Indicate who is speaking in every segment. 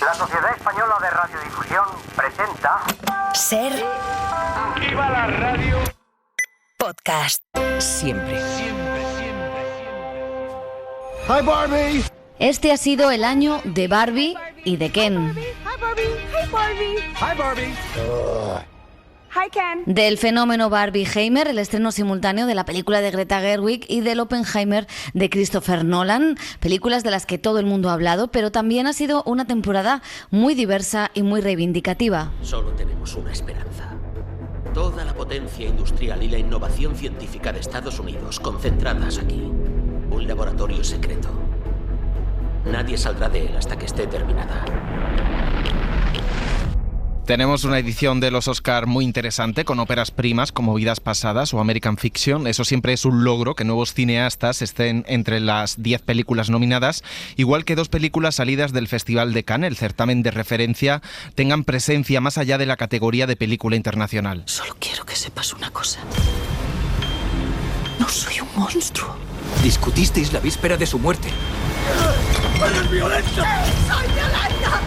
Speaker 1: La Sociedad Española de Radiodifusión presenta...
Speaker 2: Ser...
Speaker 3: ¡Viva la radio!
Speaker 2: Podcast.
Speaker 4: Siempre.
Speaker 3: ¡Hi, Barbie!
Speaker 5: Este ha sido el año de Barbie y de Ken.
Speaker 6: Hi, Barbie. Hi, Barbie.
Speaker 3: ¡Hi, Barbie!
Speaker 6: Hi, Ken.
Speaker 5: Del fenómeno Barbie-Heimer, el estreno simultáneo de la película de Greta Gerwig y del Oppenheimer de Christopher Nolan, películas de las que todo el mundo ha hablado, pero también ha sido una temporada muy diversa y muy reivindicativa.
Speaker 7: Solo tenemos una esperanza. Toda la potencia industrial y la innovación científica de Estados Unidos concentradas aquí. Un laboratorio secreto. Nadie saldrá de él hasta que esté terminada.
Speaker 4: Tenemos una edición de los Oscar muy interesante, con óperas primas como Vidas Pasadas o American Fiction. Eso siempre es un logro, que nuevos cineastas estén entre las 10 películas nominadas, igual que 2 películas salidas del Festival de Cannes, el certamen de referencia, tengan presencia más allá de la categoría de película internacional.
Speaker 2: Solo quiero que sepas una cosa. No soy un monstruo.
Speaker 8: Discutisteis la víspera de su muerte.
Speaker 3: ¡Eres violenta!
Speaker 2: ¡Soy violenta!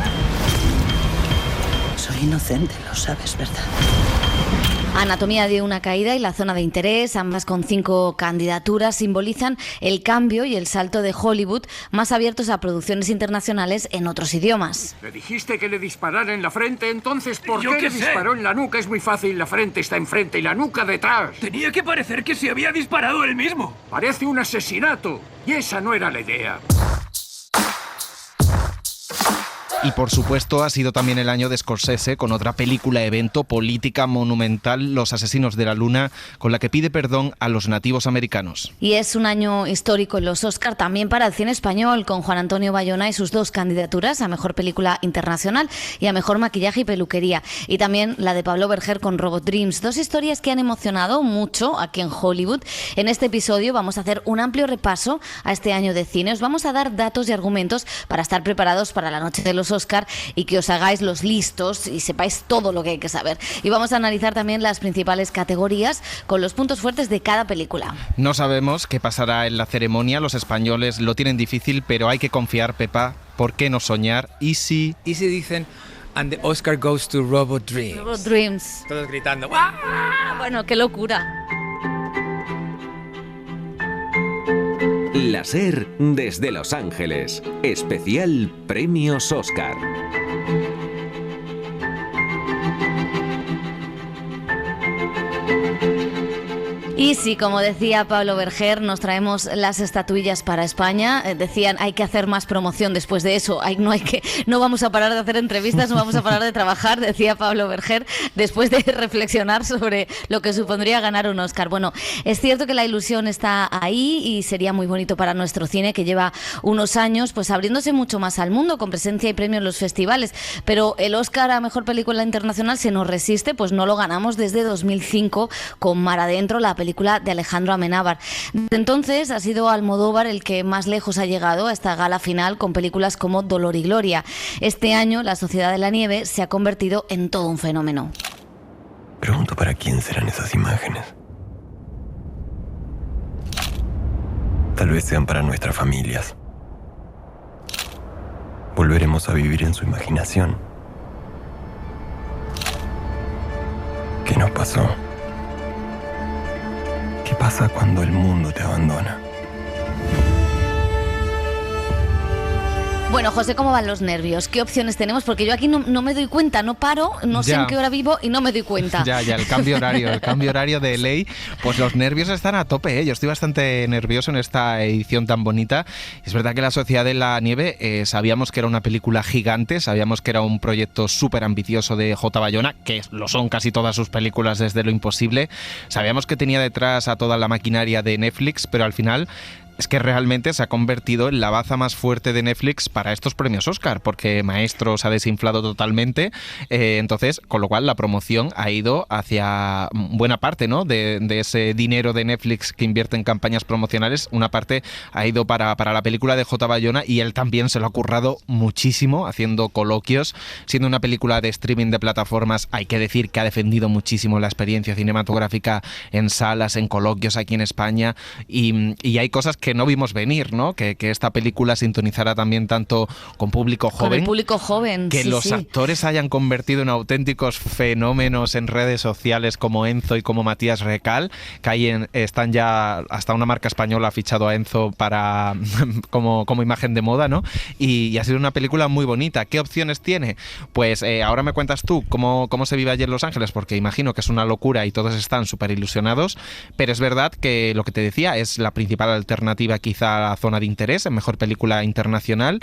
Speaker 2: Soy inocente, lo sabes, ¿verdad?
Speaker 5: Anatomía de una caída y La zona de interés, ambas con 5 candidaturas, simbolizan el cambio y el salto de Hollywood, más abiertos a producciones internacionales en otros idiomas.
Speaker 9: ¿Le dijiste que le disparara en la frente? Entonces, ¿por
Speaker 3: Yo
Speaker 9: qué
Speaker 3: qué
Speaker 9: le
Speaker 3: sé.
Speaker 9: disparó en la nuca? Es muy fácil, la frente está enfrente y la nuca detrás.
Speaker 3: Tenía que parecer que se había disparado él mismo.
Speaker 9: Parece un asesinato. Y esa no era la idea.
Speaker 4: Y por supuesto ha sido también el año de Scorsese, con otra película evento política monumental, Los asesinos de la luna, con la que pide perdón a los nativos americanos.
Speaker 5: Y es un año histórico en los Oscar también para el cine español, con Juan Antonio Bayona y sus 2 candidaturas a Mejor Película Internacional y a Mejor Maquillaje y Peluquería. Y también la de Pablo Berger con Robot Dreams, 2 historias que han emocionado mucho aquí en Hollywood. En este episodio vamos a hacer un amplio repaso a este año de cine. Os vamos a dar datos y argumentos para estar preparados para la noche de los Oscar y que os hagáis los listos y sepáis todo lo que hay que saber. Y vamos a analizar también las principales categorías con los puntos fuertes de cada película.
Speaker 4: No sabemos qué pasará en la ceremonia, los españoles lo tienen difícil, pero hay que confiar, Pepa. ¿Por qué no soñar? ¿Y si
Speaker 8: dicen, and the Oscar goes to Robot Dreams?
Speaker 5: Robot Dreams.
Speaker 8: Todos gritando.
Speaker 5: Ah, bueno, qué locura.
Speaker 10: La SER desde Los Ángeles. Especial Premios Oscar.
Speaker 5: Y sí, como decía Pablo Berger, nos traemos las estatuillas para España. Decían, hay que hacer más promoción después de eso. No vamos a parar de hacer entrevistas, no vamos a parar de trabajar, decía Pablo Berger, después de reflexionar sobre lo que supondría ganar un Oscar. Bueno, es cierto que la ilusión está ahí y sería muy bonito para nuestro cine, que lleva unos años pues abriéndose mucho más al mundo, con presencia y premio en los festivales. Pero el Oscar a Mejor Película Internacional se nos resiste, pues no lo ganamos desde 2005 con Mar Adentro, la película de Alejandro Amenábar. Desde entonces ha sido Almodóvar el que más lejos ha llegado a esta gala final con películas como Dolor y Gloria. Este año La Sociedad de la Nieve se ha convertido en todo un fenómeno.
Speaker 11: Pregunto para quién serán esas imágenes. Tal vez sean para nuestras familias. Volveremos a vivir en su imaginación. ¿Qué nos pasó? ¿Qué pasa cuando el mundo te abandona?
Speaker 5: Bueno, José, ¿cómo van los nervios? ¿Qué opciones tenemos? Porque yo aquí no me doy cuenta, no paro, no sé en qué hora vivo y no me doy cuenta.
Speaker 4: Ya, el cambio horario de ley, pues los nervios están a tope, ¿eh? Yo estoy bastante nervioso en esta edición tan bonita. Es verdad que La Sociedad de la Nieve, sabíamos que era una película gigante, sabíamos que era un proyecto súper ambicioso de J. Bayona, que lo son casi todas sus películas desde Lo Imposible. Sabíamos que tenía detrás a toda la maquinaria de Netflix, pero al final es que realmente se ha convertido en la baza más fuerte de Netflix para estos premios Oscar, porque Maestro se ha desinflado totalmente, entonces, con lo cual la promoción ha ido hacia buena parte, ¿no?, de ese dinero de Netflix que invierte en campañas promocionales. Una parte ha ido para la película de J. Bayona, y él también se lo ha currado muchísimo haciendo coloquios. Siendo una película de streaming de plataformas, hay que decir que ha defendido muchísimo la experiencia cinematográfica en salas, en coloquios aquí en España, y hay cosas que que no vimos venir, ¿no? Que esta película sintonizara también tanto con público joven.
Speaker 5: Con el público joven,
Speaker 4: que
Speaker 5: sí,
Speaker 4: los actores se hayan convertido en auténticos fenómenos en redes sociales como Enzo y como Matías Recal, que están ya, hasta una marca española ha fichado a Enzo para como imagen de moda, ¿no? Y ha sido una película muy bonita. ¿Qué opciones tiene? Pues ahora me cuentas tú cómo se vive allí en Los Ángeles, porque imagino que es una locura y todos están súper ilusionados, pero es verdad que lo que te decía es la principal alternativa quizá a la zona de interés en mejor película internacional.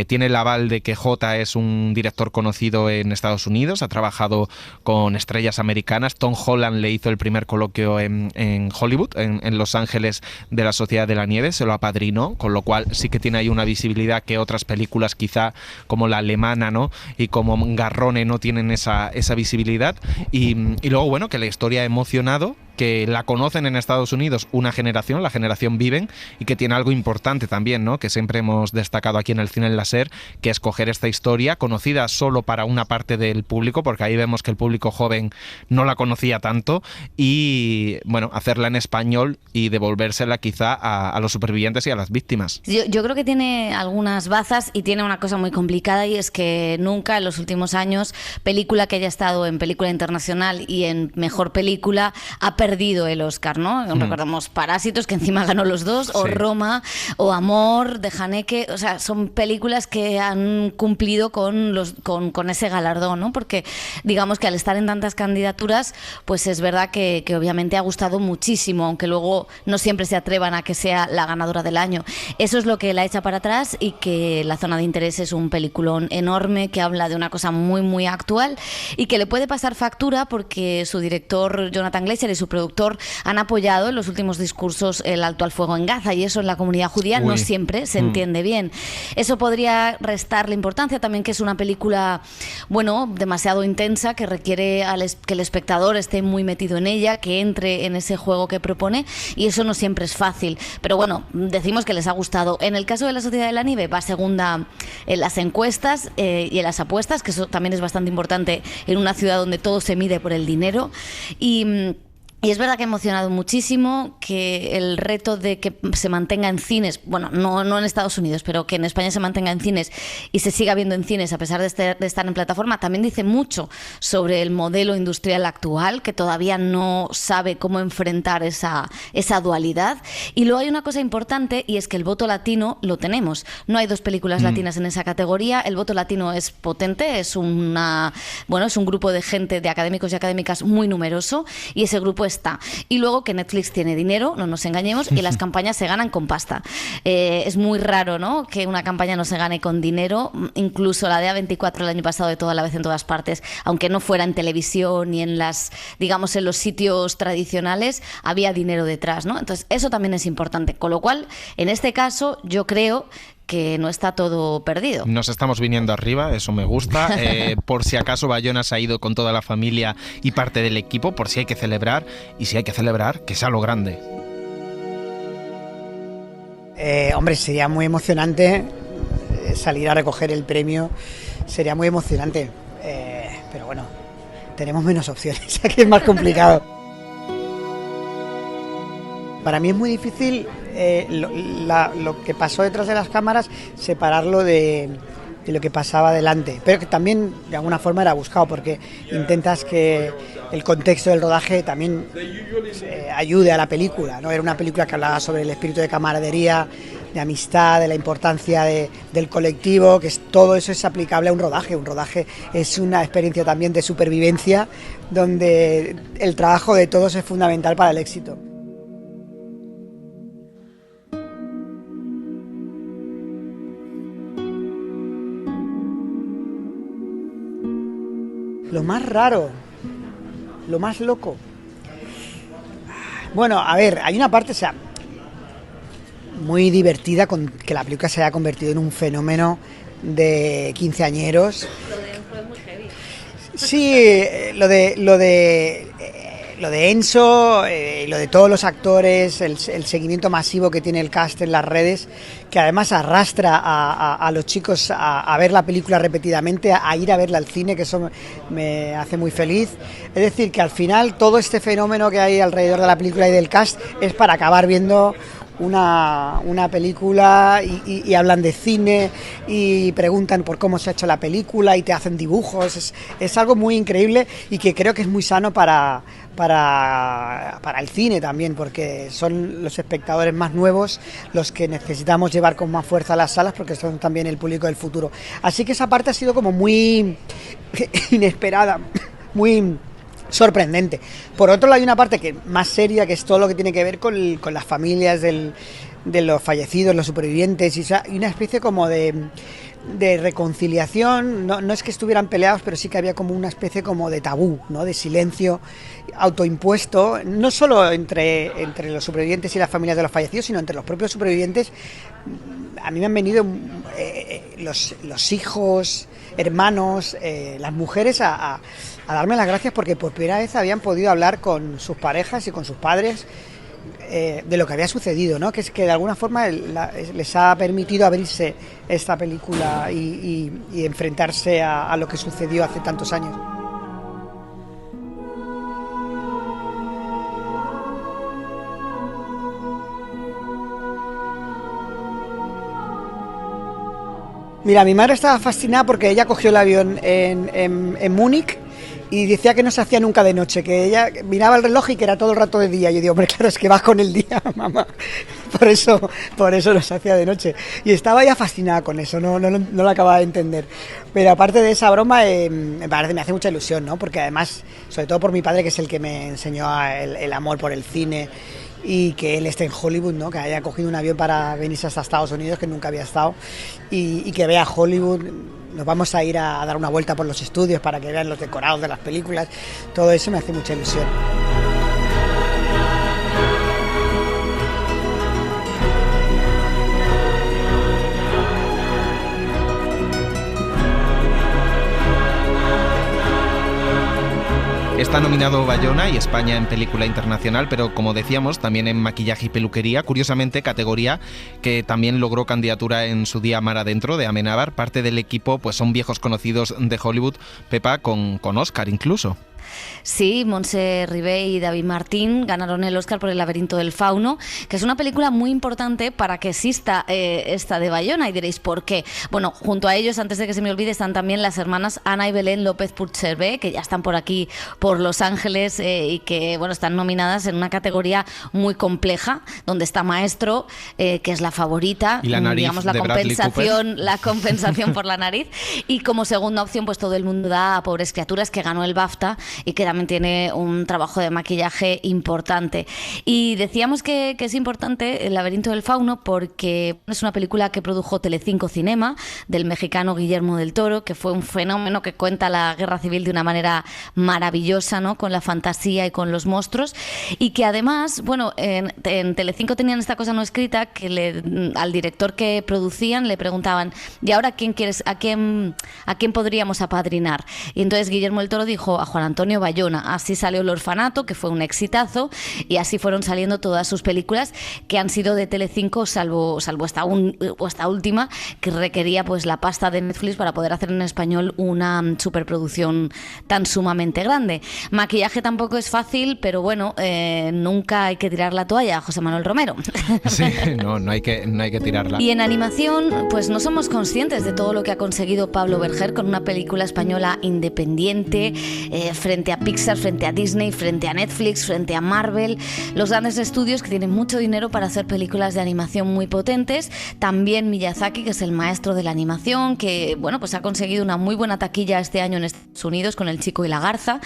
Speaker 4: Tiene el aval de que J es un director conocido en Estados Unidos, ha trabajado con estrellas americanas. Tom Holland le hizo el primer coloquio en Hollywood, en Los Ángeles, de la Sociedad de la Nieve, se lo apadrinó, con lo cual sí que tiene ahí una visibilidad que otras películas quizá como la alemana, ¿no? Y como Garrone no tienen esa visibilidad. Y luego, bueno, que la historia ha emocionado, que la conocen en Estados Unidos una generación, la generación Viven, y que tiene algo importante también, ¿no? Que siempre hemos destacado aquí en el Cine en la SER, que es coger esta historia conocida solo para una parte del público, porque ahí vemos que el público joven no la conocía tanto, y bueno, hacerla en español y devolvérsela quizá a los supervivientes y a las víctimas.
Speaker 5: Yo creo que tiene algunas bazas y tiene una cosa muy complicada, y es que nunca en los últimos años película que haya estado en película internacional y en mejor película ha perdido el Oscar, ¿no? Recordamos Parásitos, que encima ganó los dos, o Roma, o Amor, de Haneke. O sea, son películas que han cumplido con ese galardón, ¿no? Porque digamos que al estar en tantas candidaturas, pues es verdad que obviamente ha gustado muchísimo, aunque luego no siempre se atrevan a que sea la ganadora del año. Eso es lo que la echa para atrás, y que La Zona de Interés es un peliculón enorme que habla de una cosa muy, muy actual y que le puede pasar factura porque su director Jonathan Glazer y su productor han apoyado en los últimos discursos el alto al fuego en Gaza, y eso en la comunidad judía no siempre se entiende bien. Eso podría restarle importancia también, que es una película, bueno, demasiado intensa, que requiere que el espectador esté muy metido en ella, que entre en ese juego que propone, y eso no siempre es fácil. Pero bueno, decimos que les ha gustado. En el caso de La Sociedad de la Nieve va segunda en las encuestas y en las apuestas, que eso también es bastante importante en una ciudad donde todo se mide por el dinero. Y es verdad que ha emocionado muchísimo, que el reto de que se mantenga en cines, bueno, no en Estados Unidos, pero que en España se mantenga en cines y se siga viendo en cines a pesar de estar en plataforma, también dice mucho sobre el modelo industrial actual, que todavía no sabe cómo enfrentar esa dualidad. Y luego hay una cosa importante, y es que el voto latino lo tenemos. No hay dos películas latinas en esa categoría. El voto latino es potente, es un grupo de gente, de académicos y académicas muy numeroso, y ese grupo está. Y luego que Netflix tiene dinero, no nos engañemos, y las campañas se ganan con pasta. Es muy raro, ¿no?, que una campaña no se gane con dinero. Incluso la de A24 el año pasado, de Toda la vez en todas partes, aunque no fuera en televisión ni en los sitios tradicionales, había dinero detrás, ¿no? Entonces eso también es importante. Con lo cual, en este caso, yo creo que no está todo perdido.
Speaker 4: Nos estamos viniendo arriba, eso me gusta. Por si acaso Bayona se ha ido con toda la familia y parte del equipo, por si hay que celebrar, y si hay que celebrar, que sea lo grande.
Speaker 12: Hombre, sería muy emocionante salir a recoger el premio, sería muy emocionante, pero bueno, tenemos menos opciones, aquí es más complicado. Para mí es muy difícil lo que pasó detrás de las cámaras, separarlo de lo que pasaba delante, pero que también de alguna forma era buscado, porque intentas que el contexto del rodaje también ayude a la película, ¿no? Era una película que hablaba sobre el espíritu de camaradería, de amistad, de la importancia del colectivo, que todo eso es aplicable a un rodaje. Un rodaje es una experiencia también de supervivencia, donde el trabajo de todos es fundamental para el éxito. Lo más raro, lo más loco. Bueno, a ver, hay una parte, muy divertida con que la película se haya convertido en un fenómeno de quinceañeros. Sí, lo de Enzo, lo de todos los actores, el seguimiento masivo que tiene el cast en las redes, que además arrastra a los chicos a ver la película repetidamente, a ir a verla al cine, que eso me hace muy feliz. Es decir, que al final todo este fenómeno que hay alrededor de la película y del cast es para acabar viendo una película y hablan de cine y preguntan por cómo se ha hecho la película y te hacen dibujos. Es algo muy increíble y que creo que es muy sano para el cine también, porque son los espectadores más nuevos los que necesitamos llevar con más fuerza a las salas, porque son también el público del futuro. Así que esa parte ha sido como muy inesperada, muy sorprendente. Por otro lado, hay una parte que más seria, que es todo lo que tiene que ver con las familias de los fallecidos, los supervivientes, y una especie como de reconciliación. No es que estuvieran peleados, pero sí que había como una especie como de tabú, ¿no? De silencio autoimpuesto, no solo entre los supervivientes y las familias de los fallecidos, sino entre los propios supervivientes. A mí me han venido los hijos, hermanos, las mujeres a darme las gracias, porque por primera vez habían podido hablar con sus parejas y con sus padres de lo que había sucedido, ¿no? Que es que de alguna forma les ha permitido abrirse esta película y enfrentarse a lo que sucedió hace tantos años. Mira, mi madre estaba fascinada porque ella cogió el avión en Múnich y decía que no se hacía nunca de noche, que ella miraba el reloj y que era todo el rato de día. Y yo digo, hombre, claro, es que vas con el día, mamá. Por eso no se hacía de noche. Y estaba ya fascinada con eso, no la acababa de entender. Pero aparte de esa broma, me hace mucha ilusión, ¿no? Porque además, sobre todo por mi padre, que es el que me enseñó el amor por el cine, y que él esté en Hollywood, ¿no? Que haya cogido un avión para venirse hasta Estados Unidos, que nunca había estado, y que vea Hollywood. Nos vamos a ir a dar una vuelta por los estudios para que vean los decorados de las películas. Todo eso me hace mucha ilusión.
Speaker 4: Está nominado Bayona y España en película internacional, pero como decíamos, también en maquillaje y peluquería. Curiosamente, categoría que también logró candidatura en su día Mar Adentro, de Amenábar. Parte del equipo pues son viejos conocidos de Hollywood, Pepa, con Oscar incluso.
Speaker 5: Sí, Montse Ribé y David Martín ganaron el Oscar por El laberinto del fauno, que es una película muy importante para que exista esta de Bayona, y diréis, ¿por qué? Bueno, junto a ellos, antes de que se me olvide, están también las hermanas Ana y Belén López Puigcervé, que ya están por aquí, por Los Ángeles, y que, bueno, están nominadas en una categoría muy compleja, donde está Maestro, que es la favorita,
Speaker 4: y la nariz,
Speaker 5: digamos, la compensación por la nariz, y como segunda opción, pues todo el mundo da a Pobres criaturas, que ganó el BAFTA y que también tiene un trabajo de maquillaje importante. Y decíamos que es importante El laberinto del fauno porque es una película que produjo Telecinco Cinema, del mexicano Guillermo del Toro, que fue un fenómeno que cuenta la guerra civil de una manera maravillosa, ¿no? Con la fantasía y con los monstruos, y que además, bueno, en Telecinco tenían esta cosa no escrita, que al director que producían le preguntaban, ¿y ahora quién quieres, a quién podríamos apadrinar? Y entonces Guillermo del Toro dijo a Juan Antonio Bayona. Así salió El orfanato, que fue un exitazo, y así fueron saliendo todas sus películas, que han sido de Telecinco, salvo esta última, que requería pues la pasta de Netflix para poder hacer en español una superproducción tan sumamente grande. Maquillaje tampoco es fácil, pero bueno, nunca hay que tirar la toalla, José Manuel Romero.
Speaker 4: Sí, no hay que tirarla.
Speaker 5: Y en animación, pues no somos conscientes de todo lo que ha conseguido Pablo Berger con una película española independiente, frente a Pixar, frente a Disney, frente a Netflix, frente a Marvel, los grandes estudios que tienen mucho dinero para hacer películas de animación muy potentes. También Miyazaki, que es el maestro de la animación, que bueno, pues ha conseguido una muy buena taquilla este año en Estados Unidos con El chico y la garza.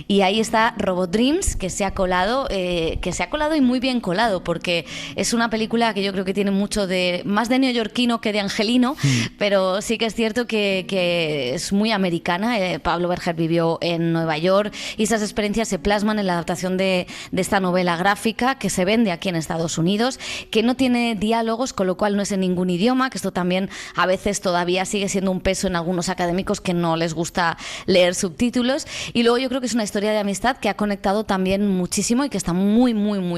Speaker 5: Y ahí está Robot Dreams, que se ha colado y muy bien colado, porque es una película que yo creo que tiene mucho más de neoyorquino que de angelino, pero sí que es cierto que es muy americana. Pablo Berger vivió en Nueva York y esas experiencias se plasman en la adaptación de esta novela gráfica, que se vende aquí en Estados Unidos, que no tiene diálogos, con lo cual no es en ningún idioma, que esto también a veces todavía sigue siendo un peso en algunos académicos que no les gusta leer subtítulos. Y luego yo creo que es una historia de amistad que ha conectado también muchísimo y que está muy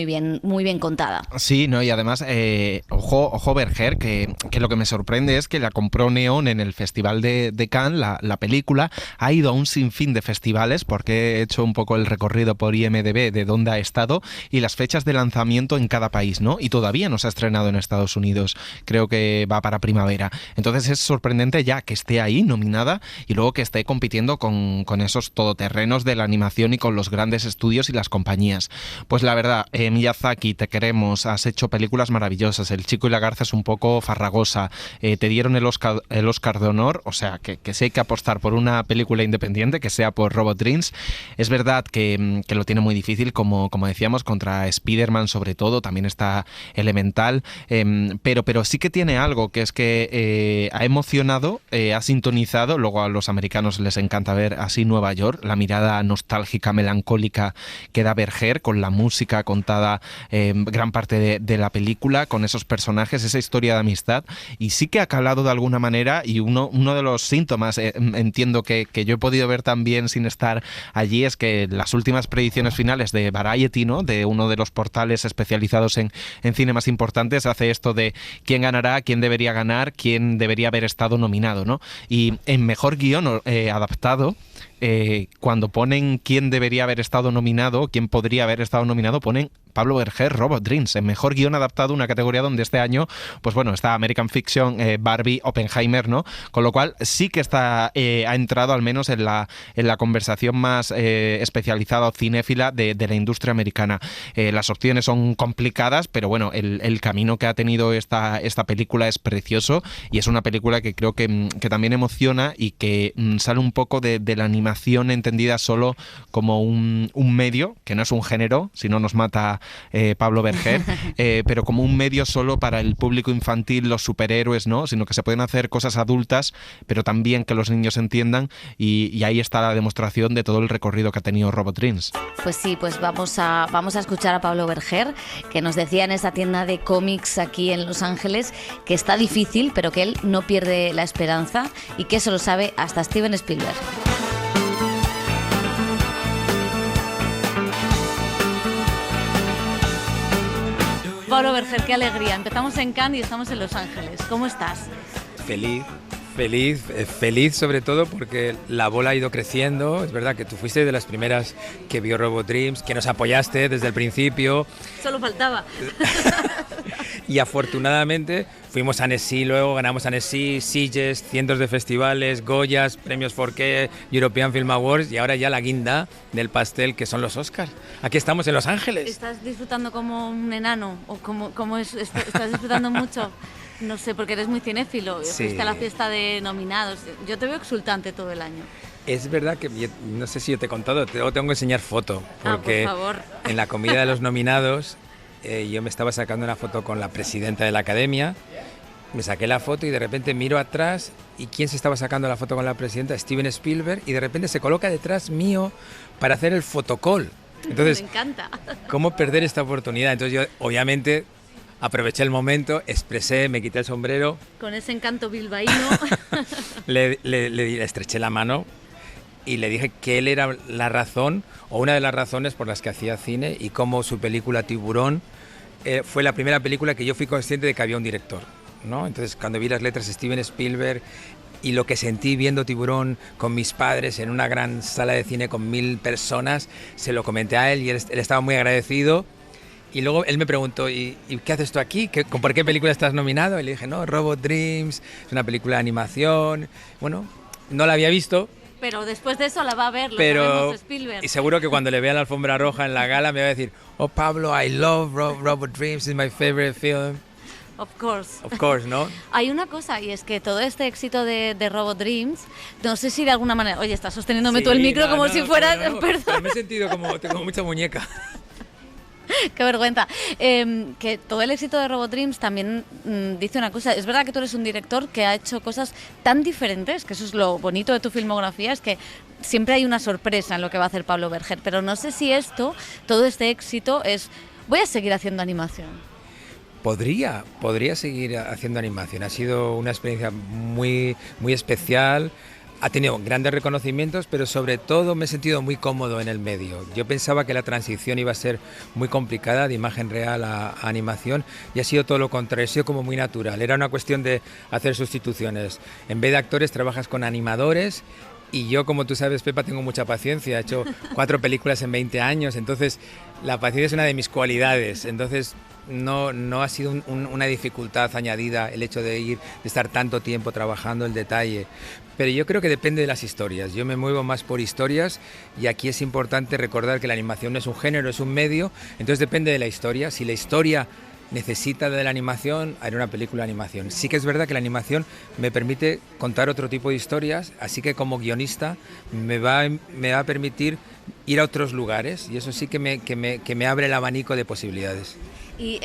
Speaker 5: bien contada.
Speaker 4: Sí, no, y además ojo Berger, que lo que me sorprende es que la compró Neon en el Festival de Cannes, la película ha ido a un sinfín de festivales, por porque he hecho un poco el recorrido por IMDb de dónde ha estado y las fechas de lanzamiento en cada país, ¿no? Y todavía no se ha estrenado en Estados Unidos. Creo que va para primavera. Entonces es sorprendente ya que esté ahí nominada y luego que esté compitiendo con esos todoterrenos de la animación y con los grandes estudios y las compañías. Pues la verdad, Miyazaki, te queremos, has hecho películas maravillosas. El chico y la garza es un poco farragosa. Te dieron el Oscar de honor, o sea, que si hay que apostar por una película independiente, que sea por Robot Dreams. Es verdad que lo tiene muy difícil, como decíamos, contra Spider-Man sobre todo, también está Elemental, pero sí que tiene algo, que es que ha emocionado, ha sintonizado, luego a los americanos les encanta ver así Nueva York, la mirada nostálgica, melancólica que da Berger, con la música contada gran parte de la película, con esos personajes, esa historia de amistad, y sí que ha calado de alguna manera, y uno de los síntomas, entiendo que yo he podido ver también sin estar allí, es que las últimas predicciones finales de Variety, ¿no?, de uno de los portales especializados en cine más importantes, hace esto de quién ganará, quién debería ganar, quién debería haber estado nominado, ¿no? Y en mejor guión adaptado, cuando ponen quién debería haber estado nominado, quién podría haber estado nominado, ponen Pablo Berger, Robot Dreams, en mejor guión adaptado, una categoría donde este año, pues bueno, está American Fiction, Barbie, Oppenheimer, ¿no? Con lo cual sí que ha entrado al menos en la conversación más especializada o cinéfila de la industria americana. Las opciones son complicadas, pero bueno, el camino que ha tenido esta película es precioso, y es una película que creo que también emociona y que sale un poco de la animación entendida solo como un medio, que no es un género, si no nos mata Pablo Berger, pero como un medio solo para el público infantil, los superhéroes, ¿no? Sino que se pueden hacer cosas adultas, pero también que los niños entiendan, y ahí está la demostración de todo el recorrido que ha tenido Robot Dreams.
Speaker 5: Pues sí, pues vamos a escuchar a Pablo Berger, que nos decía en esa tienda de cómics aquí en Los Ángeles que está difícil, pero que él no pierde la esperanza, y que eso lo sabe hasta Steven Spielberg. Pablo Berger, qué alegría. Empezamos en Cannes y estamos en Los Ángeles. ¿Cómo estás?
Speaker 8: Feliz sobre todo porque la bola ha ido creciendo. Es verdad que tú fuiste de las primeras que vio Robot Dreams, que nos apoyaste desde el principio.
Speaker 5: Solo faltaba.
Speaker 8: Y afortunadamente fuimos a Annecy, luego ganamos Annecy, Sitges, cientos de festivales, Goyas, premios 4K, European Film Awards, y ahora ya la guinda del pastel, que son los Oscars. Aquí estamos en Los Ángeles.
Speaker 5: ¿Estás disfrutando como un enano? ¿O cómo es? ¿Estás disfrutando mucho? No sé, porque eres muy cinéfilo. Sí. Fuiste a la fiesta de nominados. Yo te veo exultante todo el año.
Speaker 8: Es verdad que, no sé si yo te he contado, tengo que enseñar foto, porque
Speaker 5: por favor.
Speaker 8: En la comida de los nominados yo me estaba sacando una foto con la presidenta de la academia, me saqué la foto y de repente miro atrás, y ¿quién se estaba sacando la foto con la presidenta? Steven Spielberg, y de repente se coloca detrás mío para hacer el fotocall. Entonces,
Speaker 5: me encanta.
Speaker 8: ¿Cómo perder esta oportunidad? Entonces yo, obviamente, aproveché el momento, expresé, me quité el sombrero.
Speaker 5: Con ese encanto bilbaíno.
Speaker 8: le estreché la mano y le dije que él era la razón, o una de las razones por las que hacía cine, y cómo su película Tiburón fue la primera película que yo fui consciente de que había un director, ¿no? Entonces, cuando vi las letras Steven Spielberg y lo que sentí viendo Tiburón con mis padres en una gran sala de cine con 1000 personas, se lo comenté a él y él estaba muy agradecido. Y luego él me preguntó, ¿y qué haces tú aquí? ¿Por qué película estás nominado? Y le dije, no, Robot Dreams, es una película de animación. Bueno, no la había visto.
Speaker 5: Pero después de eso la va a ver, lo sabemos, Spielberg.
Speaker 8: Y seguro que cuando le vea la alfombra roja en la gala me va a decir, oh Pablo, I love Robot Dreams, it's my favorite film.
Speaker 5: Of course.
Speaker 8: Of course, ¿no?
Speaker 5: Hay una cosa, y es que todo este éxito de Robot Dreams, no sé si de alguna manera... Oye, estás sosteniéndome tú el micro como si fuera... Perdón.
Speaker 8: Pero me he sentido como mucha muñeca.
Speaker 5: Qué vergüenza. Que todo el éxito de Robot Dreams también dice una cosa. Es verdad que tú eres un director que ha hecho cosas tan diferentes, que eso es lo bonito de tu filmografía, es que siempre hay una sorpresa en lo que va a hacer Pablo Berger. Pero no sé si todo este éxito es... Voy a seguir haciendo animación.
Speaker 8: Podría seguir haciendo animación. Ha sido una experiencia muy, muy especial. Ha tenido grandes reconocimientos, pero sobre todo me he sentido muy cómodo en el medio. Yo pensaba que la transición iba a ser muy complicada de imagen real a animación, y ha sido todo lo contrario, ha sido como muy natural. Era una cuestión de hacer sustituciones. En vez de actores trabajas con animadores, Y yo, como tú sabes, Pepa, tengo mucha paciencia. He hecho 4 películas en 20 años, entonces la paciencia es una de mis cualidades. Entonces no ha sido una dificultad añadida el hecho de estar tanto tiempo trabajando el detalle. Pero yo creo que depende de las historias. Yo me muevo más por historias y aquí es importante recordar que la animación no es un género, es un medio. Entonces depende de la historia. Si la historia necesita de la animación, haré una película de animación. Sí que es verdad que la animación me permite contar otro tipo de historias, así que como guionista me va a permitir ir a otros lugares y eso sí que me abre el abanico de posibilidades.
Speaker 5: Y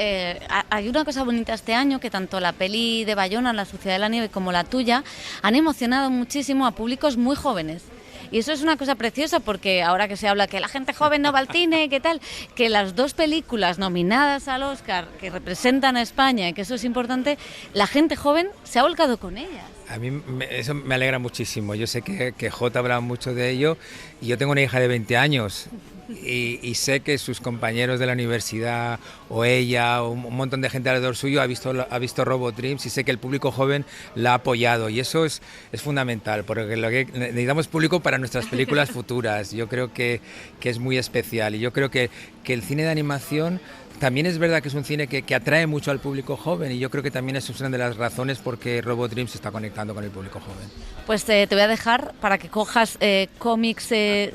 Speaker 5: hay una cosa bonita este año, que tanto la peli de Bayona, La Sociedad de la Nieve, como la tuya, han emocionado muchísimo a públicos muy jóvenes. Y eso es una cosa preciosa porque ahora que se habla que la gente joven no va al cine, ¿qué tal? Que las 2 películas nominadas al Oscar que representan a España y que eso es importante, la gente joven se ha volcado con ellas.
Speaker 8: A mí eso me alegra muchísimo. Yo sé que Jota habla mucho de ello y yo tengo una hija de 20 años y sé que sus compañeros de la universidad o ella o un montón de gente alrededor suyo ha visto Robot Dreams y sé que el público joven la ha apoyado y eso es fundamental porque lo que necesitamos público para nuestras películas futuras. Yo creo que es muy especial y yo creo que el cine de animación también es verdad que es un cine que atrae mucho al público joven y yo creo que también eso es una de las razones por qué Robot Dreams se está conectando con el público joven.
Speaker 5: Pues te voy a dejar para que cojas cómics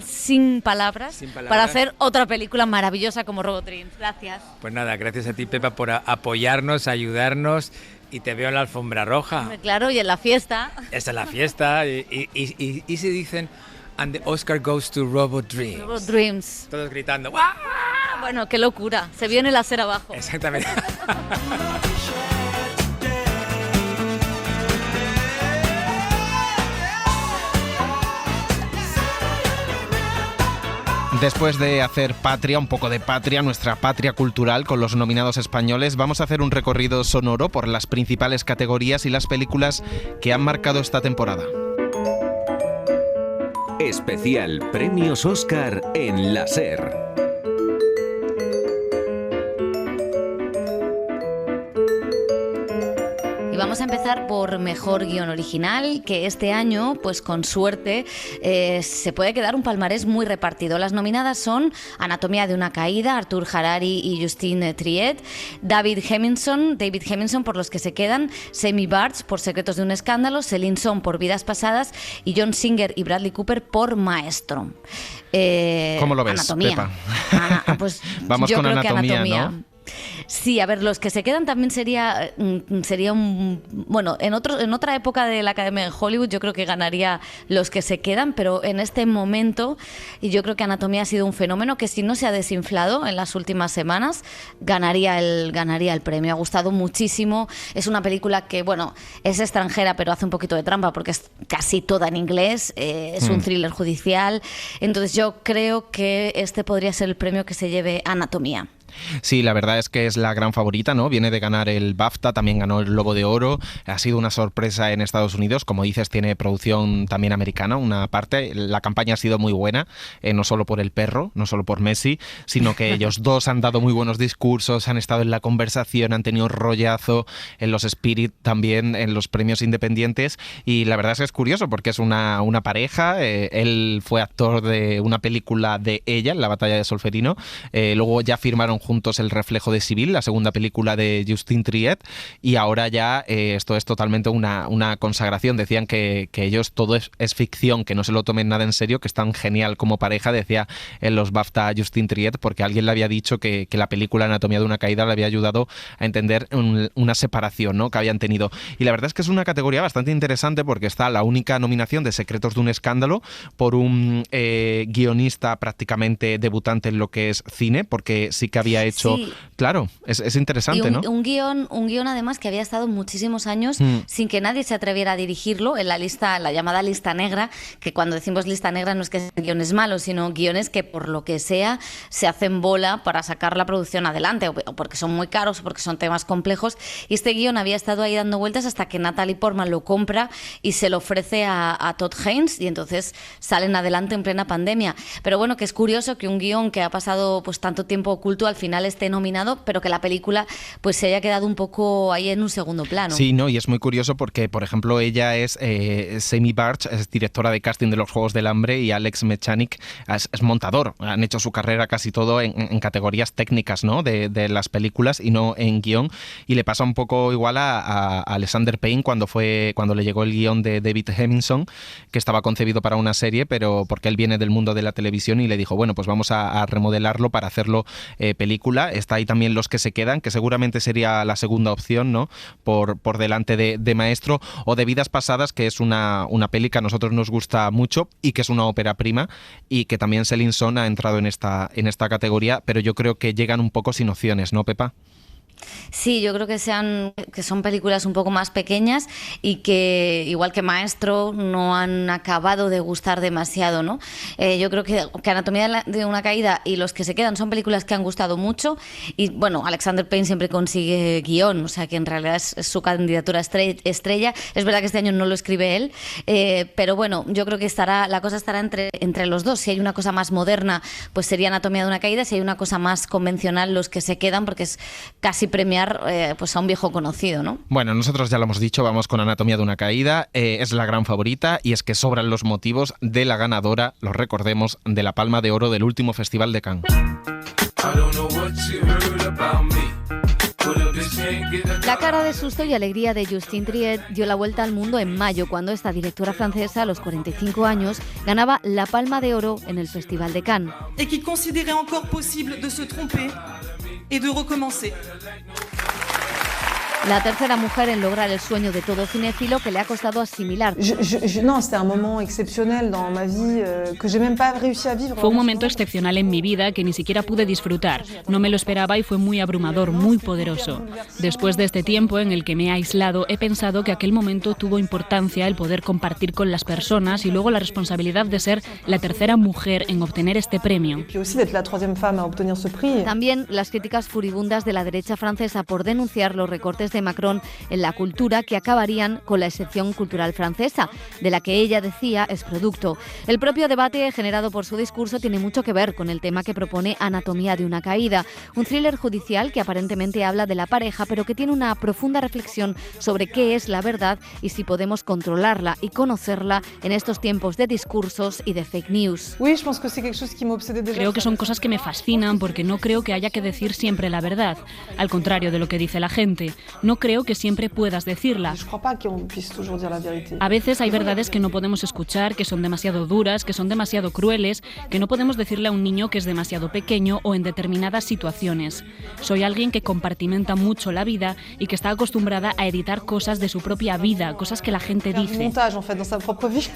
Speaker 5: sin palabras para hacer otra película maravillosa como Robot Dreams. Gracias.
Speaker 8: Pues nada, gracias a ti, Pepa, por apoyarnos, ayudarnos y te veo en la alfombra roja.
Speaker 5: Claro, y en la fiesta.
Speaker 8: Esa es la fiesta y se dicen and the Oscar goes to Robot Dreams.
Speaker 5: Robot Dreams.
Speaker 8: Todos gritando ¡guau!
Speaker 5: Bueno, qué locura. Se vio en el láser abajo.
Speaker 8: Exactamente.
Speaker 4: Después de hacer patria, un poco de patria, nuestra patria cultural con los nominados españoles, vamos a hacer un recorrido sonoro por las principales categorías y las películas que han marcado esta temporada.
Speaker 10: Especial Premios Oscar en la SER.
Speaker 5: Vamos a empezar por Mejor Guión Original, que este año, pues con suerte, se puede quedar un palmarés muy repartido. Las nominadas son Anatomía de una caída, Artur Harari y Justine Triet, David Hemmingson por Los que se quedan, Jamie Bartz por Secretos de un escándalo, Celine Song por Vidas pasadas y John Singer y Bradley Cooper por Maestro.
Speaker 4: ¿Cómo lo ves,
Speaker 5: Anatomía.
Speaker 4: Pepa?
Speaker 5: Pues
Speaker 4: vamos
Speaker 5: yo
Speaker 4: con
Speaker 5: creo
Speaker 4: Anatomía,
Speaker 5: que
Speaker 4: ¿no?
Speaker 5: Sí, a ver, Los que se quedan también sería un... Bueno, en otra época de la Academia de Hollywood yo creo que ganaría Los que se quedan, pero en este momento yo creo que Anatomía ha sido un fenómeno que si no se ha desinflado en las últimas semanas, ganaría el premio. Ha gustado muchísimo. Es una película que, bueno, es extranjera, pero hace un poquito de trampa porque es casi toda en inglés. Es un thriller judicial. Entonces yo creo que este podría ser el premio que se lleve Anatomía.
Speaker 4: Sí, la verdad es que es la gran favorita, ¿no? Viene de ganar el BAFTA, también ganó el Globo de Oro, ha sido una sorpresa en Estados Unidos, como dices, tiene producción también americana, una parte, la campaña ha sido muy buena, no solo por el perro, no solo por Messi, sino que ellos dos han dado muy buenos discursos, han estado en la conversación, han tenido rollazo en los Spirit también, en los premios independientes, y la verdad es que es curioso porque es una pareja, él fue actor de una película de ella, La batalla de Solferino, luego ya firmaron juntos El reflejo de Sibyl, la segunda película de Justine Triet, y ahora ya esto es totalmente una consagración. Decían que ellos todo es ficción, que no se lo tomen nada en serio, que están genial como pareja, decía en los BAFTA Justine Triet, porque alguien le había dicho que la película Anatomía de una caída le había ayudado a entender una separación, ¿no?, que habían tenido. Y la verdad es que es una categoría bastante interesante porque está la única nominación de Secretos de un escándalo por un guionista prácticamente debutante en lo que es cine, porque sí que había hecho... Sí. Claro, es interesante,
Speaker 5: y
Speaker 4: ¿no?
Speaker 5: Un guión además que había estado muchísimos años sin que nadie se atreviera a dirigirlo en la llamada lista negra, que cuando decimos lista negra no es que sean guiones malos, sino guiones que por lo que sea se hacen bola para sacar la producción adelante, o porque son muy caros o porque son temas complejos, y este guión había estado ahí dando vueltas hasta que Natalie Portman lo compra y se lo ofrece a Todd Haynes, y entonces salen adelante en plena pandemia. Pero bueno, que es curioso que un guión que ha pasado pues tanto tiempo oculto al final esté nominado, pero que la película pues se haya quedado un poco ahí en un segundo plano.
Speaker 4: Sí, no, y es muy curioso porque, por ejemplo, ella es Semi Barch, es directora de casting de los Juegos del Hambre, y Alex Mechanik es montador. Han hecho su carrera casi todo en categorías técnicas, ¿no? de las películas y no en guión. Y le pasa un poco igual a Alexander Payne cuando le llegó el guión de David Hemmingson, que estaba concebido para una serie, pero porque él viene del mundo de la televisión y le dijo, bueno, pues vamos a remodelarlo para hacerlo película. Está ahí también Los que se quedan, que seguramente sería la segunda opción, ¿no? Por delante de Maestro, o de Vidas pasadas, que es una peli que a nosotros nos gusta mucho y que es una ópera prima, y que también Celine Song ha entrado en esta categoría, pero yo creo que llegan un poco sin opciones, ¿no, Pepa?
Speaker 5: Sí, yo creo que son películas un poco más pequeñas y que, igual que Maestro, no han acabado de gustar demasiado, ¿no? Yo creo que Anatomía de una caída y Los que se quedan son películas que han gustado mucho, y bueno, Alexander Payne siempre consigue guión, o sea que en realidad es su candidatura estrella. Es verdad que este año no lo escribe él, pero bueno, yo creo que la cosa estará entre los dos. Si hay una cosa más moderna, pues sería Anatomía de una caída; si hay una cosa más convencional, Los que se quedan, porque es casi premiar pues a un viejo conocido, ¿no?
Speaker 4: Bueno, nosotros ya lo hemos dicho, vamos con Anatomía de una caída, es la gran favorita, y es que sobran los motivos de la ganadora, los recordemos, de la Palma de Oro del último Festival de Cannes.
Speaker 5: La cara de susto y alegría de Justine Triet dio la vuelta al mundo en mayo, cuando esta directora francesa, a los 45 años, ganaba la Palma de Oro en el Festival de Cannes.
Speaker 13: Et qui considérait encore possible de se tromper et de recommencer.
Speaker 5: La tercera mujer en lograr el sueño de todo cinéfilo, que le ha costado asimilar.
Speaker 14: No, c'était un moment exceptionnel dans ma vie que j'ai même pas réussi à vivre.
Speaker 15: Fue un momento excepcional en mi vida que ni siquiera pude disfrutar. No me lo esperaba y fue muy abrumador, muy poderoso. Después de este tiempo en el que me he aislado, he pensado que aquel momento tuvo importancia, el poder compartir con las personas, y luego la responsabilidad de ser la tercera mujer en obtener este premio.
Speaker 5: También las críticas furibundas de la derecha francesa por denunciar los recortes de Macron en la cultura, que acabarían con la excepción cultural francesa, de la que ella decía es producto. El propio debate generado por su discurso tiene mucho que ver con el tema que propone Anatomía de una caída, un thriller judicial que aparentemente habla de la pareja, pero que tiene una profunda reflexión sobre qué es la verdad y si podemos controlarla y conocerla en estos tiempos de discursos y de fake news.
Speaker 15: Creo que son cosas que me fascinan, porque no creo que haya que decir siempre la verdad, al contrario de lo que dice la gente. No creo que siempre puedas decirla. A veces hay verdades que no podemos escuchar, que son demasiado duras, que son demasiado crueles, que no podemos decirle a un niño que es demasiado pequeño o en determinadas situaciones. Soy alguien que compartimenta mucho la vida y que está acostumbrada a editar cosas de su propia vida, cosas que la gente dice.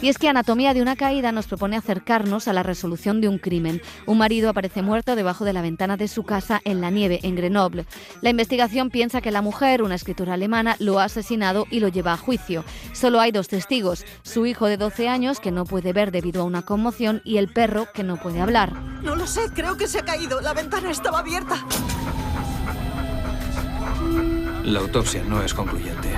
Speaker 5: Y es que Anatomía de una caída nos propone acercarnos a la resolución de un crimen. Un marido aparece muerto debajo de la ventana de su casa en la nieve, en Grenoble. La investigación piensa que la mujer, una escritora alemana, lo ha asesinado y lo lleva a juicio. Solo hay dos testigos: su hijo de 12 años, que no puede ver debido a una conmoción, y el perro, que no puede hablar.
Speaker 16: No lo sé, creo que se ha caído. La ventana estaba abierta.
Speaker 17: La autopsia no es concluyente.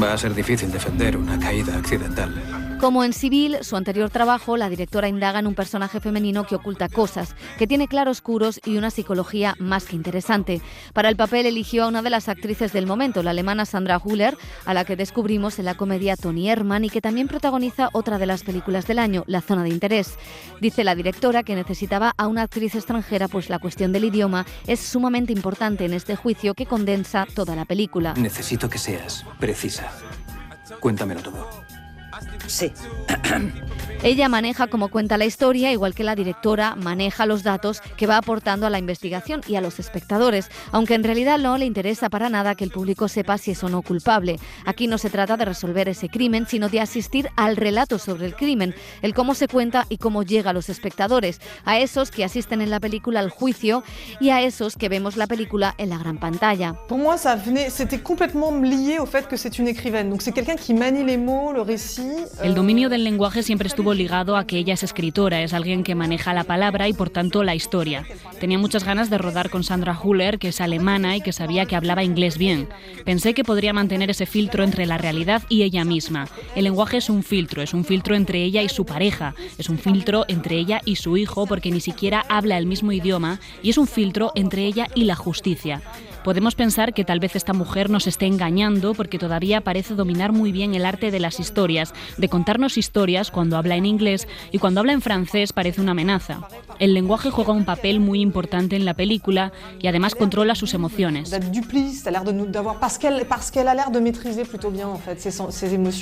Speaker 17: Va a ser difícil defender una caída accidental.
Speaker 5: Como en Civil, su anterior trabajo, la directora indaga en un personaje femenino que oculta cosas, que tiene claroscuros y una psicología más que interesante. Para el papel eligió a una de las actrices del momento, la alemana Sandra Hüller, a la que descubrimos en la comedia Toni Erdmann y que también protagoniza otra de las películas del año, La zona de interés. Dice la directora que necesitaba a una actriz extranjera, pues la cuestión del idioma es sumamente importante en este juicio que condensa toda la película.
Speaker 17: Necesito que seas precisa. Cuéntamelo todo.
Speaker 2: Sí.
Speaker 5: Ella maneja cómo cuenta la historia, igual que la directora maneja los datos que va aportando a la investigación y a los espectadores, aunque en realidad no le interesa para nada que el público sepa si es o no culpable. Aquí no se trata de resolver ese crimen, sino de asistir al relato sobre el crimen, el cómo se cuenta y cómo llega a los espectadores, a esos que asisten en la película al juicio y a esos que vemos la película en la gran pantalla.
Speaker 14: Pour moi, c'était complètement lié au fait que c'est une écrivaine. Donc c'est quelqu'un qui manie les mots, le récit,
Speaker 15: El dominio del lenguaje siempre estuvo ligado a que ella es escritora, es alguien que maneja la palabra y por tanto la historia. Tenía muchas ganas de rodar con Sandra Hüller, que es alemana y que sabía que hablaba inglés bien. Pensé que podría mantener ese filtro entre la realidad y ella misma. El lenguaje es un filtro entre ella y su pareja, es un filtro entre ella y su hijo porque ni siquiera habla el mismo idioma y es un filtro entre ella y la justicia. Podemos pensar que tal vez esta mujer nos esté engañando porque todavía parece dominar muy bien el arte de las historias, de contarnos historias cuando habla en inglés y cuando habla en francés parece una amenaza. El lenguaje juega un papel muy importante en la película y además controla sus emociones.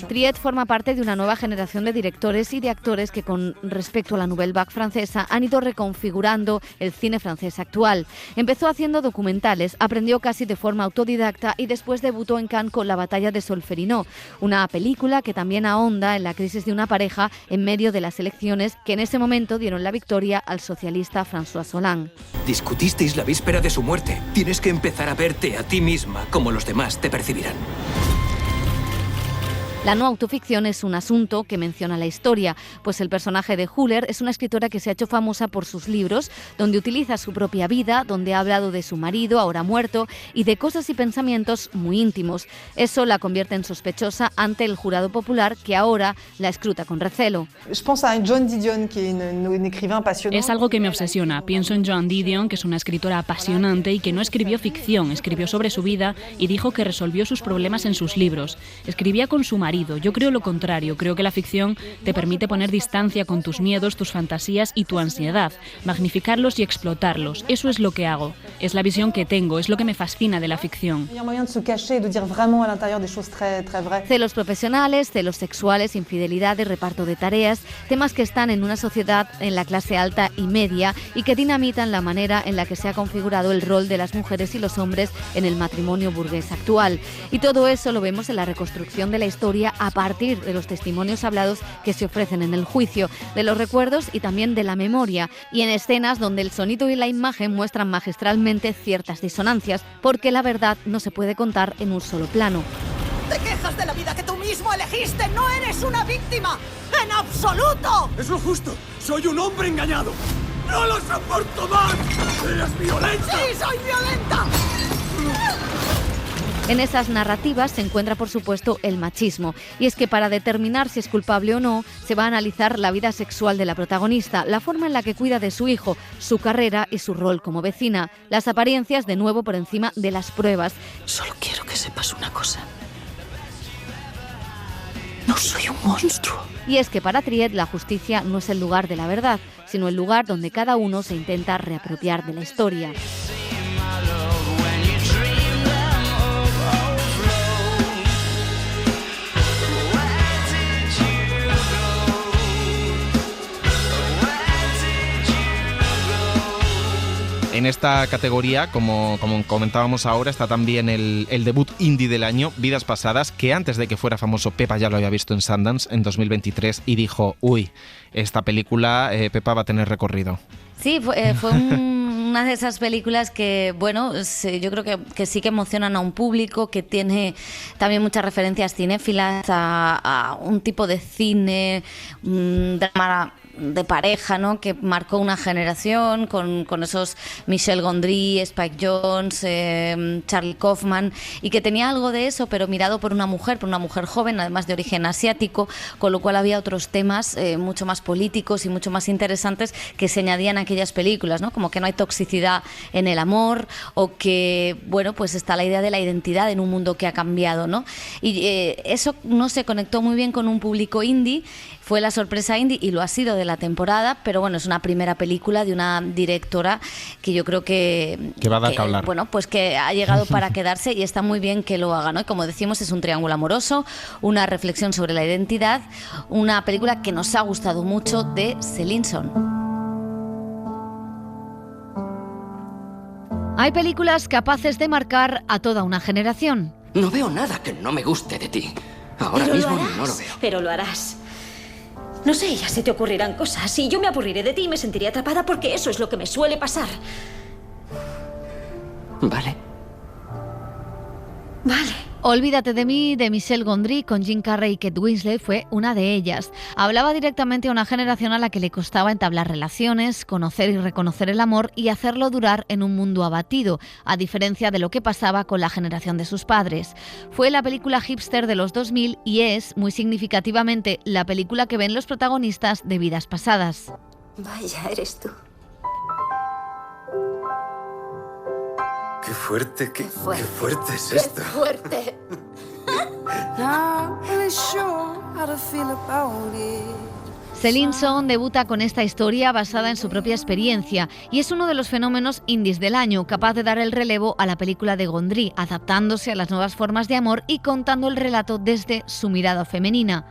Speaker 5: Triet forma parte de una nueva generación de directores y de actores que con respecto a la Nouvelle Vague francesa han ido reconfigurando el cine francés actual. Empezó haciendo documentales, aprendió casi de forma autodidacta y después debutó en Cannes con La batalla de Solferino, una película que también ahonda en la crisis de una pareja en medio de las elecciones que en ese momento dieron la victoria al socialista François Hollande.
Speaker 17: Discutisteis la víspera de su muerte. Tienes que empezar a verte a ti misma como los demás te percibirán.
Speaker 5: La no autoficción es un asunto que menciona la historia, pues el personaje de Hüller es una escritora que se ha hecho famosa por sus libros, donde utiliza su propia vida, donde ha hablado de su marido, ahora muerto, y de cosas y pensamientos muy íntimos. Eso la convierte en sospechosa ante el jurado popular, que ahora la escruta con recelo.
Speaker 15: Es algo que me obsesiona. Pienso en Joan Didion, que es una escritora apasionante y que no escribió ficción, escribió sobre su vida y dijo que resolvió sus problemas en sus libros. Escribía con su marido. Yo creo lo contrario, creo que la ficción te permite poner distancia con tus miedos, tus fantasías y tu ansiedad, magnificarlos y explotarlos. Eso es lo que hago, es la visión que tengo, es lo que me fascina de la ficción.
Speaker 5: Celos profesionales, celos sexuales, infidelidad y reparto de tareas, temas que están en una sociedad en la clase alta y media y que dinamitan la manera en la que se ha configurado el rol de las mujeres y los hombres en el matrimonio burgués actual. Y todo eso lo vemos en la reconstrucción de la historia a partir de los testimonios hablados que se ofrecen en el juicio, de los recuerdos y también de la memoria, y en escenas donde el sonido y la imagen muestran magistralmente ciertas disonancias, porque la verdad no se puede contar en un solo plano.
Speaker 16: ¡Te quejas de la vida que tú mismo elegiste! ¡No eres una víctima! ¡En absoluto!
Speaker 3: Es lo justo. Soy un hombre engañado. ¡No lo soporto más! ¡Eres violenta!
Speaker 16: ¡Sí, soy violenta!
Speaker 5: En esas narrativas se encuentra, por supuesto, el machismo. Y es que para determinar si es culpable o no, se va a analizar la vida sexual de la protagonista, la forma en la que cuida de su hijo, su carrera y su rol como vecina. Las apariencias, de nuevo, por encima de las pruebas.
Speaker 2: Solo quiero que sepas una cosa. No soy un monstruo.
Speaker 5: Y es que para Triet la justicia no es el lugar de la verdad, sino el lugar donde cada uno se intenta reapropiar de la historia.
Speaker 4: En esta categoría, como comentábamos ahora, está también el debut indie del año, Vidas Pasadas, que antes de que fuera famoso Pepa ya lo había visto en Sundance en 2023 y dijo, uy, esta película Pepa va a tener recorrido.
Speaker 5: Sí, fue una de esas películas que, bueno, yo creo que sí que emocionan a un público, que tiene también muchas referencias cinéfilas a un tipo de cine, drama de pareja, ¿no?, que marcó una generación con esos Michel Gondry, Spike Jonze, Charlie Kaufman, y que tenía algo de eso, pero mirado por una mujer joven, además de origen asiático, con lo cual había otros temas mucho más políticos y mucho más interesantes que se añadían a aquellas películas, ¿no?, como que no hay toxicidad en el amor, o que, bueno, pues está la idea de la identidad en un mundo que ha cambiado, ¿no? Y eso no se conectó muy bien con un público indie. Fue la sorpresa indie y lo ha sido de la temporada, pero bueno, es una primera película de una directora que yo creo que
Speaker 4: va a dar que hablar.
Speaker 5: Bueno, pues que ha llegado para quedarse y está muy bien que lo haga, ¿no? Y como decimos, es un triángulo amoroso, una reflexión sobre la identidad, una película que nos ha gustado mucho de Celine Song. Hay películas capaces de marcar a toda una generación.
Speaker 7: No veo nada que no me guste de ti. Ahora
Speaker 18: Pero
Speaker 7: mismo
Speaker 18: lo harás,
Speaker 7: no lo veo.
Speaker 18: Pero lo harás. No sé, ya se te ocurrirán cosas y yo me aburriré de ti y me sentiré atrapada porque eso es lo que me suele pasar.
Speaker 7: Vale.
Speaker 18: Vale.
Speaker 5: Olvídate de mí, de Michel Gondry, con Jim Carrey y Kate Winslet, fue una de ellas. Hablaba directamente a una generación a la que le costaba entablar relaciones, conocer y reconocer el amor y hacerlo durar en un mundo abatido, a diferencia de lo que pasaba con la generación de sus padres. Fue la película hipster de los 2000 y es, muy significativamente, la película que ven los protagonistas de Vidas Pasadas.
Speaker 19: Vaya, eres tú.
Speaker 11: Qué fuerte, qué fuerte es esto.
Speaker 19: ¡Qué fuerte!
Speaker 5: Celine Song debuta con esta historia basada en su propia experiencia y es uno de los fenómenos indies del año, capaz de dar el relevo a la película de Gondry, adaptándose a las nuevas formas de amor y contando el relato desde su mirada femenina.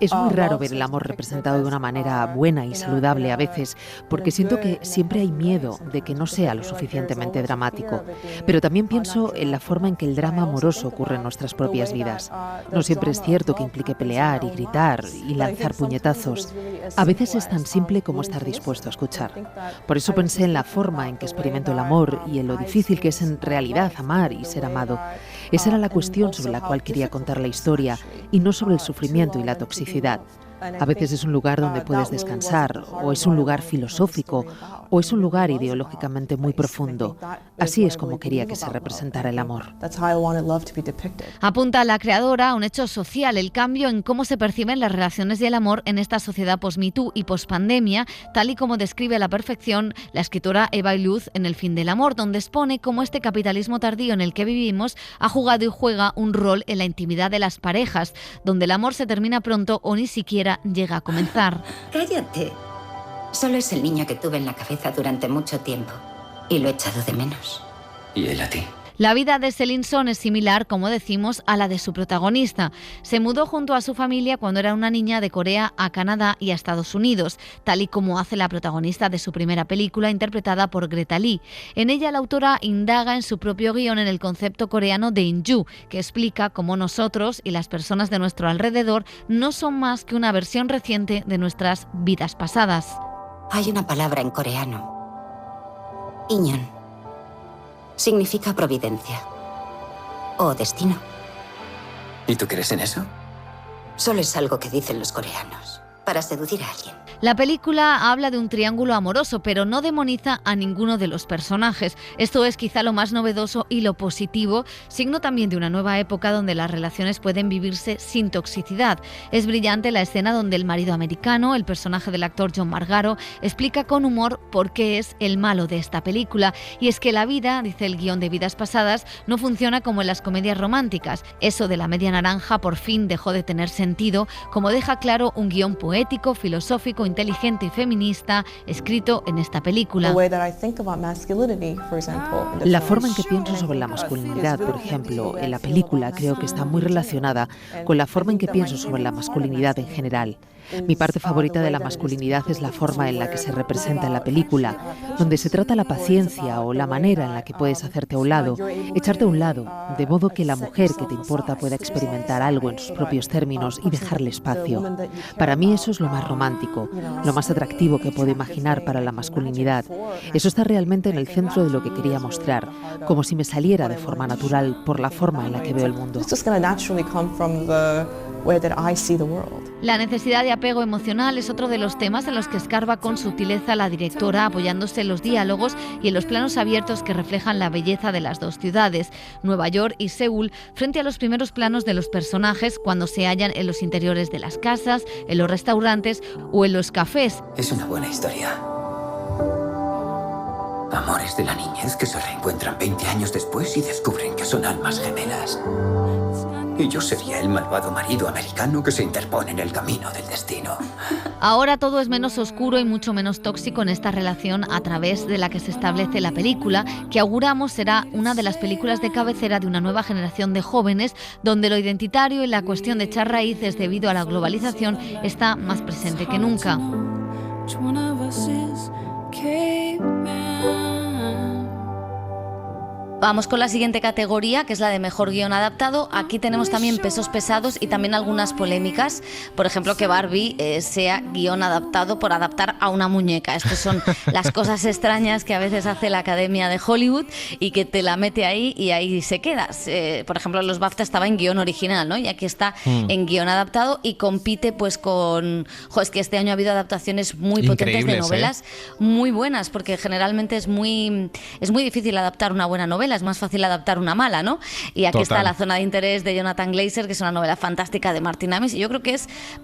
Speaker 20: Es muy raro ver el amor representado de una manera buena y saludable a veces, porque siento que siempre hay miedo de que no sea lo suficientemente dramático. Pero también pienso en la forma en que el drama amoroso ocurre en nuestras propias vidas. No siempre es cierto que implique pelear y gritar y lanzar puñetazos. A veces es tan simple como estar dispuesto a escuchar. Por eso pensé en la forma en que experimento el amor y en lo difícil que es en realidad amar y ser amado. Esa era la cuestión sobre la cual quería contar la historia y no sobre el sufrimiento y la toxicidad. A veces es un lugar donde puedes descansar, o es un lugar filosófico, o es un lugar ideológicamente muy profundo. Así es como quería que se representara el amor.
Speaker 5: Apunta a la creadora a un hecho social, el cambio en cómo se perciben las relaciones y el amor en esta sociedad post-Me Too y post-pandemia, tal y como describe a la perfección la escritora Eva Iluz en El fin del amor, donde expone cómo este capitalismo tardío en el que vivimos ha jugado y juega un rol en la intimidad de las parejas, donde el amor se termina pronto o ni siquiera llega a comenzar.
Speaker 19: Cállate. Solo es el niño que tuve en la cabeza durante mucho tiempo y lo he echado de menos.
Speaker 11: ¿Y él a ti?
Speaker 5: La vida de Celine Song es similar, como decimos, a la de su protagonista. Se mudó junto a su familia cuando era una niña de Corea a Canadá y a Estados Unidos, tal y como hace la protagonista de su primera película, interpretada por Greta Lee. En ella la autora indaga en su propio guión en el concepto coreano de Inju, que explica cómo nosotros y las personas de nuestro alrededor no son más que una versión reciente de nuestras vidas pasadas.
Speaker 19: Hay una palabra en coreano. Inyeon. Significa providencia. O destino.
Speaker 11: ¿Y tú crees en eso?
Speaker 19: Solo es algo que dicen los coreanos, para seducir a alguien.
Speaker 5: La película habla de un triángulo amoroso, pero no demoniza a ninguno de los personajes. Esto es quizá lo más novedoso y lo positivo, signo también de una nueva época donde las relaciones pueden vivirse sin toxicidad. Es brillante la escena donde el marido americano, el personaje del actor John Margaro, explica con humor por qué es el malo de esta película. Y es que la vida, dice el guión de Vidas Pasadas, no funciona como en las comedias románticas. Eso de la media naranja por fin dejó de tener sentido, como deja claro un guión poético, filosófico, inteligente y feminista escrito en esta película.
Speaker 20: La forma en que pienso sobre la masculinidad, por ejemplo, en la película creo que está muy relacionada con la forma en que pienso sobre la masculinidad en general. Mi parte favorita de la masculinidad es la forma en la que se representa en la película, donde se trata la paciencia o la manera en la que puedes hacerte a un lado, echarte a un lado, de modo que la mujer que te importa pueda experimentar algo en sus propios términos y dejarle espacio. Para mí eso es lo más romántico, lo más atractivo que puedo imaginar para la masculinidad. Eso está realmente en el centro de lo que quería mostrar, como si me saliera de forma natural por la forma en la que veo el mundo.
Speaker 5: La necesidad de apego emocional es otro de los temas en los que escarba con sutileza la directora, apoyándose en los diálogos y en los planos abiertos que reflejan la belleza de las dos ciudades, Nueva York y Seúl, frente a los primeros planos de los personajes cuando se hallan en los interiores de las casas, en los restaurantes o en los cafés.
Speaker 11: Es una buena historia. Amores de la niñez que se reencuentran 20 años después y descubren que son almas gemelas. Y yo sería el malvado marido americano que se interpone en el camino del destino.
Speaker 5: Ahora todo es menos oscuro y mucho menos tóxico en esta relación a través de la que se establece la película, que auguramos será una de las películas de cabecera de una nueva generación de jóvenes, donde lo identitario y la cuestión de echar raíces debido a la globalización está más presente que nunca. Vamos con la siguiente categoría, que es la de mejor guión adaptado. Aquí tenemos también pesos pesados y también algunas polémicas. Por ejemplo, que Barbie sea guión adaptado por adaptar a una muñeca. Estas son las cosas extrañas que a veces hace la Academia de Hollywood y que te la mete ahí y ahí se queda. Por ejemplo, los BAFTA estaba en guión original, ¿no? Y aquí está en guión adaptado y compite pues con... es que este año ha habido adaptaciones muy potentes de novelas, muy buenas, porque generalmente es muy difícil adaptar una buena novela. Es más fácil adaptar una mala, ¿no? Y aquí está La zona de interés de Jonathan Glazer, que es una novela fantástica de Martin Amis, y yo creo que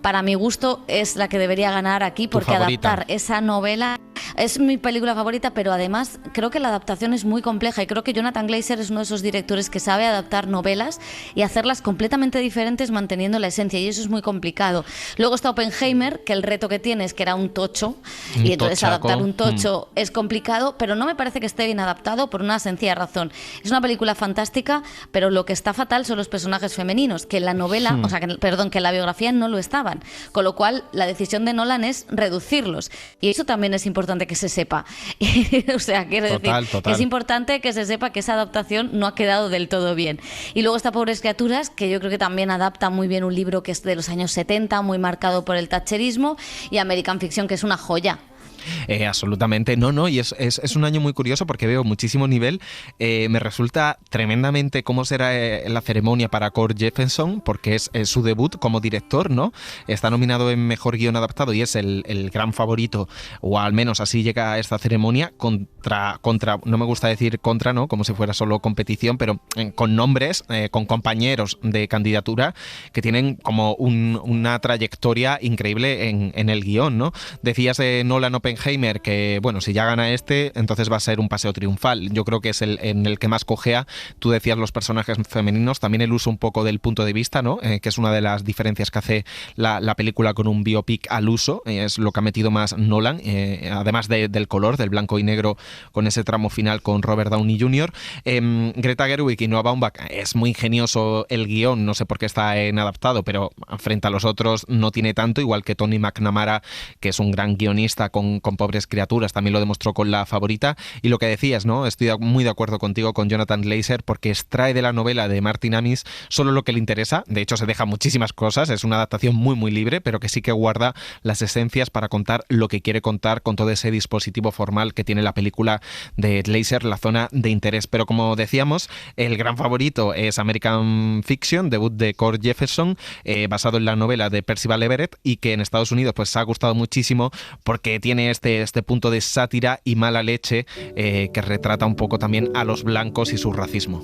Speaker 5: para mi gusto, es la que debería ganar aquí, porque adaptar esa novela es mi película favorita, pero además creo que la adaptación es muy compleja y creo que Jonathan Glazer es uno de esos directores que sabe adaptar novelas y hacerlas completamente diferentes manteniendo la esencia, y eso es muy complicado. Luego está Oppenheimer, que el reto que tiene es que era un tocho, y entonces adaptar un tocho es complicado, pero no me parece que esté bien adaptado por una sencilla razón. Es una película fantástica, pero lo que está fatal son los personajes femeninos, que en la novela, que en la biografía no lo estaban, con lo cual la decisión de Nolan es reducirlos, y eso también es importante que se sepa. O sea, quiero decir que es importante que se sepa que esa adaptación no ha quedado del todo bien. Y luego está Pobres criaturas, que yo creo que también adapta muy bien un libro que es de los años 70, muy marcado por el thatcherismo, y American Fiction, que es una joya.
Speaker 4: Absolutamente, no, y es un año muy curioso porque veo muchísimo nivel. Me resulta tremendamente cómo será la ceremonia para Cord Jefferson, porque es su debut como director, ¿no? Está nominado en Mejor Guión Adaptado y es el gran favorito, o al menos así llega a esta ceremonia, contra, no me gusta decir contra, ¿no? Como si fuera solo competición, pero con nombres, con compañeros de candidatura que tienen como una trayectoria increíble en el guión, ¿no? Decías de Nolan Oppenheimer que, bueno, si ya gana entonces va a ser un paseo triunfal. Yo creo que es en el que más cojea. Tú decías los personajes femeninos, también el uso un poco del punto de vista, ¿no? Que es una de las diferencias que hace la película con un biopic al uso, es lo que ha metido más Nolan, además del color, del blanco y negro, con ese tramo final con Robert Downey Jr. Greta Gerwig y Noah Baumbach, es muy ingenioso el guión, no sé por qué está en adaptado, pero frente a los otros no tiene tanto, igual que Tony McNamara, que es un gran guionista con Pobres criaturas, también lo demostró con La favorita. Y lo que decías, ¿no? Estoy muy de acuerdo contigo con Jonathan Glazer, porque extrae de la novela de Martin Amis solo lo que le interesa. De hecho, se deja muchísimas cosas, es una adaptación muy muy libre, pero que sí que guarda las esencias para contar lo que quiere contar con todo ese dispositivo formal que tiene la película de Glazer, La zona de interés. Pero como decíamos, el gran favorito es American Fiction, debut de Cord Jefferson, basado en la novela de Percival Everett, y que en Estados Unidos pues ha gustado muchísimo porque tiene este punto de sátira y mala leche que retrata un poco también a los blancos y su racismo.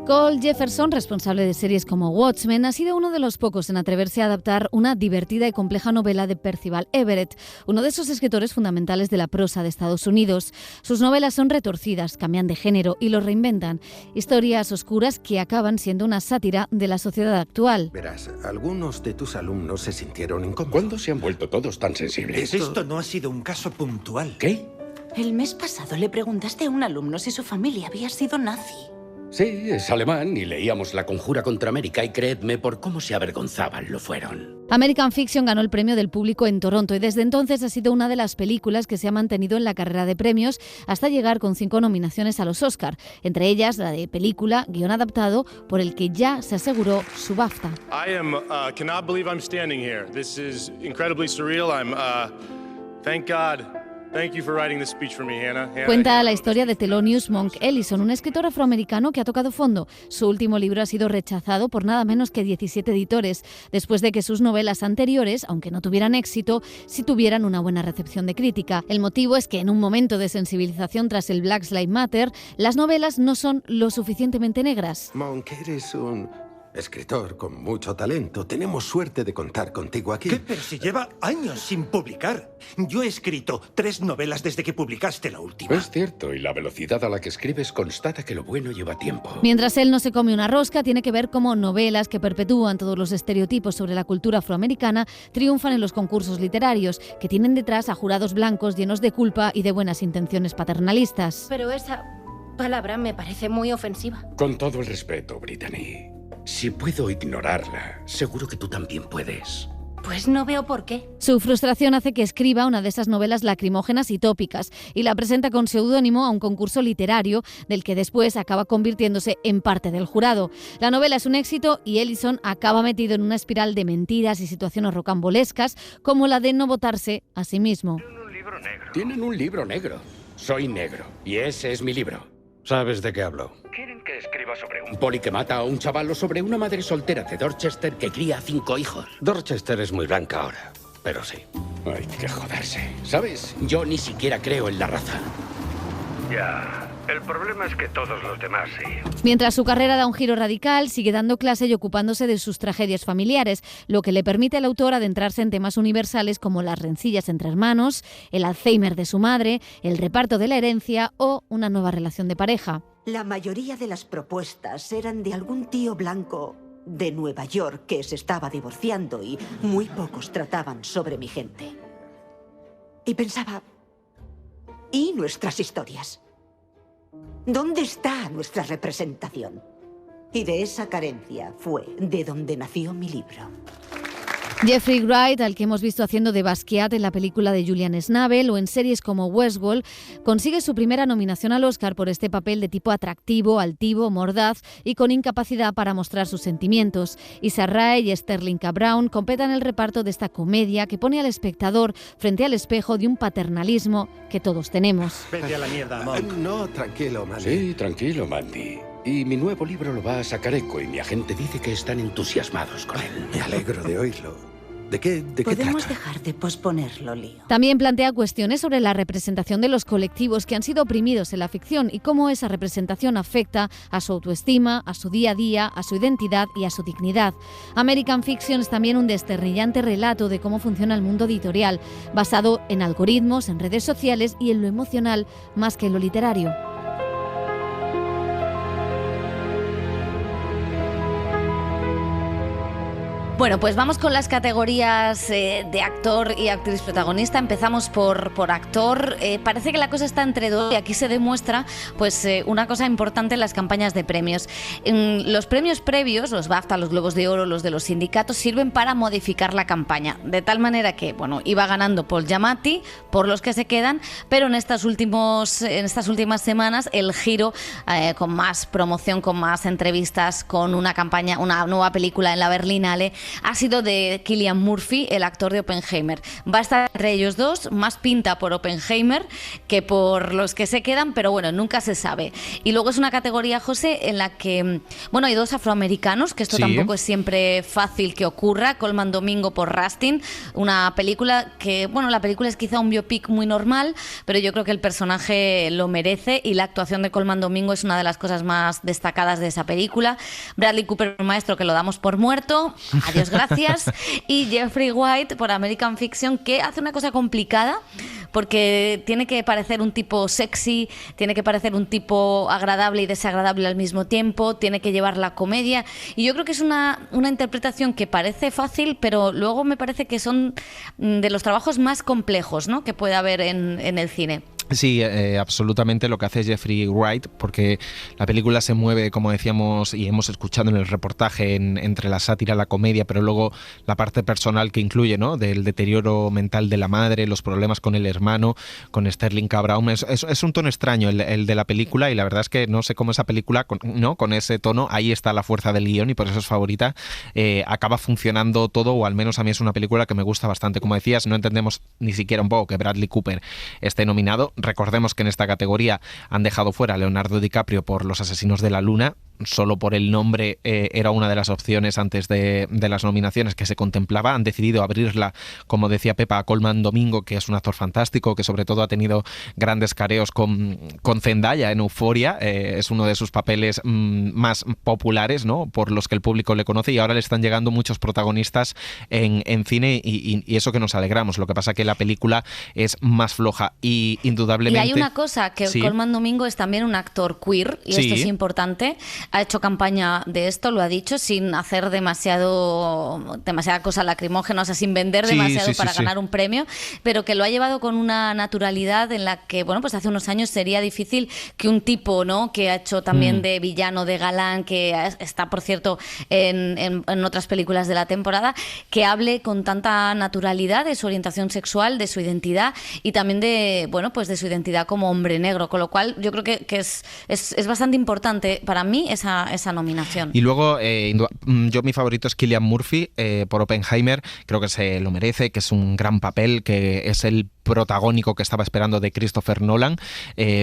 Speaker 5: Cord Jefferson, responsable de series como Watchmen, ha sido uno de los pocos en atreverse a adaptar una divertida y compleja novela de Percival Everett, uno de esos escritores fundamentales de la prosa de Estados Unidos. Sus novelas son retorcidas, cambian de género y lo reinventan. Historias oscuras que acaban siendo una sátira de la sociedad actual.
Speaker 21: Verás, algunos de tus alumnos se sintieron incómodos.
Speaker 9: ¿Cuándo se han vuelto todos tan sensibles?
Speaker 21: Esto no ha sido un caso puntual.
Speaker 9: ¿Qué?
Speaker 2: El mes pasado le preguntaste a un alumno si su familia había sido nazi.
Speaker 9: Sí, es alemán y leíamos La conjura contra América y creedme, por cómo se avergonzaban, lo fueron.
Speaker 5: American Fiction ganó el premio del público en Toronto y desde entonces ha sido una de las películas que se ha mantenido en la carrera de premios hasta llegar con 5 nominaciones a los Oscar, entre ellas la de película, guión adaptado, por el que ya se aseguró su BAFTA.
Speaker 22: Cannot believe I'm standing here. This is incredibly surreal. Thank God. Thank you for writing this speech for me, Hannah.
Speaker 5: Cuenta la historia de Thelonious Monk Ellison, un escritor afroamericano que ha tocado fondo. Su último libro ha sido rechazado por nada menos que 17 editores, después de que sus novelas anteriores, aunque no tuvieran éxito, sí tuvieran una buena recepción de crítica. El motivo es que en un momento de sensibilización tras el Black Lives Matter, las novelas no son lo suficientemente negras.
Speaker 21: Monk, eres un escritor con mucho talento. Tenemos suerte de contar contigo aquí.
Speaker 23: ¿Qué? Pero si lleva años sin publicar. Yo he escrito 3 novelas desde que publicaste la última.
Speaker 9: Es cierto, y la velocidad a la que escribes constata que lo bueno lleva tiempo.
Speaker 5: Mientras él no se come una rosca, tiene que ver cómo novelas que perpetúan todos los estereotipos sobre la cultura afroamericana triunfan en los concursos literarios, que tienen detrás a jurados blancos llenos de culpa y de buenas intenciones paternalistas.
Speaker 2: Pero esa palabra me parece muy ofensiva.
Speaker 9: Con todo el respeto, Brittany. Si puedo ignorarla, seguro que tú también puedes.
Speaker 2: Pues no veo por qué.
Speaker 5: Su frustración hace que escriba una de esas novelas lacrimógenas y tópicas y la presenta con seudónimo a un concurso literario del que después acaba convirtiéndose en parte del jurado. La novela es un éxito y Ellison acaba metido en una espiral de mentiras y situaciones rocambolescas como la de no votarse a sí mismo.
Speaker 9: Tienen un libro negro. Soy negro y ese es mi libro.
Speaker 21: ¿Sabes de qué hablo?
Speaker 9: ¿Quieren que escriba sobre un poli que mata a un chaval o sobre una madre soltera de Dorchester que cría 5 hijos?
Speaker 21: Dorchester es muy blanca ahora, pero sí.
Speaker 9: Hay que joderse. ¿Sabes? Yo ni siquiera creo en la raza.
Speaker 1: Ya. El problema es que todos los demás sí.
Speaker 5: Mientras su carrera da un giro radical, sigue dando clase y ocupándose de sus tragedias familiares, lo que le permite al autor adentrarse en temas universales como las rencillas entre hermanos, el Alzheimer de su madre, el reparto de la herencia o una nueva relación de pareja.
Speaker 16: La mayoría de las propuestas eran de algún tío blanco de Nueva York que se estaba divorciando y muy pocos trataban sobre mi gente. Y pensaba, ¿y nuestras historias? ¿Dónde está nuestra representación? Y de esa carencia fue de donde nació mi libro.
Speaker 5: Jeffrey Wright, al que hemos visto haciendo de Basquiat en la película de Julian Schnabel o en series como Westworld, consigue su primera nominación al Oscar por este papel de tipo atractivo, altivo, mordaz y con incapacidad para mostrar sus sentimientos. Issa Rae y Sterling K. Brown completan el reparto de esta comedia que pone al espectador frente al espejo de un paternalismo que todos tenemos.
Speaker 23: Vete a la mierda, Monk.
Speaker 21: No, tranquilo, Mandy.
Speaker 9: Sí, tranquilo, Mandy. Y mi nuevo libro lo va a sacar eco y mi agente dice que están entusiasmados con él.
Speaker 21: Me alegro de oírlo. ¿De qué
Speaker 16: Podemos
Speaker 21: trata?
Speaker 16: dejar de posponerlo, Leo.
Speaker 5: También plantea cuestiones sobre la representación de los colectivos que han sido oprimidos en la ficción y cómo esa representación afecta a su autoestima, a su día a día, a su identidad y a su dignidad. American Fiction es también un desternillante relato de cómo funciona el mundo editorial, basado en algoritmos, en redes sociales y en lo emocional más que en lo literario. Bueno, pues vamos con las categorías de actor y actriz protagonista. Empezamos por actor. Parece que la cosa está entre dos y aquí se demuestra pues una cosa importante en las campañas de premios. Los premios previos, los BAFTA, los Globos de Oro, los de los sindicatos, sirven para modificar la campaña. De tal manera que, bueno, iba ganando Paul Giamatti por los que se quedan, pero en estas últimas semanas el giro con más promoción, con más entrevistas, con una campaña, una nueva película en la Berlinale, ha sido de Cillian Murphy, el actor de Oppenheimer. Va a estar entre ellos dos, más pinta por Oppenheimer que por los que se quedan, pero bueno, nunca se sabe. Y luego es una categoría, José, en la que, bueno, hay dos afroamericanos, que esto
Speaker 4: sí,
Speaker 5: tampoco es siempre fácil que ocurra. Colman Domingo por Rustin, una película que, bueno, la película es quizá un biopic muy normal, pero yo creo que el personaje lo merece y la actuación de Colman Domingo es una de las cosas más destacadas de esa película. Bradley Cooper, un maestro que lo damos por muerto, adiós, gracias. Y Jeffrey Wright por American Fiction, que hace una cosa complicada porque tiene que parecer un tipo sexy, tiene que parecer un tipo agradable y desagradable al mismo tiempo, tiene que llevar la comedia y yo creo que es una interpretación que parece fácil, pero luego me parece que son de los trabajos más complejos, ¿no?, que puede haber en el cine.
Speaker 4: Sí, absolutamente lo que hace Jeffrey Wright, porque la película se mueve, como decíamos y hemos escuchado en el reportaje, entre la sátira, la comedia, pero luego la parte personal que incluye, ¿no?, del deterioro mental de la madre, los problemas con el hermano, con Sterling K. Brown. Es un tono extraño el de la película y la verdad es que no sé cómo esa película, con ese tono, ahí está la fuerza del guión y por eso es favorita, acaba funcionando todo, o al menos a mí es una película que me gusta bastante. Como decías, no entendemos ni siquiera un poco que Bradley Cooper esté nominado. Recordemos que en esta categoría han dejado fuera a Leonardo DiCaprio por Los Asesinos de la Luna. Solo por el nombre era una de las opciones antes de las nominaciones que se contemplaba. Han decidido abrirla, como decía Pepa, a Colman Domingo, que es un actor fantástico, que sobre todo ha tenido grandes careos con Zendaya en Euphoria. Es uno de sus papeles más populares, ¿no?, por los que el público le conoce, y ahora le están llegando muchos protagonistas en cine y eso que nos alegramos. Lo que pasa que la película es más floja y indudablemente...
Speaker 5: Y hay una cosa, que
Speaker 4: sí,
Speaker 5: Colman Domingo es también un actor queer y
Speaker 4: sí,
Speaker 5: esto es importante. ha hecho campaña de esto, lo ha dicho, sin hacer demasiada cosa lacrimógena, o sea, sin vender demasiado para ganar un premio, pero que lo ha llevado con una naturalidad en la que, bueno, pues hace unos años sería difícil que un tipo, ¿no?, que ha hecho también de villano, de galán, que está, por cierto, en otras películas de la temporada, que hable con tanta naturalidad de su orientación sexual, de su identidad y también de, bueno, pues de su identidad como hombre negro, con lo cual yo creo que es bastante importante para mí esa nominación.
Speaker 4: Y luego, mi favorito es Cillian Murphy por Oppenheimer, creo que se lo merece, que es un gran papel, que es el protagónico que estaba esperando de Christopher Nolan,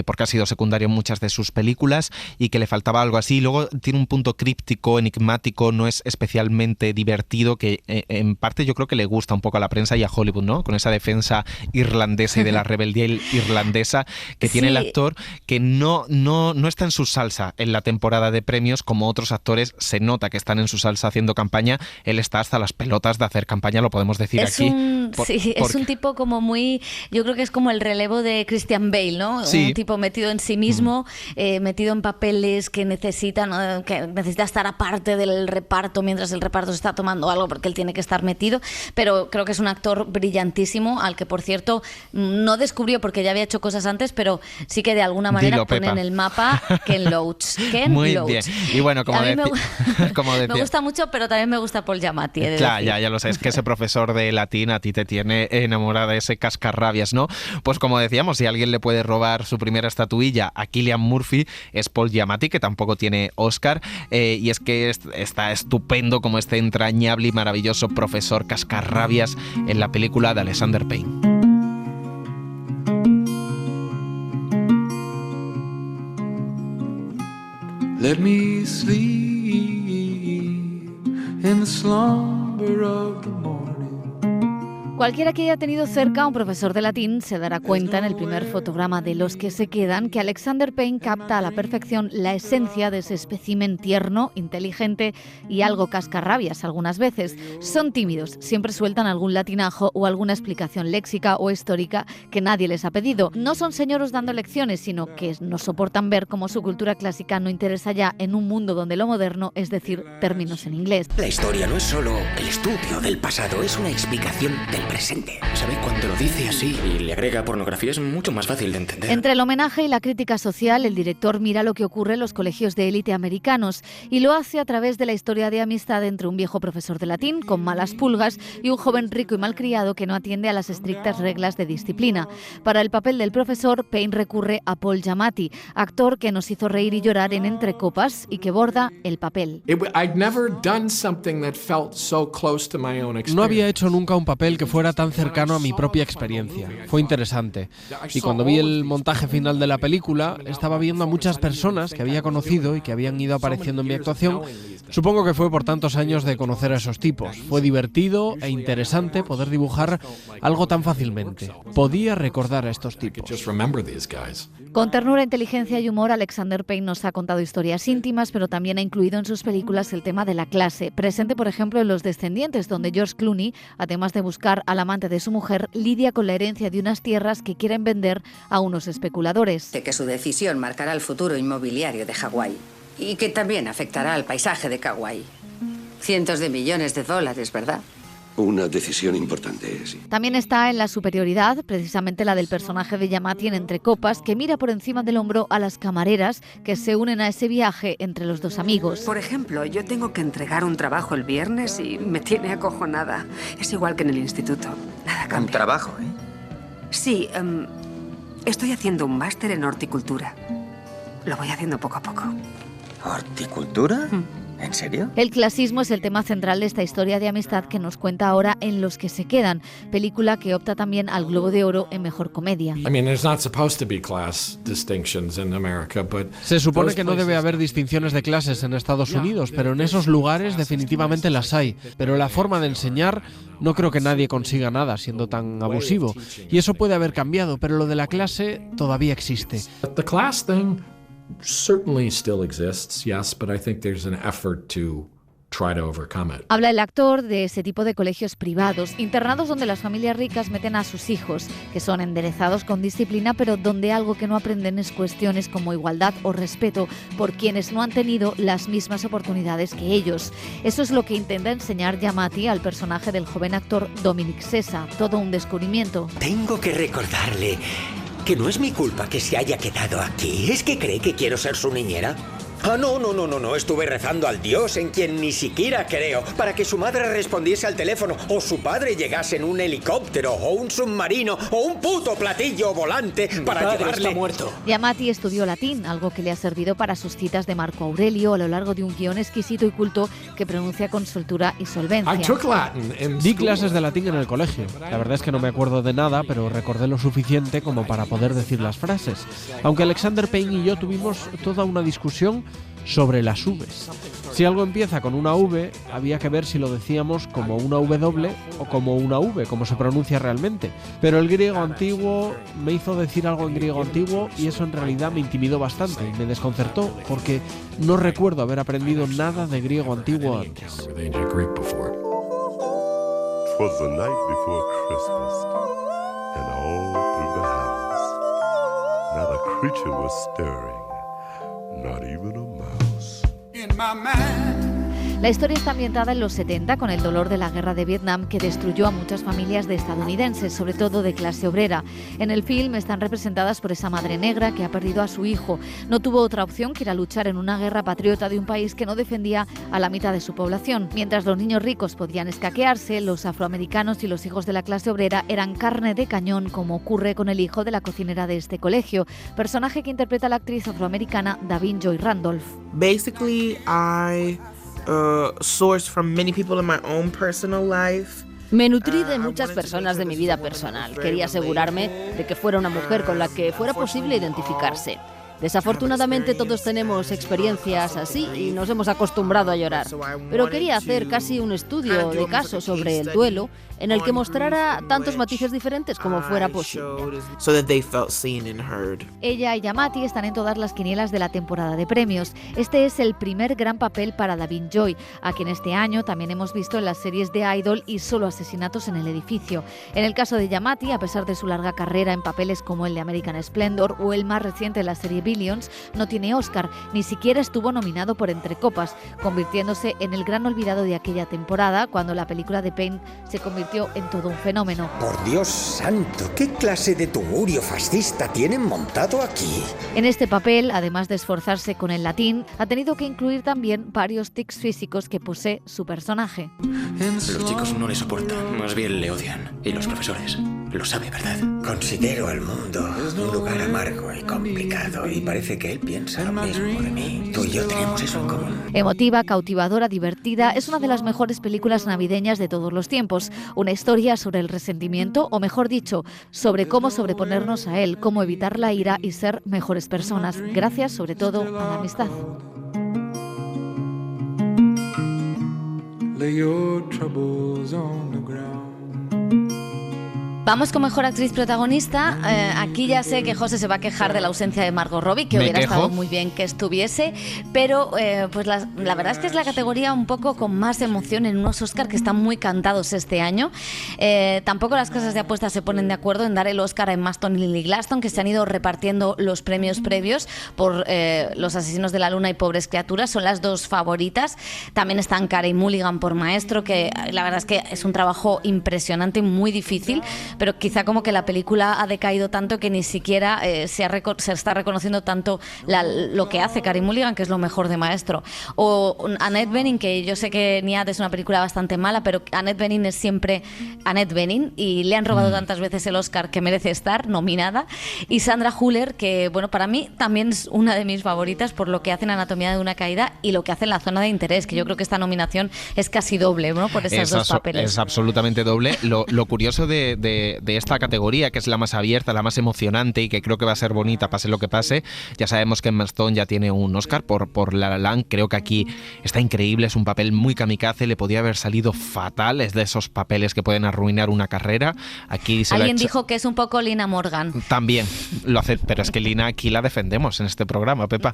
Speaker 4: porque ha sido secundario en muchas de sus películas y que le faltaba algo así. Luego tiene un punto críptico, enigmático, no es especialmente divertido, que en parte yo creo que le gusta un poco a la prensa y a Hollywood, ¿no? Con esa defensa irlandesa y de la rebeldía irlandesa que tiene el actor, que no está en su salsa en la temporada de premios, como otros actores se nota que están en su salsa haciendo campaña. Él está hasta las pelotas de hacer campaña, lo podemos decir aquí.
Speaker 5: Es un tipo como muy, yo creo que es como el relevo de Christian Bale, ¿no? Sí. Un tipo metido en sí mismo, metido en papeles que necesita estar aparte del reparto mientras el reparto se está tomando algo, porque él tiene que estar metido, pero creo que es un actor brillantísimo, al que, por cierto, no descubrió porque ya había hecho cosas antes, pero sí que de alguna manera pone en el mapa Ken Loach.
Speaker 4: Muy bien. Y bueno, como decía,
Speaker 5: me gusta mucho, pero también me gusta Paul Giamatti.
Speaker 4: Claro, ya lo sabes, que ese profesor de latín a ti te tiene enamorada, ese cascarrabias, ¿no? Pues como decíamos, si alguien le puede robar su primera estatuilla a Cillian Murphy, es Paul Giamatti, que tampoco tiene Oscar, y es que está estupendo como este entrañable y maravilloso profesor cascarrabias en la película de Alexander Payne.
Speaker 6: Let me sleep in the slumber of the morning.
Speaker 5: Cualquiera que haya tenido cerca a un profesor de latín se dará cuenta en el primer fotograma de Los que se quedan que Alexander Payne capta a la perfección la esencia de ese espécimen tierno, inteligente y algo cascarrabias algunas veces. Son tímidos, siempre sueltan algún latinajo o alguna explicación léxica o histórica que nadie les ha pedido. No son señoros dando lecciones, sino que no soportan ver cómo su cultura clásica no interesa ya en un mundo donde lo moderno, es decir, términos en inglés.
Speaker 8: La historia no es solo el estudio del pasado, es una explicación del presente.
Speaker 17: ¿Sabe? Cuando lo dice así y le agrega pornografía es mucho más fácil de entender.
Speaker 5: Entre el homenaje y la crítica social, el director mira lo que ocurre en los colegios de élite americanos y lo hace a través de la historia de amistad entre un viejo profesor de latín con malas pulgas y un joven rico y malcriado que no atiende a las estrictas reglas de disciplina. Para el papel del profesor, Payne recurre a Paul Giamatti, actor que nos hizo reír y llorar en Entre copas y que borda el papel.
Speaker 12: No había hecho nunca un papel que fuera tan cercano a mi propia experiencia. Fue interesante. Y cuando vi el montaje final de la película, estaba viendo a muchas personas que había conocido y que habían ido apareciendo en mi actuación. Supongo que fue por tantos años de conocer a esos tipos. Fue divertido e interesante poder dibujar algo tan fácilmente. Podía recordar a estos tipos.
Speaker 5: Con ternura, inteligencia y humor, Alexander Payne nos ha contado historias íntimas, pero también ha incluido en sus películas el tema de la clase, presente por ejemplo en Los Descendientes, donde George Clooney, además de buscar al amante de su mujer, lidia con la herencia de unas tierras que quieren vender a unos especuladores.
Speaker 24: Que su decisión marcará el futuro inmobiliario de Hawái y que también afectará al paisaje de Kauai. Cientos de millones de dólares, ¿verdad?
Speaker 25: Una decisión importante, sí.
Speaker 5: También está en la superioridad, precisamente la del personaje de Giamatti en Entre copas, que mira por encima del hombro a las camareras que se unen a ese viaje entre los dos amigos.
Speaker 24: Por ejemplo, yo tengo que entregar un trabajo el viernes y me tiene acojonada. Es igual que en el instituto. Nada cambia.
Speaker 8: Un trabajo, ¿eh?
Speaker 24: Sí, estoy haciendo un máster en horticultura. Lo voy haciendo poco a poco.
Speaker 8: ¿Horticultura? ¿En serio?
Speaker 5: El clasismo es el tema central de esta historia de amistad que nos cuenta ahora en Los que se quedan, película que opta también al Globo de Oro en Mejor Comedia.
Speaker 12: Se supone que no debe haber distinciones de clases en Estados Unidos, pero en esos lugares definitivamente las hay. Pero la forma de enseñar, no creo que nadie consiga nada siendo tan abusivo. Y eso puede haber cambiado, pero lo de la clase todavía existe.
Speaker 26: Certainly still exists, yes, but I think there's an effort to
Speaker 5: Habla el actor de ese tipo de colegios privados, internados donde las familias ricas meten a sus hijos, que son enderezados con disciplina, pero donde algo que no aprenden es cuestiones como igualdad o respeto por quienes no han tenido las mismas oportunidades que ellos. Eso es lo que intenta enseñar Giamatti al personaje del joven actor Dominic Sessa. Todo un descubrimiento.
Speaker 8: Tengo que recordarle que no es mi culpa que se haya quedado aquí. ¿Es que cree que quiero ser su niñera? No. Estuve rezando al Dios en quien ni siquiera creo para que su madre respondiese al teléfono o su padre llegase en un helicóptero o un submarino o un puto platillo volante para llevarle...
Speaker 7: está muerto.
Speaker 5: Giamatti estudió latín, algo que le ha servido para sus citas de Marco Aurelio a lo largo de un guión exquisito y culto que pronuncia con soltura y solvencia.
Speaker 12: Di clases de latín en el colegio. La verdad es que no me acuerdo de nada, pero recordé lo suficiente como para poder decir las frases. Aunque Alexander Payne y yo tuvimos toda una discusión sobre las Vs. Si algo empieza con una V, había que ver si lo decíamos como una W o como una V, como se pronuncia realmente. Pero el griego antiguo me hizo decir algo en griego antiguo y eso en realidad me intimidó bastante y me desconcertó porque no recuerdo haber aprendido nada de griego antiguo antes.
Speaker 6: Not even a mouse. In my mind.
Speaker 5: La historia está ambientada en los 70 con el dolor de la guerra de Vietnam que destruyó a muchas familias de estadounidenses, sobre todo de clase obrera. En el film están representadas por esa madre negra que ha perdido a su hijo. No tuvo otra opción que ir a luchar en una guerra patriota de un país que no defendía a la mitad de su población. Mientras los niños ricos podían escaquearse, los afroamericanos y los hijos de la clase obrera eran carne de cañón, como ocurre con el hijo de la cocinera de este colegio, personaje que interpreta la actriz afroamericana Davin Joy Randolph.
Speaker 3: Basically, I sourced from many people in my own personal life.
Speaker 10: Me nutrí de muchas personas de mi vida personal. Quería asegurarme de que fuera una mujer con la que fuera posible identificarse. Desafortunadamente todos tenemos experiencias así y nos hemos acostumbrado a llorar. Pero quería hacer casi un estudio de caso sobre el duelo en el que mostrara tantos matices diferentes como fuera posible.
Speaker 5: Ella y Giamatti están en todas las quinielas de la temporada de premios. Este es el primer gran papel para Davin Joy, a quien este año también hemos visto en las series de Idol y Solo asesinatos en el edificio. En el caso de Giamatti, a pesar de su larga carrera en papeles como el de American Splendor o el más reciente en la serie Billions, no tiene Oscar, ni siquiera estuvo nominado por Entre Copas, convirtiéndose en el gran olvidado de aquella temporada cuando la película de Payne se convirtió en todo un fenómeno.
Speaker 8: Por Dios santo, ¿qué clase de tugurio fascista tienen montado aquí?
Speaker 5: En este papel, además de esforzarse con el latín, ha tenido que incluir también varios tics físicos que posee su personaje.
Speaker 7: Los chicos no le soportan, más bien le odian. Y los profesores, lo sabe, ¿verdad?
Speaker 8: Considero al mundo un lugar amargo y complicado y parece que él piensa lo mismo de mí. Tú y yo tenemos eso en común.
Speaker 5: Emotiva, cautivadora, divertida, es una de las mejores películas navideñas de todos los tiempos. Una historia sobre el resentimiento, o mejor dicho, sobre cómo sobreponernos a él, cómo evitar la ira y ser mejores personas, gracias sobre todo a la amistad.
Speaker 6: Lay your troubles on the ground.
Speaker 5: Vamos con mejor actriz protagonista. Aquí ya sé que José se va a quejar de la ausencia de Margot Robbie, que hubiera estado muy bien que estuviese, pero pues la verdad es que es la categoría un poco con más emoción en unos Oscar que están muy cantados este año. Tampoco las casas de apuestas se ponen de acuerdo en dar el Oscar a Emma Stone y Lily Gladstone, que se han ido repartiendo los premios previos por Los asesinos de la luna y Pobres criaturas. Son las dos favoritas. También están Carey Mulligan por Maestro, que la verdad es que es un trabajo impresionante y muy difícil, pero quizá como que la película ha decaído tanto que ni siquiera se está reconociendo tanto lo que hace Carey Mulligan, que es lo mejor de Maestro. O Annette Bening, que yo sé que Niad es una película bastante mala, pero Annette Bening es siempre Annette Bening y le han robado tantas veces el Oscar que merece estar nominada. Y Sandra Hüller, que bueno, para mí también es una de mis favoritas por lo que hace en Anatomía de una caída y lo que hace en La zona de interés, que yo creo que esta nominación es casi doble, ¿no? Por esas dos papeles.
Speaker 4: Es absolutamente doble. Lo curioso de de esta categoría, que es la más abierta, la más emocionante y que creo que va a ser bonita pase lo que pase. Ya sabemos que Emma Stone ya tiene un Oscar por La La Land. Creo que aquí está increíble, es un papel muy kamikaze, le podía haber salido fatal, es de esos papeles que pueden arruinar una carrera. Aquí
Speaker 5: alguien dijo que es un poco Lina Morgan.
Speaker 4: También lo hace, pero es que Lina aquí la defendemos en este programa, Pepa.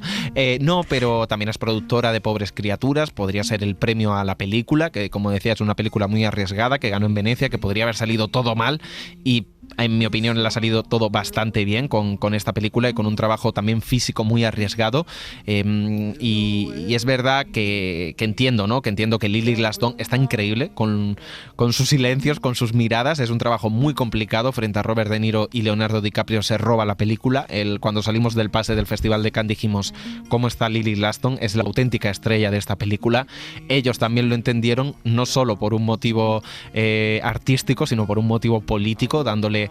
Speaker 4: No, pero también es productora de Pobres Criaturas, podría ser el premio a la película, que como decía es una película muy arriesgada, que ganó en Venecia, que podría haber salido todo mal y en mi opinión le ha salido todo bastante bien con esta película y con un trabajo también físico muy arriesgado, y es verdad que entiendo, ¿no? Que entiendo que Lily Gladstone está increíble con sus silencios, con sus miradas. Es un trabajo muy complicado frente a Robert De Niro y Leonardo DiCaprio. Se roba la película. Cuando salimos del pase del Festival de Cannes dijimos cómo está Lily Gladstone, es la auténtica estrella de esta película. Ellos también lo entendieron, no solo por un motivo artístico, sino por un motivo político, dándole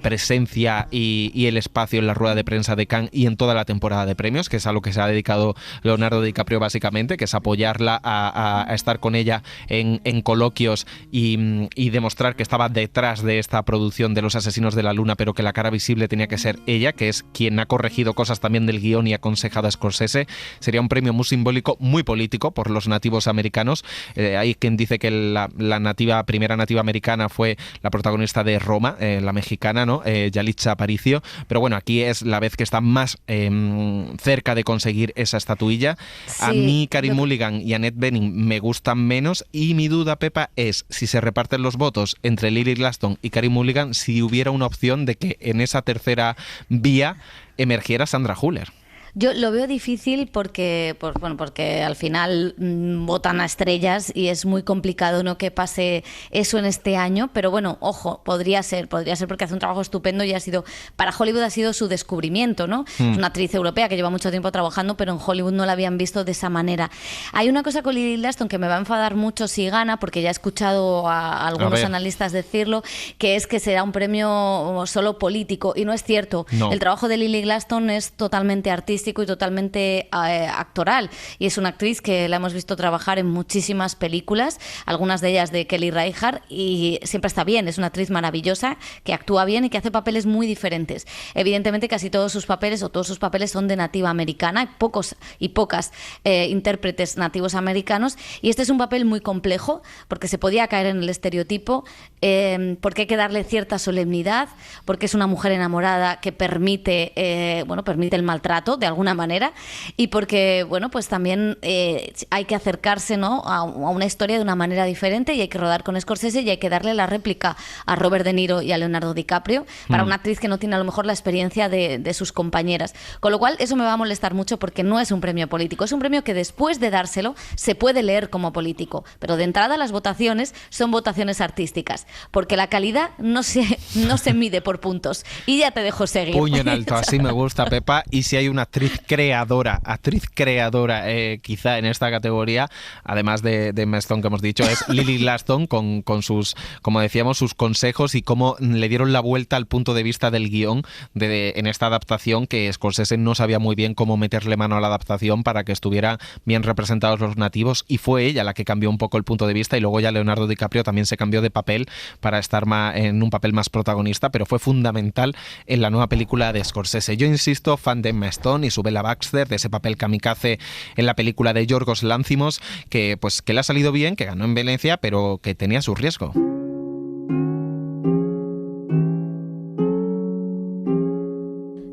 Speaker 4: presencia y el espacio en la rueda de prensa de Cannes y en toda la temporada de premios, que es a lo que se ha dedicado Leonardo DiCaprio básicamente, que es apoyarla a estar con ella en coloquios y demostrar que estaba detrás de esta producción de Los Asesinos de la Luna, pero que la cara visible tenía que ser ella, que es quien ha corregido cosas también del guión y ha aconsejado a Scorsese. Sería un premio muy simbólico, muy político por los nativos americanos. Hay quien dice que la primera nativa americana fue la protagonista de Roma, la mexicana, ¿no? Yalitza Aparicio, pero bueno, aquí es la vez que está más cerca de conseguir esa estatuilla. Sí, a mí Carey Mulligan y Annette Bening me gustan menos, y mi duda, Pepa, es si se reparten los votos entre Lily Gladstone y Carey Mulligan, si hubiera una opción de que en esa tercera vía emergiera Sandra Hüller.
Speaker 5: Yo lo veo difícil porque al final votan a estrellas y es muy complicado, ¿no?, que pase eso en este año, pero bueno, ojo, podría ser porque hace un trabajo estupendo y para Hollywood ha sido su descubrimiento, ¿no? Es una actriz europea que lleva mucho tiempo trabajando, pero en Hollywood no la habían visto de esa manera. Hay una cosa con Lily Gladstone que me va a enfadar mucho si gana, porque ya he escuchado a algunos analistas decirlo, que es que será un premio solo político, y no es cierto. No. El trabajo de Lily Gladstone es totalmente artístico y totalmente actoral, y es una actriz que la hemos visto trabajar en muchísimas películas, algunas de ellas de Kelly Reichardt, y siempre está bien. Es una actriz maravillosa que actúa bien y que hace papeles muy diferentes. Evidentemente todos sus papeles son de nativa americana, hay pocas intérpretes nativos americanos, y este es un papel muy complejo porque se podía caer en el estereotipo, porque hay que darle cierta solemnidad, porque es una mujer enamorada que permite el maltrato de alguna manera, y porque pues también hay que acercarse, ¿no?, a una historia de una manera diferente, y hay que rodar con Scorsese y hay que darle la réplica a Robert De Niro y a Leonardo DiCaprio para una actriz que no tiene a lo mejor la experiencia de sus compañeras, con lo cual eso me va a molestar mucho porque no es un premio político, es un premio que después de dárselo se puede leer como político, pero de entrada las votaciones son votaciones artísticas, porque la calidad no se mide por puntos, y ya te dejo seguir.
Speaker 4: Puño en alto, así me gusta, Pepa. Y si hay una actriz creadora quizá en esta categoría, además de Emma Stone que hemos dicho, es Lily Gladstone con sus, como decíamos, sus consejos y cómo le dieron la vuelta al punto de vista del guión en esta adaptación, que Scorsese no sabía muy bien cómo meterle mano a la adaptación para que estuvieran bien representados los nativos, y fue ella la que cambió un poco el punto de vista, y luego ya Leonardo DiCaprio también se cambió de papel para estar en un papel más protagonista, pero fue fundamental en la nueva película de Scorsese. Yo insisto, fan de Emma Stone y su Bella Baxter, de ese papel kamikaze en la película de Yorgos Lanthimos, que le ha salido bien, que ganó en Venecia, pero que tenía su riesgo.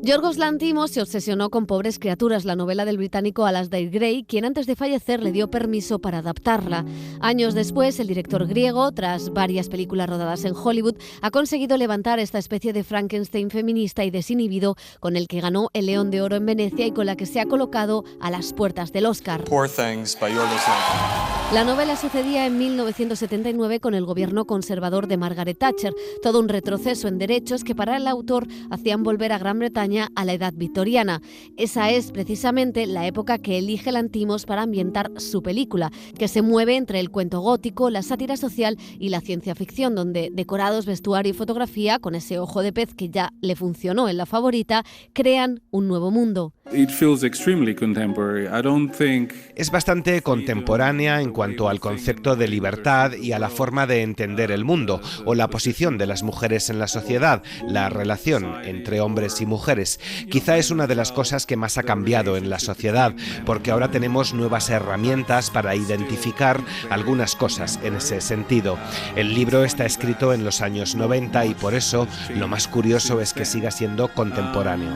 Speaker 10: Yorgos Lanthimos se obsesionó con Pobres Criaturas, la novela del británico Alasdair Gray, quien antes de fallecer le dio permiso para adaptarla. Años después, el director griego, tras varias películas rodadas en Hollywood, ha conseguido levantar esta especie de Frankenstein feminista y desinhibido con el que ganó el León de Oro en Venecia y con la que se ha colocado a las puertas del Oscar.
Speaker 13: Poor Things by Yorgos Lanthimos.
Speaker 10: La novela sucedía en 1979 con el gobierno conservador de Margaret Thatcher, todo un retroceso en derechos que para el autor hacían volver a Gran Bretaña a la edad victoriana. Esa es precisamente la época que elige Lanthimos para ambientar su película, que se mueve entre el cuento gótico, la sátira social y la ciencia ficción, donde decorados, vestuario y fotografía, con ese ojo de pez que ya le funcionó en La Favorita, crean un nuevo mundo.
Speaker 13: It feels extremely contemporary. I don't think...
Speaker 14: Es bastante contemporánea en cuanto al concepto de libertad y a la forma de entender el mundo, o la posición de las mujeres en la sociedad, la relación entre hombres y mujeres. Quizá es una de las cosas que más ha cambiado en la sociedad, porque ahora tenemos nuevas herramientas para identificar algunas cosas en ese sentido. El libro está escrito en los años 90 y por eso lo más curioso es que siga siendo contemporáneo.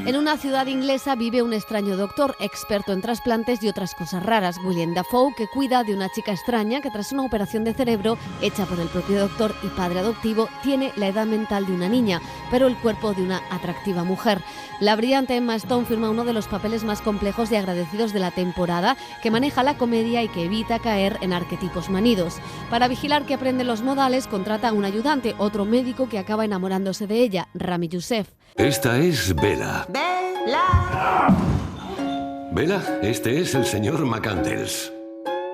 Speaker 10: En una ciudad inglesa vive un extraño doctor, experto en trasplantes y otras cosas raras, William Dafoe, que cuida de una chica extraña que tras una operación de cerebro hecha por el propio doctor y padre adoptivo tiene la edad mental de una niña, pero el cuerpo de una atractiva mujer. La brillante Emma Stone firma uno de los papeles más complejos y agradecidos de la temporada, que maneja la comedia y que evita caer en arquetipos manidos. Para vigilar que aprende los modales, contrata a un ayudante, otro médico que acaba enamorándose de ella, Rami Youssef.
Speaker 25: Esta es Bella. Bella, este es el señor McCandles.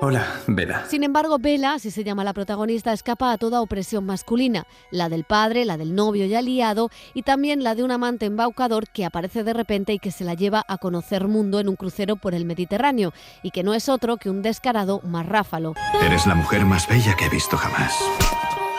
Speaker 17: Hola, Bella.
Speaker 10: Sin embargo, Bella, así se llama la protagonista, escapa a toda opresión masculina, la del padre, la del novio y aliado, y también la de un amante embaucador que aparece de repente y que se la lleva a conocer mundo en un crucero por el Mediterráneo, y que no es otro que un descarado marráfalo.
Speaker 25: Eres la mujer más bella que he visto jamás.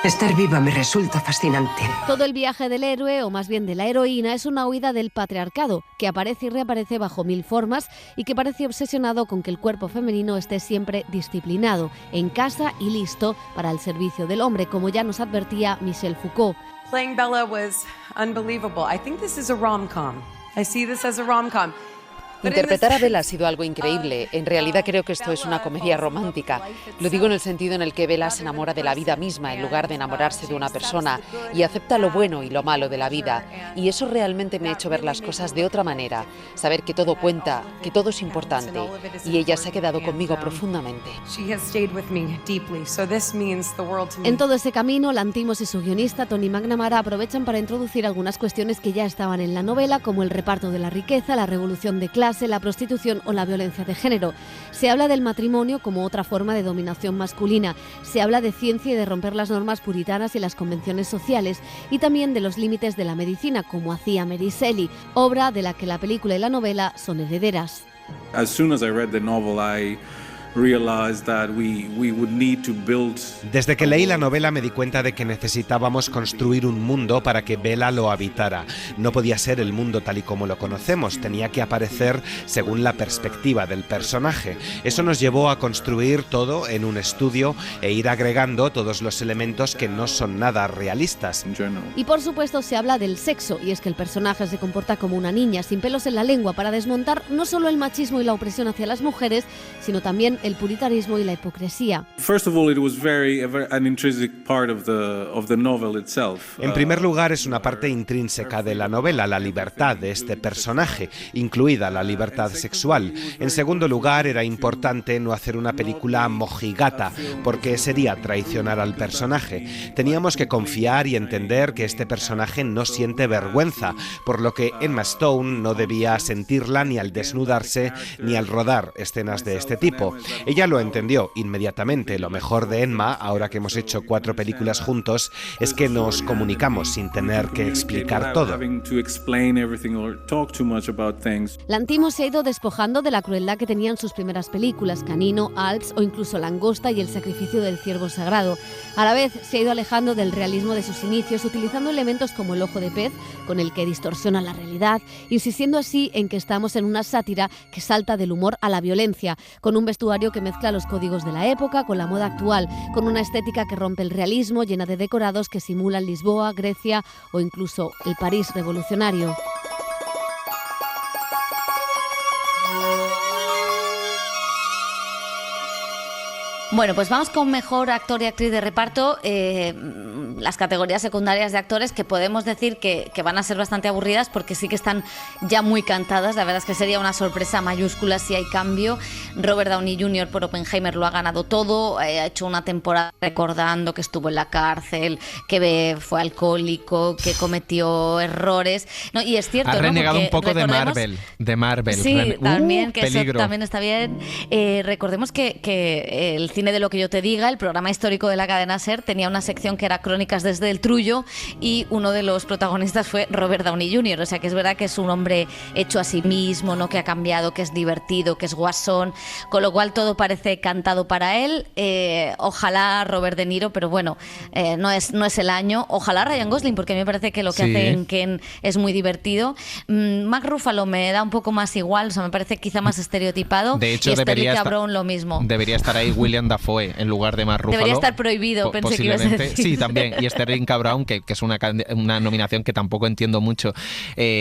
Speaker 24: Estar viva me resulta fascinante.
Speaker 10: Todo el viaje del héroe, o más bien de la heroína, es una huida del patriarcado, que aparece y reaparece bajo mil formas y que parece obsesionado con que el cuerpo femenino esté siempre disciplinado, en casa y listo para el servicio del hombre, como ya nos advertía Michel Foucault.
Speaker 15: Playing Bella was unbelievable. I think this is a rom-com. I see this as a rom-com.
Speaker 18: Interpretar a Bella ha sido algo increíble. En realidad creo que esto es una comedia romántica. Lo digo en el sentido en el que Bella se enamora de la vida misma en lugar de enamorarse de una persona y acepta lo bueno y lo malo de la vida. Y eso realmente me ha hecho ver las cosas de otra manera. Saber que todo cuenta, que todo es importante. Y ella se ha quedado conmigo profundamente.
Speaker 10: En todo ese camino, Lanthimos y su guionista Tony McNamara aprovechan para introducir algunas cuestiones que ya estaban en la novela, como el reparto de la riqueza, la revolución de clase, la prostitución o la violencia de género. Se habla del matrimonio como otra forma de dominación masculina. Se habla de ciencia y de romper las normas puritanas y las convenciones sociales, y también de los límites de la medicina, como hacía Mary Shelley, obra de la que la película y la novela son herederas.
Speaker 19: As soon as I read the novel, I realized that we would need to build.
Speaker 14: Desde que leí la novela me di cuenta de que necesitábamos construir un mundo para que Bella lo habitara. No podía ser el mundo tal y como lo conocemos, tenía que aparecer según la perspectiva del personaje. Eso nos llevó a construir todo en un estudio e ir agregando todos los elementos que no son nada realistas.
Speaker 10: Y por supuesto se habla del sexo, y es que el personaje se comporta como una niña sin pelos en la lengua para desmontar no solo el machismo y la opresión hacia las mujeres, sino también el puritanismo y la hipocresía.
Speaker 14: En primer lugar, es una parte intrínseca de la novela, la libertad de este personaje, incluida la libertad sexual. En segundo lugar, era importante no hacer una película mojigata, porque sería traicionar al personaje. Teníamos que confiar y entender que este personaje no siente vergüenza, por lo que Emma Stone no debía sentirla ni al desnudarse ni al rodar escenas de este tipo. Ella lo entendió inmediatamente. Lo mejor de Emma, ahora que hemos hecho 4 películas juntos, es que nos comunicamos sin tener que explicar todo.
Speaker 10: Lanthimos se ha ido despojando de la crueldad que tenían sus primeras películas, Canino, Alps o incluso Langosta y el sacrificio del ciervo sagrado. A la vez se ha ido alejando del realismo de sus inicios, utilizando elementos como el ojo de pez, con el que distorsiona la realidad, insistiendo así en que estamos en una sátira que salta del humor a la violencia, con un vestuario que mezcla los códigos de la época con la moda actual, con una estética que rompe el realismo, llena de decorados que simulan Lisboa, Grecia o incluso el París revolucionario.
Speaker 5: Bueno, pues vamos con mejor actor y actriz de reparto. Las categorías secundarias de actores, que podemos decir que van a ser bastante aburridas porque sí que están ya muy cantadas. La verdad es que sería una sorpresa mayúscula si hay cambio. Robert Downey Jr. por Oppenheimer lo ha ganado todo. Ha hecho una temporada recordando que estuvo en la cárcel, que fue alcohólico, que cometió errores. No, y es cierto,
Speaker 4: ha renegado un poco de Marvel.
Speaker 5: Sí, también, que peligro. Eso también está bien. Recordemos que el cine Cine de lo que yo te diga, el programa histórico de la cadena SER, tenía una sección que era Crónicas desde el Trullo y uno de los protagonistas fue Robert Downey Jr., o sea que es verdad que es un hombre hecho a sí mismo, ¿no? Que ha cambiado, que es divertido, que es guasón, con lo cual todo parece cantado para él. Ojalá Robert De Niro, pero bueno, no es el año. Ojalá Ryan Gosling, porque a mí me parece que lo que hace en Ken es muy divertido. Mark Ruffalo me da un poco más igual, o sea, me parece quizá más estereotipado.
Speaker 4: De hecho,
Speaker 5: y Sterling Cabrón lo mismo.
Speaker 4: Debería estar ahí William Dafoe en lugar de Mark Ruffalo.
Speaker 5: Debería estar prohibido, pensé que ibas a decir.
Speaker 4: Sí, también. Y Sterling Cabrón, que es una nominación que tampoco entiendo mucho.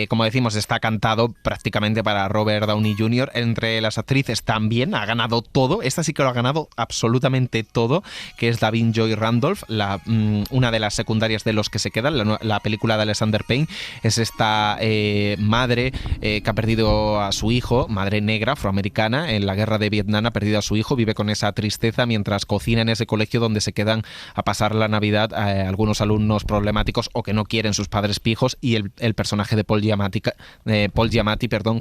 Speaker 4: Como decimos, está cantado prácticamente para Robert Downey Jr. Entre las actrices también ha ganado todo. Esta sí que lo ha ganado absolutamente todo, que es Davin Joy Randolph, una de las secundarias de Los que se quedan, la película de Alexander Payne. Es esta madre que ha perdido a su hijo, madre negra, afroamericana, en la guerra de Vietnam, ha perdido a su hijo, vive con esa tristeza mientras cocina en ese colegio donde se quedan a pasar la Navidad algunos alumnos problemáticos o que no quieren sus padres pijos, y el personaje de Paul Giamatti,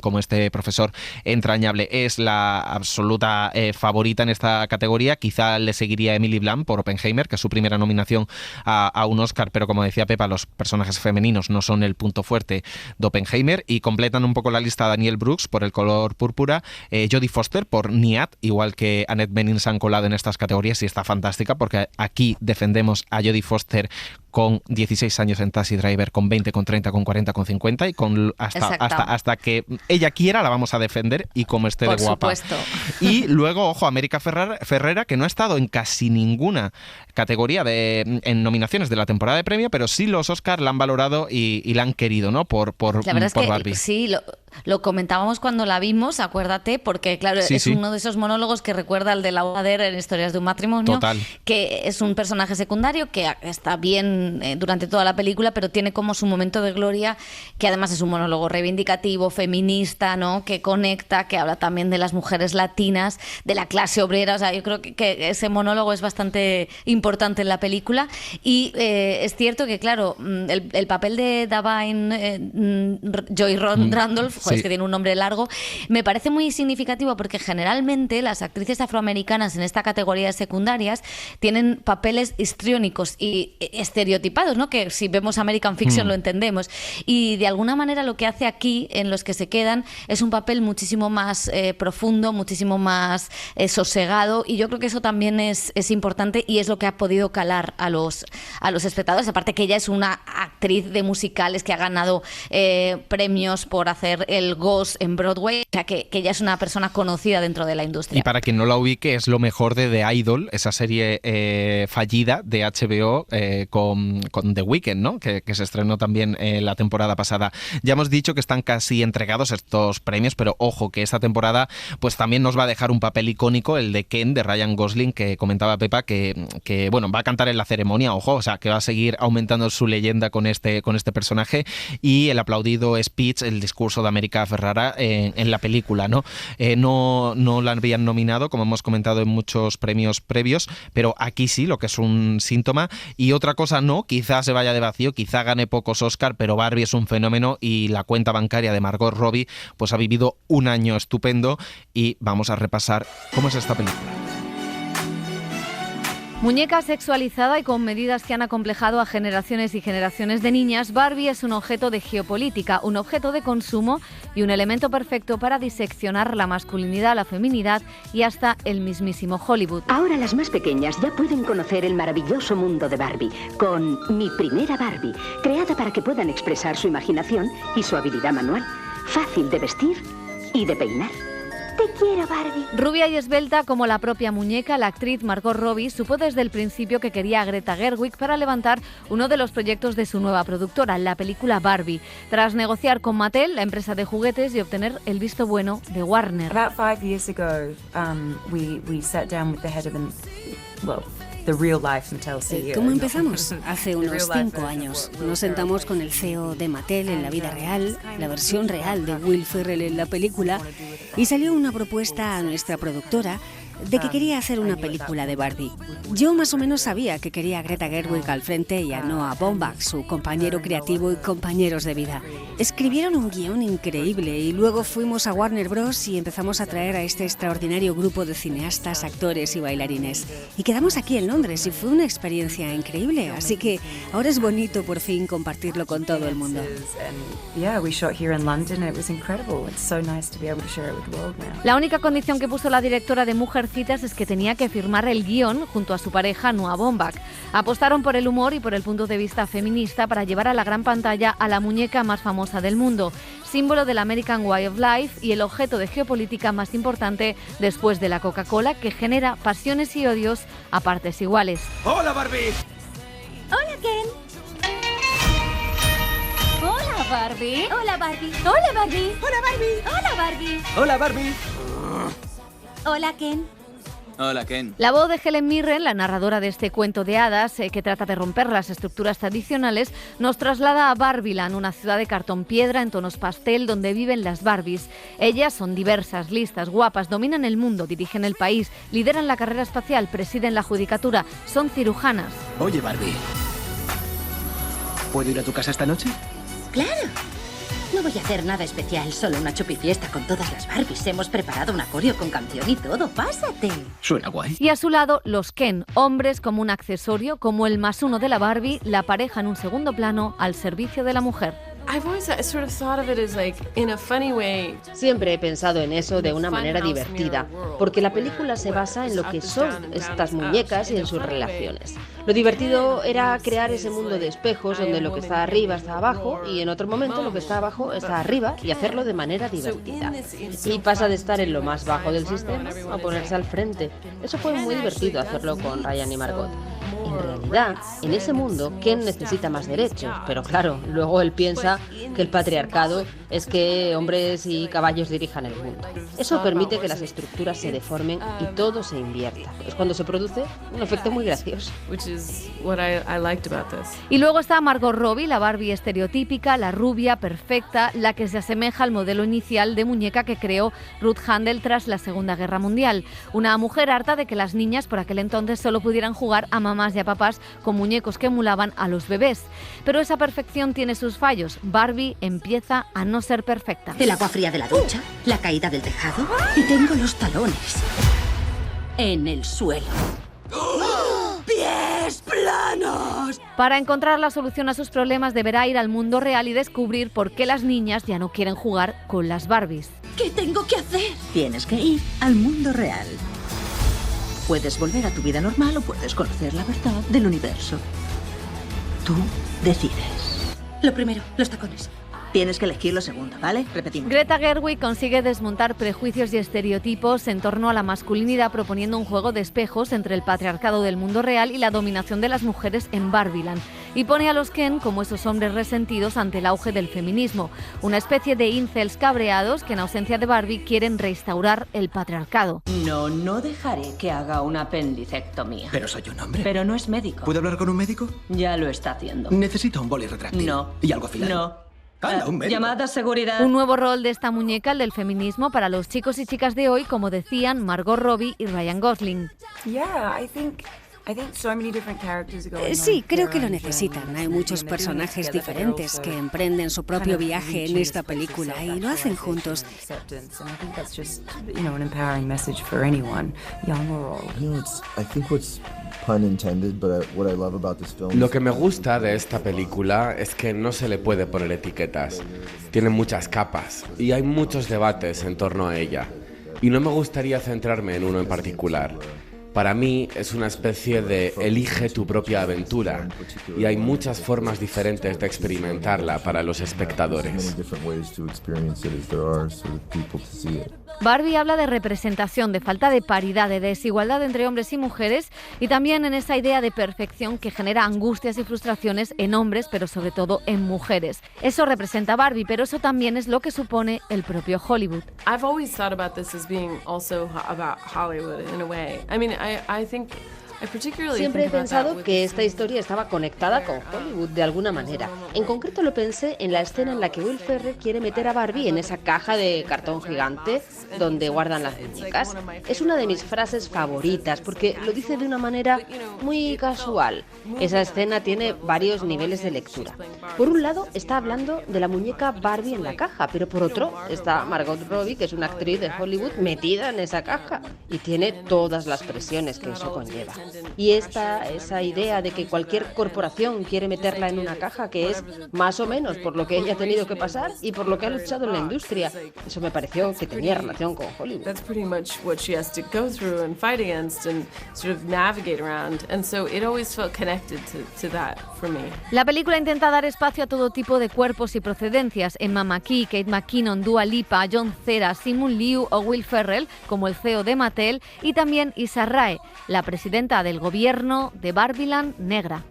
Speaker 4: como este profesor entrañable. Es la absoluta favorita en esta categoría. Quizá le seguiría Emily Blunt por Oppenheimer, que es su primera nominación a un Oscar, pero como decía Pepa, los personajes femeninos no son el punto fuerte de Oppenheimer, y completan un poco la lista Daniel Brooks por El color púrpura, Jodie Foster por Niat, igual que Annette Bening se han colado en estas categorías y está fantástica porque aquí defendemos a Jodie Foster con 16 años en Taxi Driver, con 20, con 30, con 40, con 50 y con hasta que ella quiera la vamos a defender y como esté de guapa.
Speaker 5: Por supuesto.
Speaker 4: Y luego, ojo, América Ferrera, que no ha estado en casi ninguna categoría en nominaciones de la temporada de premio, pero sí los Oscar la han valorado y la han querido, ¿no? Por
Speaker 5: la verdad
Speaker 4: por
Speaker 5: es que
Speaker 4: Barbie.
Speaker 5: Sí, lo comentábamos cuando la vimos, acuérdate, porque claro, es uno de esos monólogos que recuerda al de Laura Dern en Historias de un matrimonio.
Speaker 4: Total.
Speaker 5: Que es un personaje secundario que está bien durante toda la película, pero tiene como su momento de gloria, que además es un monólogo reivindicativo, feminista, ¿no? Que conecta, que habla también de las mujeres latinas, de la clase obrera. O sea, yo creo que ese monólogo es bastante importante en la película. Y es cierto que, claro, el papel de Davin Joy Randolph, es que tiene un nombre largo, me parece muy significativo porque generalmente las actrices afroamericanas en esta categoría de secundarias tienen papeles histriónicos y estereotipados, ¿no? Que si vemos American Fiction lo entendemos. Y de alguna manera lo que hace aquí, en Los que se quedan, es un papel muchísimo más profundo, muchísimo más sosegado, y yo creo que eso también es importante y es lo que ha podido calar a los espectadores. Aparte que ella es una actriz de musicales que ha ganado premios por hacer el Ghost en Broadway, o sea que ella es una persona conocida dentro de la industria.
Speaker 4: Y para quien no la ubique, es lo mejor de The Idol, esa serie fallida de HBO con The Weeknd, ¿no? Que se estrenó también la temporada pasada. Ya hemos dicho que están casi entregados estos premios, pero ojo que esta temporada pues también nos va a dejar un papel icónico, el de Ken, de Ryan Gosling, que comentaba Pepa, que bueno, va a cantar en la ceremonia, ojo, o sea, que va a seguir aumentando su leyenda con este personaje, y el aplaudido speech, el discurso de América Ferrara en la película, ¿no? No la habían nominado, como hemos comentado en muchos premios previos, pero aquí sí, lo que es un síntoma. Y otra cosa no, quizá se vaya de vacío, quizá gane pocos Oscar, pero Barbie es un fenómeno y la cuenta bancaria de Margot Robbie pues ha vivido un año estupendo, y vamos a repasar cómo es esta película.
Speaker 10: Muñeca sexualizada y con medidas que han acomplejado a generaciones y generaciones de niñas, Barbie es un objeto de geopolítica, un objeto de consumo y un elemento perfecto para diseccionar la masculinidad, la feminidad y hasta el mismísimo Hollywood.
Speaker 1: Ahora las más pequeñas ya pueden conocer el maravilloso mundo de Barbie con Mi Primera Barbie, creada para que puedan expresar su imaginación y su habilidad manual, fácil de vestir y de peinar. Te quiero, Barbie.
Speaker 10: Rubia y esbelta como la propia muñeca, la actriz Margot Robbie supo desde el principio que quería a Greta Gerwig para levantar uno de los proyectos de su nueva productora, la película Barbie, tras negociar con Mattel, la empresa de juguetes, y obtener el visto bueno de Warner.
Speaker 2: About 5 years ago, we sat down with the head of the real life Mattel CEO.
Speaker 11: ¿Cómo empezamos? Hace unos 5 años. Nos sentamos con el CEO de Mattel en la vida real, la versión real de Will Ferrell en la película, y salió una propuesta a nuestra productora de que quería hacer una película de Barbie. Yo más o menos sabía que quería a Greta Gerwig al frente y a Noah Baumbach, su compañero creativo y compañeros de vida. Escribieron un guión increíble y luego fuimos a Warner Bros. Y empezamos a traer a este extraordinario grupo de cineastas, actores y bailarines. Y quedamos aquí en Londres y fue una experiencia increíble, así que ahora es bonito por fin compartirlo con todo el mundo.
Speaker 5: La única condición que puso la directora de Mujercitas es que tenía que firmar el guión junto a su pareja Noah Baumbach. Apostaron por el humor y por el punto de vista feminista para llevar a la gran pantalla a la muñeca más famosa del mundo, símbolo del American Way of Life y el objeto de geopolítica más importante después de la Coca-Cola, que genera pasiones y odios a partes iguales.
Speaker 8: ¡Hola, Barbie!
Speaker 9: Hola, Ken. Hola, Barbie. Hola, Barbie. Hola, Barbie. Hola, Barbie. Hola, Barbie.
Speaker 8: Hola, Barbie.
Speaker 9: Hola, Ken.
Speaker 17: Hola, Ken.
Speaker 5: La voz de Helen Mirren, la narradora de este cuento de hadas que trata de romper las estructuras tradicionales, nos traslada a Barbieland, una ciudad de cartón piedra en tonos pastel donde viven las Barbies. Ellas son diversas, listas, guapas, dominan el mundo, dirigen el país, lideran la carrera espacial, presiden la judicatura, son cirujanas.
Speaker 7: Oye, Barbie, ¿puedo ir a tu casa esta noche?
Speaker 9: Claro. No voy a hacer nada especial, solo una chupifiesta con todas las Barbies. Hemos preparado un acorio con canción y todo. ¡Pásate!
Speaker 7: Suena guay.
Speaker 5: Y a su lado, los Ken, hombres como un accesorio, como el +1 de la Barbie, la pareja en un segundo plano al servicio de la mujer.
Speaker 10: Siempre he pensado en eso de una manera divertida, porque la película se basa en lo que son estas muñecas y en sus relaciones. Lo divertido era crear ese mundo de espejos donde lo que está arriba está abajo y en otro momento lo que está abajo está arriba y hacerlo de manera divertida. Y pasa de estar en lo más bajo del sistema a ponerse al frente. Eso fue muy divertido hacerlo con Ryan y Margot. En realidad, en ese mundo, Ken necesita más derechos, pero claro, luego él piensa que el patriarcado es que hombres y caballos dirijan el mundo. Eso permite que las estructuras se deformen y todo se invierta. Es cuando se produce un efecto muy gracioso.
Speaker 5: Y luego está Margot Robbie, la Barbie estereotípica, la rubia, perfecta, la que se asemeja al modelo inicial de muñeca que creó Ruth Handel tras la Segunda Guerra Mundial. Una mujer harta de que las niñas por aquel entonces solo pudieran jugar a mamás y a papás con muñecos que emulaban a los bebés. Pero esa perfección tiene sus fallos. Barbie empieza a no ser perfecta.
Speaker 9: El agua fría de la ducha, la caída del tejado y tengo los talones en el suelo. ¡Pies planos!
Speaker 5: Para encontrar la solución a sus problemas deberá ir al mundo real y descubrir por qué las niñas ya no quieren jugar con las Barbies.
Speaker 9: ¿Qué tengo que hacer?
Speaker 16: Tienes que ir al mundo real. Puedes volver a tu vida normal o puedes conocer la verdad del universo. Tú decides.
Speaker 9: Lo primero, los tacones.
Speaker 16: Tienes que elegir lo segundo, ¿vale? Repetimos.
Speaker 5: Greta Gerwig consigue desmontar prejuicios y estereotipos en torno a la masculinidad proponiendo un juego de espejos entre el patriarcado del mundo real y la dominación de las mujeres en Barbieland. Y pone a los Ken como esos hombres resentidos ante el auge del feminismo, una especie de incels cabreados que en ausencia de Barbie quieren restaurar el patriarcado.
Speaker 1: No dejaré que haga una apendicectomía.
Speaker 7: Pero soy un hombre.
Speaker 1: Pero no es médico.
Speaker 7: ¿Puedo hablar con un médico?
Speaker 1: Ya lo está haciendo.
Speaker 7: Necesito un boli retráctil.
Speaker 1: No.
Speaker 7: ¿Y algo afilado?
Speaker 1: No.
Speaker 7: Anda, un médico.
Speaker 1: Llamada seguridad.
Speaker 5: Un nuevo rol de esta muñeca, el del feminismo, para los chicos y chicas de hoy, como decían Margot Robbie y Ryan Gosling.
Speaker 11: Sí, creo que lo necesitan. Hay muchos personajes diferentes que emprenden su propio viaje en esta película y lo hacen juntos.
Speaker 20: Lo que me gusta de esta película es que no se le puede poner etiquetas. Tiene muchas capas y hay muchos debates en torno a ella. Y no me gustaría centrarme en uno en particular. Para mí es una especie de elige tu propia aventura y hay muchas formas diferentes de experimentarla para los espectadores.
Speaker 5: Barbie habla de representación, de falta de paridad, de desigualdad entre hombres y mujeres y también en esa idea de perfección que genera angustias y frustraciones en hombres, pero sobre todo en mujeres. Eso representa Barbie, pero eso también es lo que supone el propio Hollywood.
Speaker 15: I've always thought about this as being also about Hollywood in a way. I mean, I think
Speaker 10: Siempre he pensado que esta historia estaba conectada con Hollywood de alguna manera. En concreto lo pensé en la escena en la que Will Ferrell quiere meter a Barbie en esa caja de cartón gigante donde guardan las muñecas. Es una de mis frases favoritas porque lo dice de una manera muy casual. Esa escena tiene varios niveles de lectura. Por un lado está hablando de la muñeca Barbie en la caja, pero por otro está Margot Robbie, que es una actriz de Hollywood metida en esa caja y tiene todas las presiones que eso conlleva. Y esa idea de que cualquier corporación quiere meterla en una caja, que es más o menos por lo que ella ha tenido que pasar y por lo que ha luchado en la industria, eso me pareció que tenía relación con Hollywood.
Speaker 15: That's pretty much what she has to go through and fight against and sort of navigate around. And so it always felt connected to that for me.
Speaker 10: La película intenta dar espacio a todo tipo de cuerpos y procedencias. Emma McKee, Kate McKinnon, Dua Lipa, John Cena, Simu Liu o Will Ferrell, como el CEO de Mattel, y también Issa Rae, la presidenta del gobierno de Barbieland negra.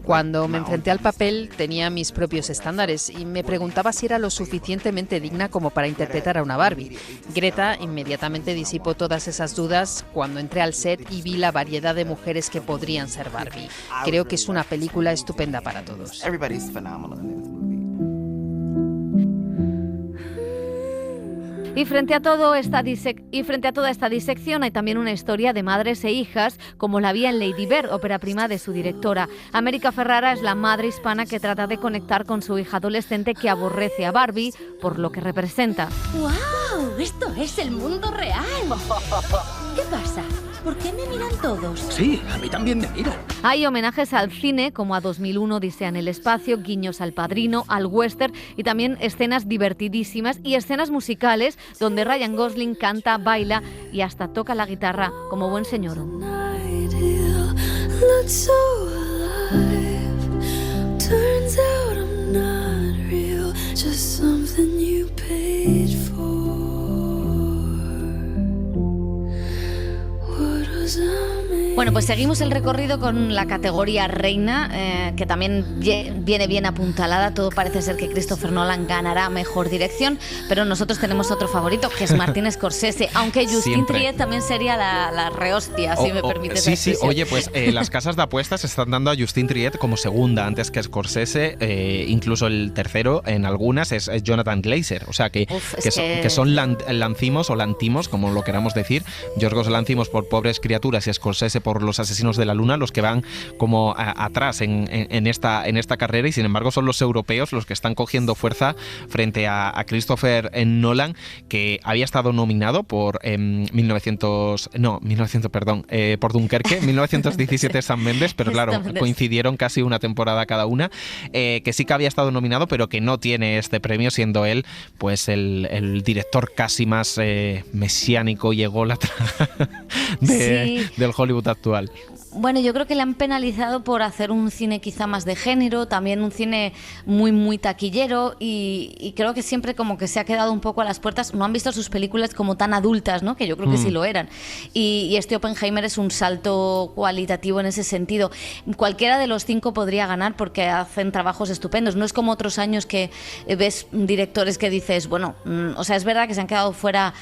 Speaker 18: Cuando me enfrenté al papel tenía mis propios estándares y me preguntaba si era lo suficientemente digna como para interpretar a una Barbie. Greta inmediatamente disipó todas esas dudas cuando entré al set y vi la variedad de mujeres que podrían ser Barbie. Creo que es una película estupenda para todos.
Speaker 10: Y frente a toda esta disección hay también una historia de madres e hijas, como la había en Lady Bird, ópera prima de su directora. América Ferrara es la madre hispana que trata de conectar con su hija adolescente que aborrece a Barbie por lo que representa.
Speaker 9: ¡Wow! ¡Esto es el mundo real! ¿Qué pasa? ¿Por qué me miran todos?
Speaker 7: Sí, a mí también me miran.
Speaker 10: Hay homenajes al cine, como a 2001 Odisea en el espacio, guiños al Padrino, al western y también escenas divertidísimas y escenas musicales donde Ryan Gosling canta, baila y hasta toca la guitarra como buen señor. Bueno, pues seguimos el recorrido con la categoría reina, que también viene bien apuntalada. Todo parece ser que Christopher Nolan ganará mejor dirección, pero nosotros tenemos otro favorito, que es Martin Scorsese, aunque Justin Triet también sería la rehostia, si me permites.
Speaker 4: Sí, oye, pues las casas de apuestas están dando a Justin Triet como segunda antes que Scorsese, incluso el tercero en algunas es Jonathan Glazer, o sea que son lancimos o lantimos, como lo queramos decir. Yorgos Lanthimos por Pobres criaturas y Scorsese por Los asesinos de la luna, los que van como atrás en esta carrera, y sin embargo son los europeos los que están cogiendo fuerza frente a Christopher Nolan, que había estado nominado por por Dunkerque, 1917 Sam Mendes, pero claro, coincidieron casi una temporada cada una, que sí que había estado nominado, pero que no tiene este premio, siendo él pues el director casi más mesiánico y ególatra del Hollywood actual.
Speaker 5: Bueno, yo creo que le han penalizado por hacer un cine quizá más de género, también un cine muy, muy taquillero, y creo que siempre como que se ha quedado un poco a las puertas. No han visto sus películas como tan adultas, ¿no? Que yo creo que sí lo eran. Y este Oppenheimer es un salto cualitativo en ese sentido. Cualquiera de los 5 podría ganar porque hacen trabajos estupendos. No es como otros años que ves directores que dices, bueno, o sea, es verdad que se han quedado fuera,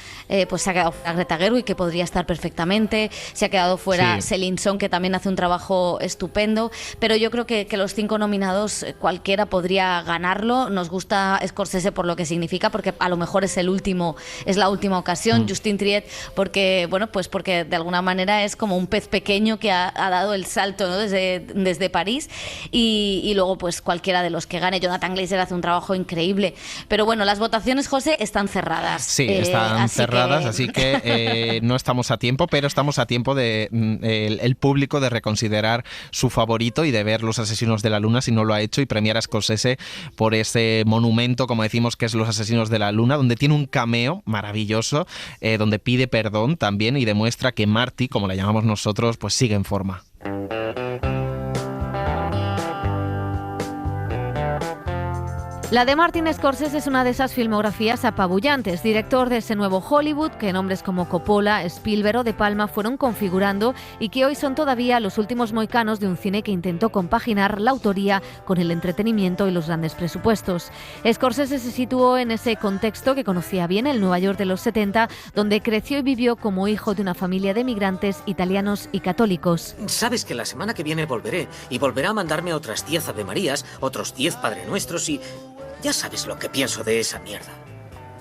Speaker 5: pues se ha quedado fuera Greta Gerwig, que podría estar perfectamente, se ha quedado fuera Celine Song, que también hace un trabajo estupendo, pero yo creo que los 5 nominados cualquiera podría ganarlo. Nos gusta Scorsese por lo que significa, porque a lo mejor es la última ocasión. Justin Triet porque de alguna manera es como un pez pequeño que ha dado el salto, ¿no? desde París, y luego pues cualquiera de los que gane. Jonathan Glazer hace un trabajo increíble, pero bueno, las votaciones, José, están cerradas.
Speaker 4: Sí, están cerradas, así que no estamos a tiempo, pero estamos a tiempo de el público de reconsiderar su favorito y de ver Los asesinos de la luna si no lo ha hecho, y premiar a Scorsese por ese monumento, como decimos, que es Los asesinos de la luna, donde tiene un cameo maravilloso, donde pide perdón también y demuestra que Marty, como la llamamos nosotros, pues sigue en forma.
Speaker 10: La de Martin Scorsese es una de esas filmografías apabullantes, director de ese nuevo Hollywood que nombres como Coppola, Spielberg o De Palma fueron configurando y que hoy son todavía los últimos mohicanos de un cine que intentó compaginar la autoría con el entretenimiento y los grandes presupuestos. Scorsese se situó en ese contexto que conocía bien, el Nueva York de los 70, donde creció y vivió como hijo de una familia de migrantes italianos y católicos.
Speaker 3: Sabes que la semana que viene volveré y volverá a mandarme otras 10 Ave Marías, otros 10 Padre Nuestros y... ya sabes lo que pienso de esa mierda.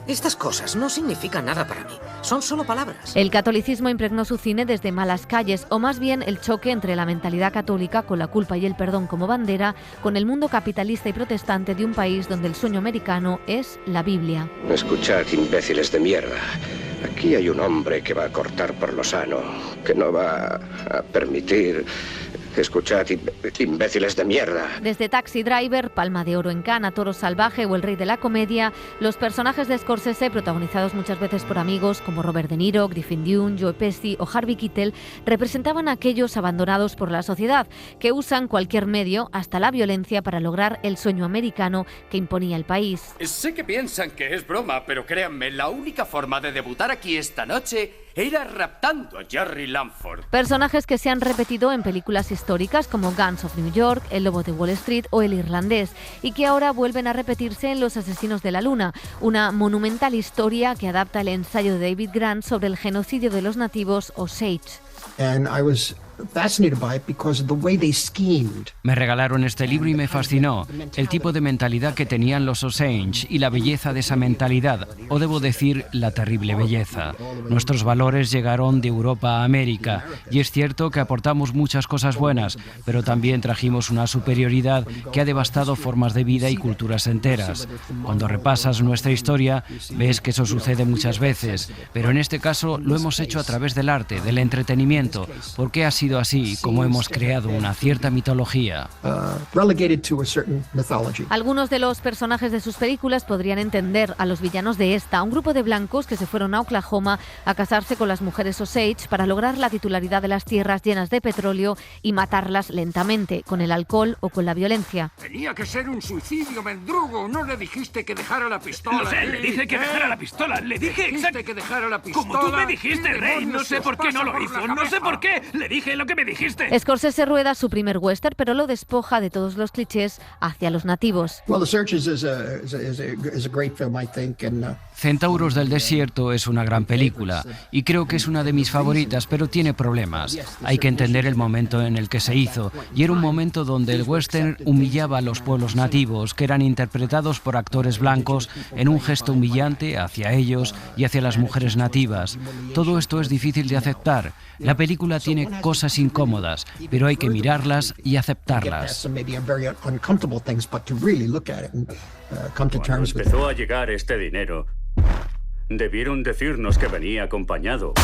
Speaker 3: Estas cosas no significan nada para mí, son solo palabras.
Speaker 10: El catolicismo impregnó su cine desde Malas calles, o más bien el choque entre la mentalidad católica con la culpa y el perdón como bandera, con el mundo capitalista y protestante de un país donde el sueño americano es la Biblia.
Speaker 12: Escuchad, imbéciles de mierda. Aquí hay un hombre que va a cortar por lo sano, que no va a permitir... Escuchad, imbéciles de mierda.
Speaker 10: Desde Taxi Driver, Palma de Oro en Cannes, Toro Salvaje o El Rey de la Comedia, los personajes de Scorsese, protagonizados muchas veces por amigos como Robert De Niro, Griffin Dunne, Joe Pesci o Harvey Keitel, representaban a aquellos abandonados por la sociedad, que usan cualquier medio, hasta la violencia, para lograr el sueño americano que imponía el país.
Speaker 21: Sé que piensan que es broma, pero créanme, la única forma de debutar aquí esta noche era raptando a Jerry Langford.
Speaker 10: Personajes que se han repetido en películas históricas como Guns of New York, El Lobo de Wall Street o El Irlandés, y que ahora vuelven a repetirse en Los Asesinos de la Luna, una monumental historia que adapta el ensayo de David Grant sobre el genocidio de los nativos Osage.
Speaker 22: Me regalaron este libro y me fascinó el tipo de mentalidad que tenían los Osage y la belleza de esa mentalidad, o debo decir, la terrible belleza. Nuestros valores llegaron de Europa a América y es cierto que aportamos muchas cosas buenas, pero también trajimos una superioridad que ha devastado formas de vida y culturas enteras. Cuando repasas nuestra historia, ves que eso sucede muchas veces, pero en este caso lo hemos hecho a través del arte, del entretenimiento, porque ha sido así como hemos creado una cierta mitología.
Speaker 10: Algunos de los personajes de sus películas podrían entender a los villanos de esta, un grupo de blancos que se fueron a Oklahoma a casarse con las mujeres Osage para lograr la titularidad de las tierras llenas de petróleo y matarlas lentamente, con el alcohol o con la violencia.
Speaker 23: Tenía que ser un suicidio, mendrugo. No le dijiste que dejara la pistola.
Speaker 26: Lo sé, le dije que dejara la pistola. Le dije
Speaker 23: que dejara la pistola.
Speaker 26: Como tú me dijiste, Rey. No sé por qué no lo hizo. No sé por qué. Le dije lo que me dijiste.
Speaker 10: Scorsese rueda su primer western, pero lo despoja de todos los clichés hacia los nativos.
Speaker 22: Centauros del Desierto es una gran película y creo que es una de mis favoritas, pero tiene problemas. Hay que entender el momento en el que se hizo, y era un momento donde el western humillaba a los pueblos nativos, que eran interpretados por actores blancos en un gesto humillante hacia ellos y hacia las mujeres nativas. Todo esto es difícil de aceptar. La película tiene cosas incómodas, pero hay que mirarlas y aceptarlas.
Speaker 27: Cuando empezó a llegar este dinero, debieron decirnos que venía acompañado.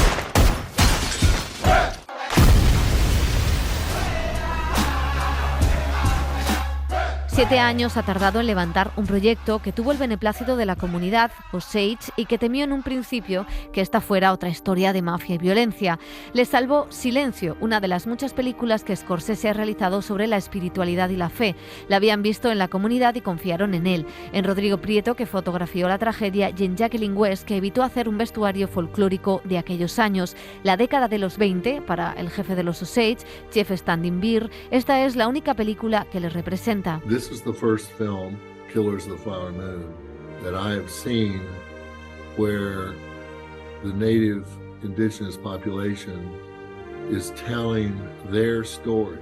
Speaker 10: 7 años ha tardado en levantar un proyecto que tuvo el beneplácito de la comunidad Osage y que temió en un principio que esta fuera otra historia de mafia y violencia. Le salvó Silencio, una de las muchas películas que Scorsese ha realizado sobre la espiritualidad y la fe. La habían visto en la comunidad y confiaron en él. En Rodrigo Prieto, que fotografió la tragedia, y en Jacqueline West, que evitó hacer un vestuario folclórico de aquellos años. La década de los 20, para el jefe de los Osage, Jeff Standing Beer, esta es la única película que les representa.
Speaker 6: This is the first film, Killers of the Flower Moon, that I have seen where the native indigenous population is telling their story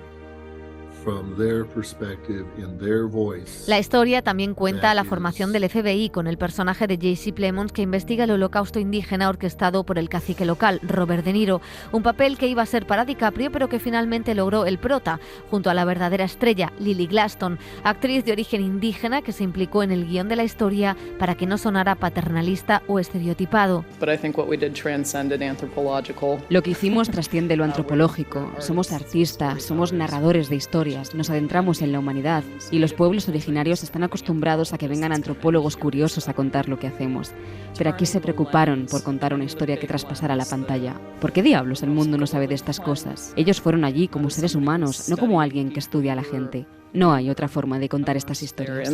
Speaker 6: from their perspective in their voice.
Speaker 10: La historia también cuenta la formación del FBI con el personaje de Jesse Plemons, que investiga el holocausto indígena orquestado por el cacique local, Robert De Niro, un papel que iba a ser para DiCaprio pero que finalmente logró el prota, junto a la verdadera estrella, Lily Glaston, actriz de origen indígena que se implicó en el guión de la historia para que no sonara paternalista o estereotipado.
Speaker 11: Lo que hicimos trasciende lo antropológico. Somos artistas, somos narradores de historias. Nos adentramos en la humanidad y los pueblos originarios están acostumbrados a que vengan antropólogos curiosos a contar lo que hacemos. Pero aquí se preocuparon por contar una historia que traspasara la pantalla. ¿Por qué diablos el mundo no sabe de estas cosas? Ellos fueron allí como seres humanos, no como alguien que estudia a la gente. No hay otra forma de contar estas historias.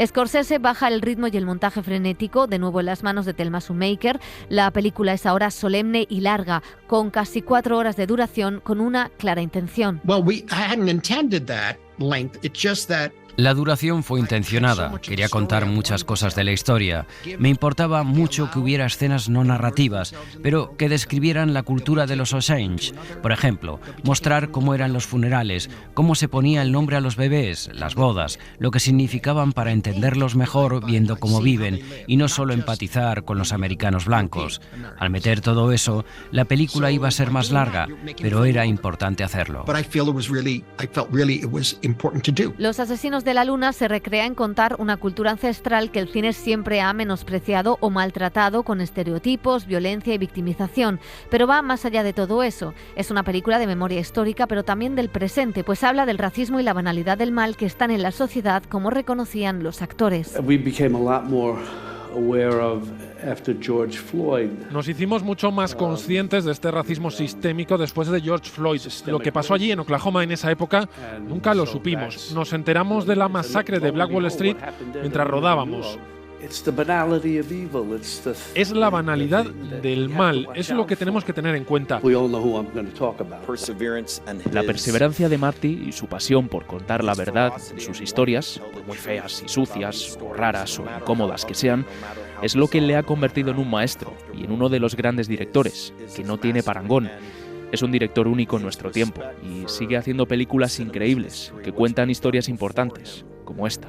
Speaker 5: Scorsese baja el ritmo y el montaje frenético, de nuevo en las manos de Thelma Schoonmaker. La película es ahora solemne y larga, con casi 4 horas de duración, con una clara intención.
Speaker 22: La duración fue intencionada. Quería contar muchas cosas de la historia. Me importaba mucho que hubiera escenas no narrativas, pero que describieran la cultura de los Osage. Por ejemplo, mostrar cómo eran los funerales, cómo se ponía el nombre a los bebés, las bodas, lo que significaban para entenderlos mejor viendo cómo viven y no solo empatizar con los americanos blancos. Al meter todo eso, la película iba a ser más larga, pero era importante hacerlo.
Speaker 5: Los asesinos de la luna se recrea en contar una cultura ancestral que el cine siempre ha menospreciado o maltratado con estereotipos, violencia y victimización. Pero va más allá de todo eso. Es una película de memoria histórica, pero también del presente, pues habla del racismo y la banalidad del mal que están en la sociedad, como reconocían los actores.
Speaker 2: Nos hicimos mucho más conscientes de este racismo sistémico después de George Floyd. Lo que pasó allí en Oklahoma en esa época nunca lo supimos. Nos enteramos de la masacre de Black Wall Street mientras rodábamos. Es la banalidad del mal, eso es lo que tenemos que tener en cuenta.
Speaker 8: La perseverancia de Marty y su pasión por contar la verdad de sus historias, por muy feas y sucias, o raras o incómodas que sean, es lo que le ha convertido en un maestro y en uno de los grandes directores, que no tiene parangón. Es un director único en nuestro tiempo y sigue haciendo películas increíbles que cuentan historias importantes, como esta.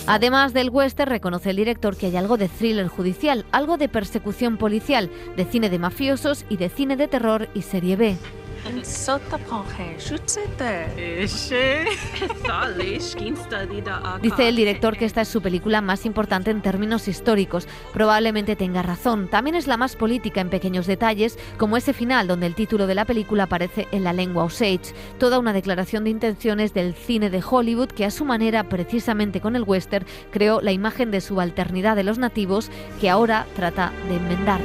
Speaker 5: Además del western, reconoce el director que hay algo de thriller judicial, algo de persecución policial, de cine de mafiosos y de cine de terror y serie B. Dice el director que esta es su película más importante en términos históricos. Probablemente tenga razón. También es la más política en pequeños detalles, como ese final donde el título de la película aparece en la lengua Osage. Toda una declaración de intenciones del cine de Hollywood que a su manera, precisamente con el western, creó la imagen de subalternidad de los nativos que ahora trata de enmendar.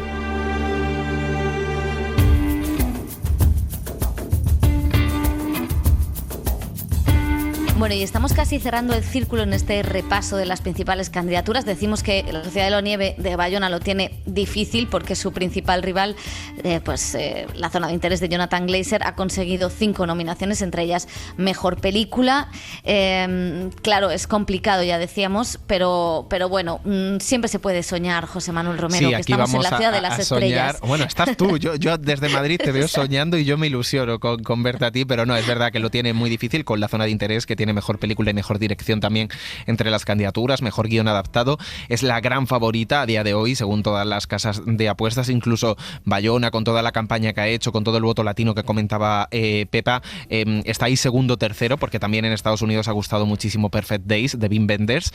Speaker 5: Bueno, y estamos casi cerrando el círculo en este repaso de las principales candidaturas. Decimos que la Sociedad de la Nieve de Bayona lo tiene difícil porque su principal rival, La Zona de Interés de Jonathan Glazer, ha conseguido 5 nominaciones, entre ellas Mejor Película. Claro, es complicado, ya decíamos, pero bueno, siempre se puede soñar, José Manuel Romero,
Speaker 4: sí,
Speaker 5: que estamos en la ciudad de las estrellas.
Speaker 4: Bueno, estás tú, yo desde Madrid te veo soñando y yo me ilusiono con verte a ti, pero no, es verdad que lo tiene muy difícil con La Zona de Interés, que tiene Mejor Película y Mejor Dirección también entre las candidaturas, Mejor Guión Adaptado. Es la gran favorita a día de hoy, según todas las casas de apuestas, incluso Bayona, con toda la campaña que ha hecho, con todo el voto latino que comentaba Pepa, está ahí segundo, tercero, porque también en Estados Unidos ha gustado muchísimo Perfect Days, de Wim Wenders,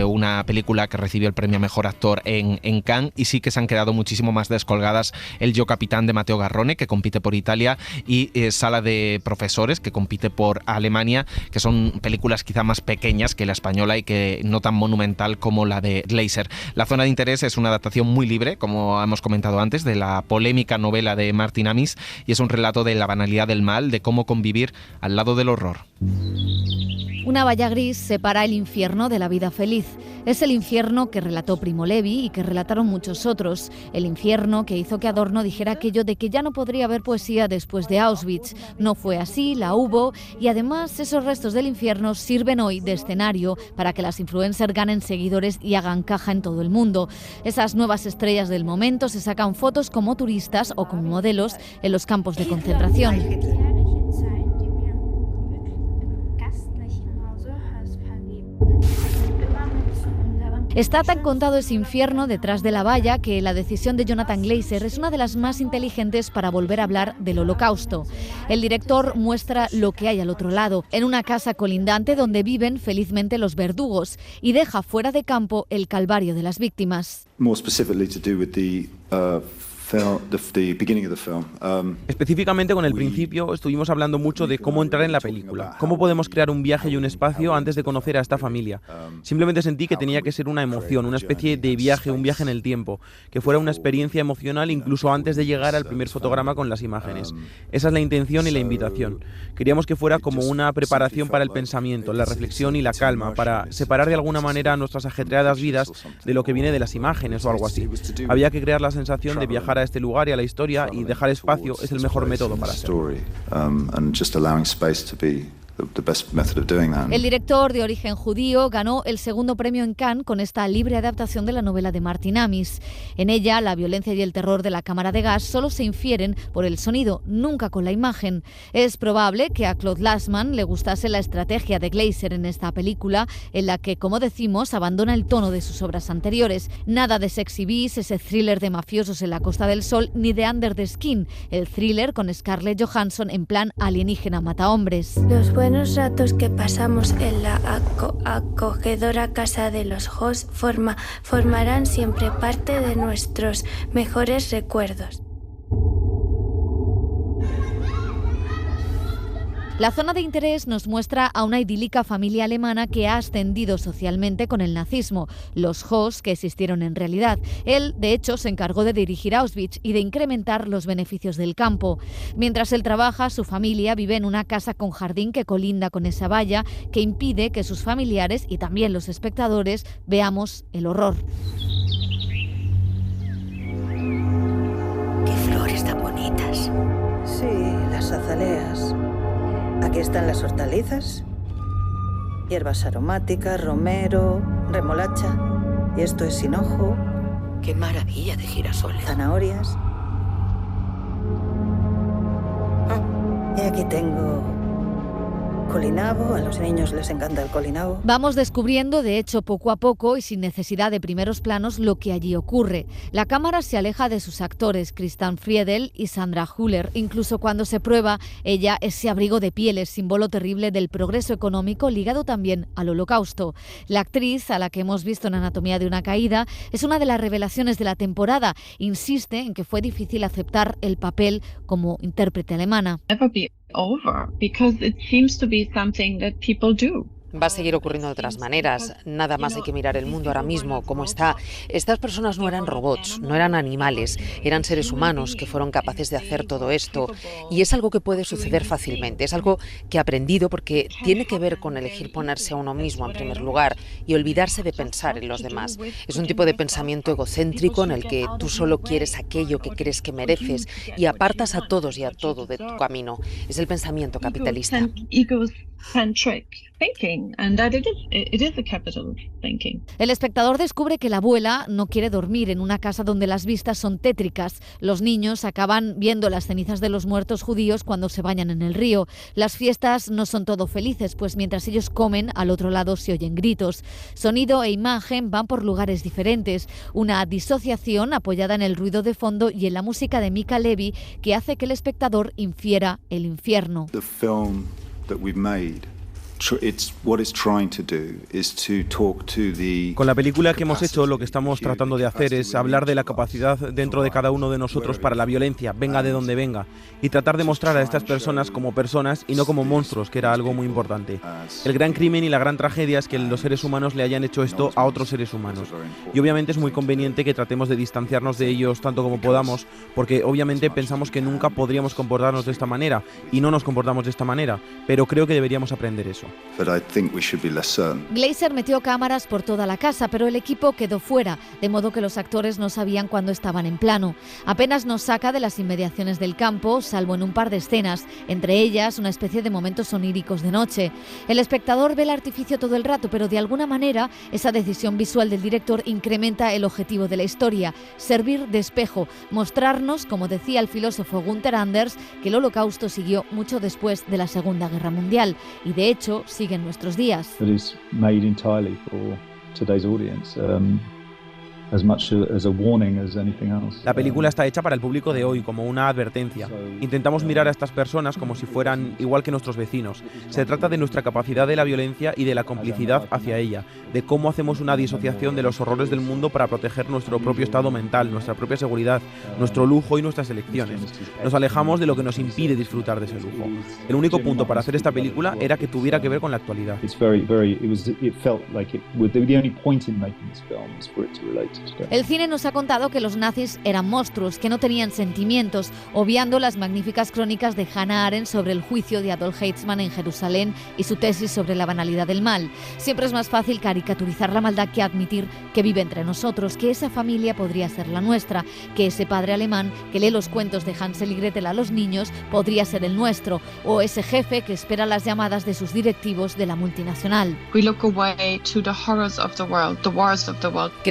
Speaker 4: una película que recibió el premio a Mejor Actor en Cannes, y sí que se han quedado muchísimo más descolgadas El Yo Capitán de Matteo Garrone, que compite por Italia, y Sala de Profesores, que compite por Alemania, que son películas quizá más pequeñas que la española y que no tan monumental como la de Glazer. La Zona de Interés es una adaptación muy libre, como hemos comentado antes, de la polémica novela de Martin Amis, y es un relato de la banalidad del mal, de cómo convivir al lado del horror.
Speaker 5: Una valla gris separa el infierno de la vida feliz. Es el infierno que relató Primo Levi y que relataron muchos otros. El infierno que hizo que Adorno dijera aquello de que ya no podría haber poesía después de Auschwitz. No fue así, la hubo, y además esos restos del infierno sirven hoy de escenario para que las influencers ganen seguidores y hagan caja en todo el mundo. Esas nuevas estrellas del momento se sacan fotos como turistas o como modelos en los campos de concentración. Está tan contado ese infierno detrás de la valla que la decisión de Jonathan Glazer es una de las más inteligentes para volver a hablar del Holocausto. El director muestra lo que hay al otro lado, en una casa colindante donde viven felizmente los verdugos, y deja fuera de campo el calvario de las víctimas.
Speaker 13: Específicamente con el principio estuvimos hablando mucho de cómo entrar en la película, cómo podemos crear un viaje y un espacio antes de conocer a esta familia. Simplemente sentí que tenía que ser una emoción, una especie de viaje, un viaje en el tiempo, que fuera una experiencia emocional incluso antes de llegar al primer fotograma con las imágenes. Esa es la intención y la invitación. Queríamos que fuera como una preparación para el pensamiento, la reflexión y la calma, para separar de alguna manera nuestras ajetreadas vidas de lo que viene de las imágenes o algo así. Había que crear la sensación de viajar a este lugar y a la historia, y dejar espacio es el mejor método para hacerlo.
Speaker 5: El director de origen judío ganó el segundo premio en Cannes con esta libre adaptación de la novela de Martin Amis. En ella, la violencia y el terror de la cámara de gas solo se infieren por el sonido, nunca con la imagen. Es probable que a Claude Lanzmann le gustase la estrategia de Glazer en esta película, en la que, como decimos, abandona el tono de sus obras anteriores. Nada de Sexy Beast, ese thriller de mafiosos en la Costa del Sol, ni de Under the Skin, el thriller con Scarlett Johansson en plan alienígena matahombres.
Speaker 14: Los buenos ratos que pasamos en la acogedora casa de los Hoss formarán siempre parte de nuestros mejores recuerdos.
Speaker 5: La zona de interés nos muestra a una idílica familia alemana que ha ascendido socialmente con el nazismo, los Hoss, que existieron en realidad. Él, de hecho, se encargó de dirigir Auschwitz y de incrementar los beneficios del campo. Mientras él trabaja, su familia vive en una casa con jardín que colinda con esa valla que impide que sus familiares y también los espectadores veamos el horror.
Speaker 16: ¡Qué flores tan bonitas! Sí, las azaleas. Aquí están las hortalizas, hierbas aromáticas, romero, remolacha. Y esto es hinojo.
Speaker 7: ¡Qué maravilla de girasoles!
Speaker 16: Zanahorias. Y aquí tengo colinabo, a los niños les encanta el colinabo.
Speaker 5: Vamos descubriendo, de hecho, poco a poco y sin necesidad de primeros planos, lo que allí ocurre. La cámara se aleja de sus actores, Christian Friedel y Sandra Hüller, incluso cuando se prueba ella ese abrigo de pieles, símbolo terrible del progreso económico ligado también al Holocausto. La actriz, a la que hemos visto en Anatomía de una caída, es una de las revelaciones de la temporada. Insiste en que fue difícil aceptar el papel como intérprete alemana.
Speaker 17: Over because it seems to be something that people do.
Speaker 18: Va a seguir ocurriendo de otras maneras. Nada más hay que mirar el mundo ahora mismo, cómo está. Estas personas no eran robots, no eran animales, eran seres humanos que fueron capaces de hacer todo esto. Y es algo que puede suceder fácilmente. Es algo que he aprendido porque tiene que ver con elegir ponerse a uno mismo en primer lugar y olvidarse de pensar en los demás. Es un tipo de pensamiento egocéntrico en el que tú solo quieres aquello que crees que mereces y apartas a todos y a todo de tu camino. Es el pensamiento capitalista.
Speaker 5: El espectador descubre que la abuela no quiere dormir en una casa donde las vistas son tétricas. Los niños acaban viendo las cenizas de los muertos judíos cuando se bañan en el río. Las fiestas no son todo felices, pues mientras ellos comen, al otro lado se oyen gritos. Sonido e imagen van por lugares diferentes. Una disociación apoyada en el ruido de fondo y en la música de Mika Levy que hace que el espectador infiera el infierno.
Speaker 13: Con la película que hemos hecho, lo que estamos tratando de hacer es hablar de la capacidad dentro de cada uno de nosotros para la violencia, venga de donde venga, y tratar de mostrar a estas personas como personas y no como monstruos, que era algo muy importante. El gran crimen y la gran tragedia es que los seres humanos le hayan hecho esto a otros seres humanos. Y obviamente es muy conveniente que tratemos de distanciarnos de ellos tanto como podamos, porque obviamente pensamos que nunca podríamos comportarnos de esta manera, y no nos comportamos de esta manera, pero creo que deberíamos aprender eso.
Speaker 5: Glazer metió cámaras por toda la casa, pero el equipo quedó fuera, de modo que los actores no sabían cuándo estaban en plano. Apenas nos saca de las inmediaciones del campo, salvo en un par de escenas, entre ellas una especie de momentos oníricos de noche. El espectador ve el artificio todo el rato, pero de alguna manera esa decisión visual del director incrementa el objetivo de la historia, servir de espejo, mostrarnos, como decía el filósofo Gunther Anders, que el Holocausto siguió mucho después de la Segunda Guerra Mundial, y de hecho sigue en nuestros días.
Speaker 13: La película está hecha para el público de hoy, como una advertencia. Intentamos mirar a estas personas como si fueran igual que nuestros vecinos. Se trata de nuestra capacidad de la violencia y de la complicidad hacia ella, de cómo hacemos una disociación de los horrores del mundo para proteger nuestro propio estado mental, nuestra propia seguridad, nuestro lujo y nuestras elecciones. Nos alejamos de lo que nos impide disfrutar de ese lujo. El único punto para hacer esta película era que tuviera que ver con la actualidad.
Speaker 1: El cine nos ha contado que los nazis eran monstruos, que no tenían sentimientos, obviando las magníficas crónicas de Hannah Arendt sobre el juicio de Adolf Eichmann en Jerusalén y su tesis sobre la banalidad del mal. Siempre es más fácil caricaturizar la maldad que admitir que vive entre nosotros, que esa familia podría ser la nuestra, que ese padre alemán que lee los cuentos de Hansel y Gretel a los niños podría ser el nuestro, o ese jefe que espera las llamadas de sus directivos de la multinacional.
Speaker 18: Creo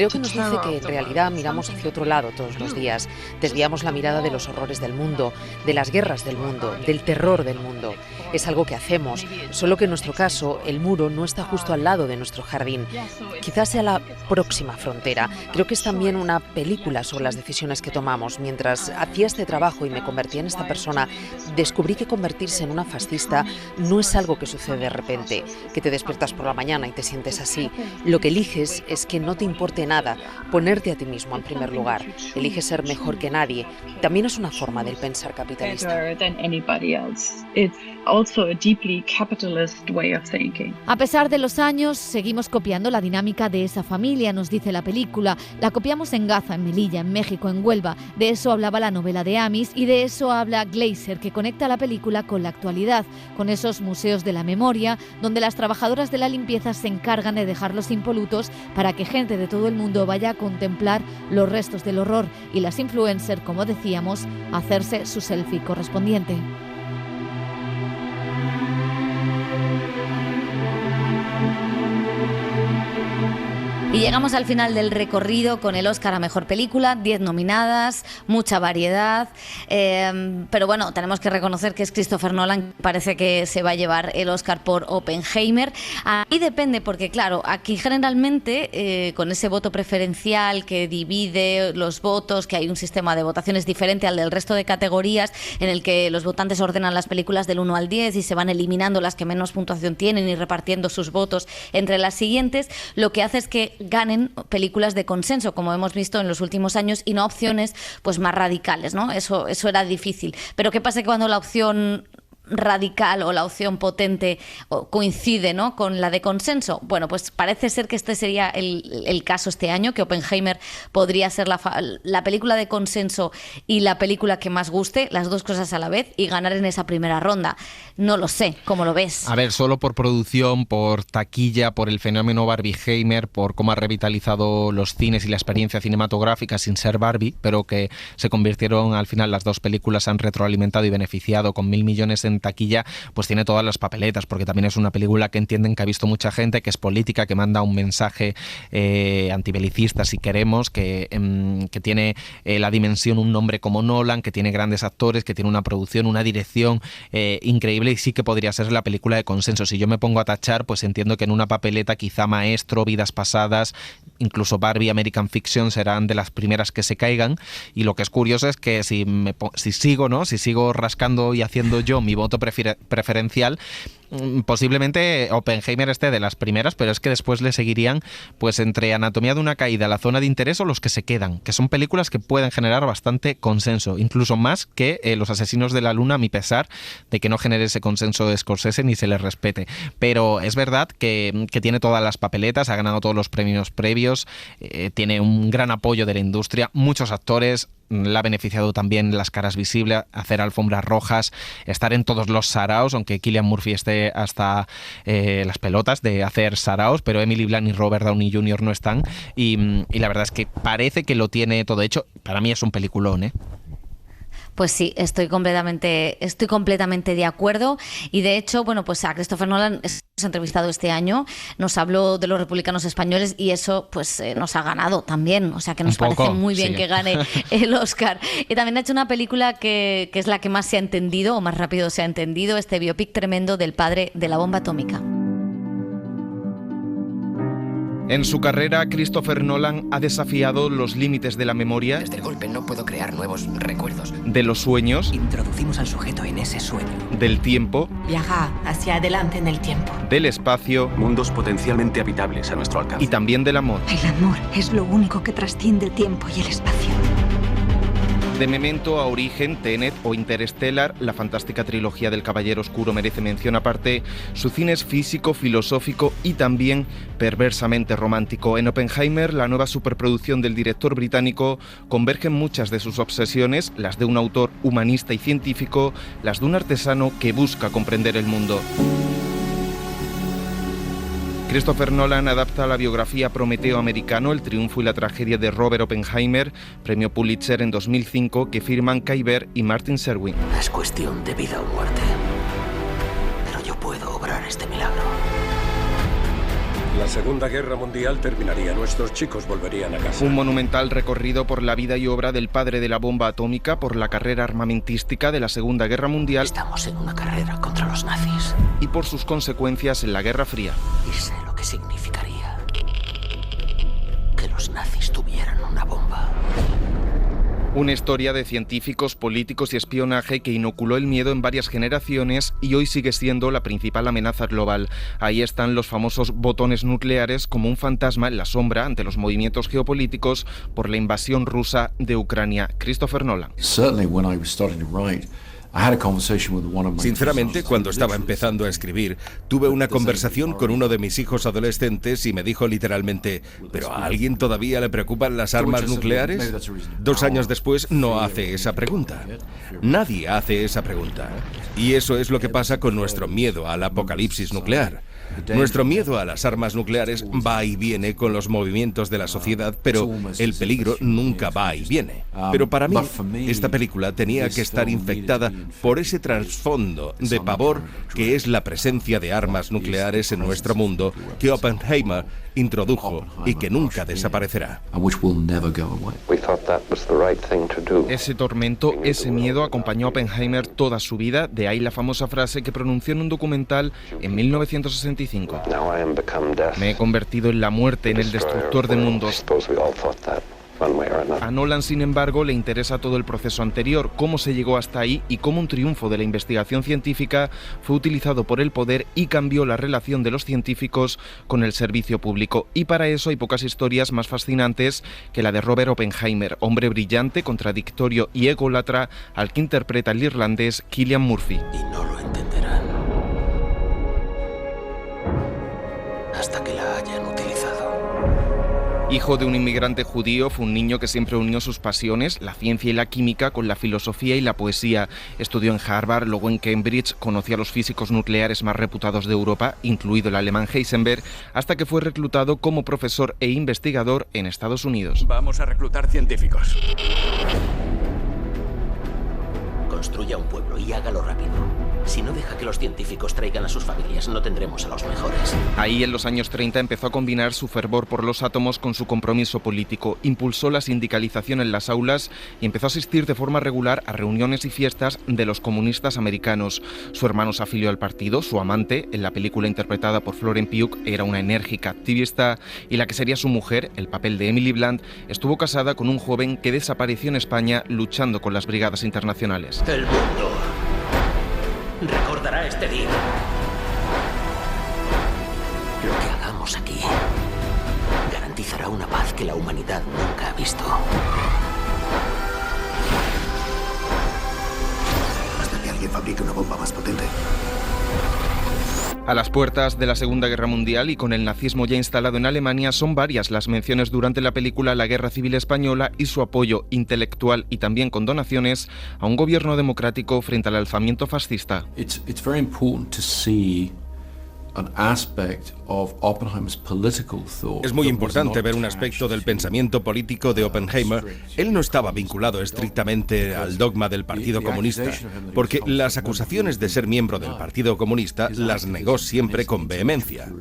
Speaker 18: que nos dice que en realidad miramos hacia otro lado todos los días, desviamos la mirada de los horrores del mundo, de las guerras del mundo, del terror del mundo. Es algo que hacemos, solo que en nuestro caso el muro no está justo al lado de nuestro jardín. Quizás sea la próxima frontera. Creo que es también una película sobre las decisiones que tomamos. Mientras hacía este trabajo y me convertía en esta persona, descubrí que convertirse en una fascista no es algo que sucede de repente, que te despiertas por la mañana y te sientes así. Lo que eliges es que no te importe nada, ponerte a ti mismo en primer lugar. Eliges ser mejor que nadie. También es una forma del pensar capitalista.
Speaker 1: A pesar de los años, seguimos copiando la dinámica de esa familia, nos dice la película. La copiamos en Gaza, en Melilla, en México, en Huelva. De eso hablaba la novela de Amis y de eso habla Glazer, que conecta la película con la actualidad, con esos museos de la memoria, donde las trabajadoras de la limpieza se encargan de dejarlos impolutos para que gente de todo el mundo vaya a contemplar los restos del horror y las influencers, como decíamos, a hacerse su selfie correspondiente. Y llegamos al final del recorrido con el Oscar a Mejor Película, 10 nominadas, mucha variedad, pero bueno, tenemos que reconocer que es Christopher Nolan, parece que se va a llevar el Oscar por Oppenheimer. Ahí depende, porque claro, aquí generalmente con ese voto preferencial que divide los votos, que hay un sistema de votaciones diferente al del resto de categorías, en el que los votantes ordenan las películas del 1 al 10 y se van eliminando las que menos puntuación tienen y repartiendo sus votos entre las siguientes, lo que hace es que ganen películas de consenso, como hemos visto en los últimos años, y no opciones pues más radicales, ¿no? Eso era difícil. Pero ¿qué pasa cuando la opción radical o la opción potente coincide, ¿no?, con la de consenso? Bueno, pues parece ser que este sería el caso este año, que Oppenheimer podría ser la película de consenso y la película que más guste, las dos cosas a la vez, y ganar en esa primera ronda. No lo sé, ¿cómo lo ves?
Speaker 4: A ver, solo por producción, por taquilla, por el fenómeno Barbieheimer, por cómo ha revitalizado los cines y la experiencia cinematográfica sin ser Barbie, pero que se convirtieron al final, las dos películas han retroalimentado y beneficiado con 1.000 millones en taquilla, pues tiene todas las papeletas, porque también es una película que entienden que ha visto mucha gente, que es política, que manda un mensaje antibelicista, si queremos, que tiene la dimensión un nombre como Nolan, que tiene grandes actores, que tiene una producción, una dirección increíble, y sí que podría ser la película de consenso. Si yo me pongo a tachar, pues entiendo que en una papeleta quizá Maestro, Vidas Pasadas, incluso Barbie, American Fiction serán de las primeras que se caigan, y lo que es curioso es que si sigo rascando y haciendo yo mi voto preferencial, posiblemente Oppenheimer esté de las primeras, pero es que después le seguirían pues entre Anatomía de una caída, La zona de interés o Los que se quedan, que son películas que pueden generar bastante consenso, incluso más que Los asesinos de la luna, a mi pesar de que no genere ese consenso de Scorsese ni se le respete. Pero es verdad que tiene todas las papeletas, ha ganado todos los premios previos, tiene un gran apoyo de la industria, muchos actores. Le ha beneficiado también las caras visibles, hacer alfombras rojas, estar en todos los saraos, aunque Cillian Murphy esté hasta las pelotas de hacer saraos, pero Emily Blunt y Robert Downey Jr. no están, y la verdad es que parece que lo tiene todo hecho. Para mí es un peliculón,
Speaker 5: Pues sí, estoy completamente de acuerdo, y de hecho, bueno, pues a Christopher Nolan hemos entrevistado este año, nos habló de los republicanos españoles y eso pues nos ha ganado también, o sea que nos parece muy bien que gane el Oscar. Y también ha hecho una película que es la que más se ha entendido o más rápido se ha entendido, este biopic tremendo del padre de la bomba atómica.
Speaker 4: En su carrera, Christopher Nolan ha desafiado los límites de la memoria.
Speaker 3: Desde el golpe no puedo crear nuevos recuerdos.
Speaker 4: De los sueños.
Speaker 3: Introducimos al sujeto en ese sueño.
Speaker 4: Del tiempo.
Speaker 9: Viaja hacia adelante en el tiempo.
Speaker 4: Del espacio.
Speaker 15: Mundos potencialmente habitables a nuestro alcance.
Speaker 4: Y también del amor.
Speaker 9: El amor es lo único que trasciende el tiempo y el espacio.
Speaker 4: De Memento a Origen, Tenet o Interstellar, la fantástica trilogía del Caballero Oscuro merece mención aparte. Su cine es físico, filosófico y también perversamente romántico. En Oppenheimer, la nueva superproducción del director británico, convergen muchas de sus obsesiones, las de un autor humanista y científico, las de un artesano que busca comprender el mundo. Christopher Nolan adapta la biografía Prometeo americano, el triunfo y la tragedia de Robert Oppenheimer, premio Pulitzer en 2005, que firman Kai Baer y Martin Sherwin.
Speaker 7: Es cuestión de vida o muerte, pero yo puedo obrar este milagro.
Speaker 23: La Segunda Guerra Mundial terminaría, nuestros chicos volverían a casa.
Speaker 4: Un monumental recorrido por la vida y obra del padre de la bomba atómica, por la carrera armamentística de la Segunda Guerra Mundial.
Speaker 7: Estamos en una carrera contra los nazis.
Speaker 4: Y por sus consecuencias en la Guerra Fría.
Speaker 7: Y sé lo que significaría que los nazis tuvieran una bomba.
Speaker 4: Una historia de científicos, políticos y espionaje que inoculó el miedo en varias generaciones y hoy sigue siendo la principal amenaza global. Ahí están los famosos botones nucleares como un fantasma en la sombra ante los movimientos geopolíticos por la invasión rusa de Ucrania. Christopher Nolan.
Speaker 19: Sinceramente, cuando estaba empezando a escribir, tuve una conversación con uno de mis hijos adolescentes y me dijo literalmente: ¿pero a alguien todavía le preocupan las armas nucleares? 2 años después no hace esa pregunta. Nadie hace esa pregunta. Y eso es lo que pasa con nuestro miedo al apocalipsis nuclear. Nuestro miedo a las armas nucleares va y viene con los movimientos de la sociedad, pero el peligro nunca va y viene. Pero para mí, esta película tenía que estar infectada por ese trasfondo de pavor que es la presencia de armas nucleares en nuestro mundo que Oppenheimer introdujo y que nunca desaparecerá.
Speaker 4: Ese tormento, ese miedo acompañó a Oppenheimer toda su vida, de ahí la famosa frase que pronunció en un documental en 1965. Me he convertido en la muerte, en el destructor de mundos. A Nolan, sin embargo, le interesa todo el proceso anterior, cómo se llegó hasta ahí y cómo un triunfo de la investigación científica fue utilizado por el poder y cambió la relación de los científicos con el servicio público. Y para eso hay pocas historias más fascinantes que la de Robert Oppenheimer, hombre brillante, contradictorio y ególatra, al que interpreta el irlandés Cillian Murphy.
Speaker 7: Y no lo entenderán hasta que la hayan utilizado.
Speaker 4: Hijo de un inmigrante judío, fue un niño que siempre unió sus pasiones, la ciencia y la química, con la filosofía y la poesía. Estudió en Harvard, luego en Cambridge, conoció a los físicos nucleares más reputados de Europa, incluido el alemán Heisenberg, hasta que fue reclutado como profesor e investigador en Estados Unidos.
Speaker 23: Vamos a reclutar científicos.
Speaker 7: Construya un pueblo y hágalo rápido. Si no deja que los científicos traigan a sus familias, no tendremos a los mejores.
Speaker 4: Ahí, en los años 30, empezó a combinar su fervor por los átomos con su compromiso político. Impulsó la sindicalización en las aulas y empezó a asistir de forma regular a reuniones y fiestas de los comunistas americanos. Su hermano se afilió al partido, su amante, en la película interpretada por Florence Pugh, era una enérgica activista, y la que sería su mujer, el papel de Emily Blunt, estuvo casada con un joven que desapareció en España luchando con las brigadas internacionales.
Speaker 7: El mundo recordará este día. Lo que hagamos aquí garantizará una paz que la humanidad nunca ha visto.
Speaker 3: Hasta que alguien fabrique una bomba más potente.
Speaker 4: A las puertas de la Segunda Guerra Mundial y con el nazismo ya instalado en Alemania, son varias las menciones durante la película a la Guerra Civil Española y su apoyo intelectual y también con donaciones a un gobierno democrático frente al alzamiento fascista.
Speaker 20: It's very important to see an aspect of Oppenheimer's political thought.
Speaker 19: Es muy importante ver un aspecto del pensamiento político de Oppenheimer. Él no estaba vinculado estrictamente al dogma del Partido Comunista, porque las acusaciones de ser miembro del Partido Comunista las negó siempre con vehemencia.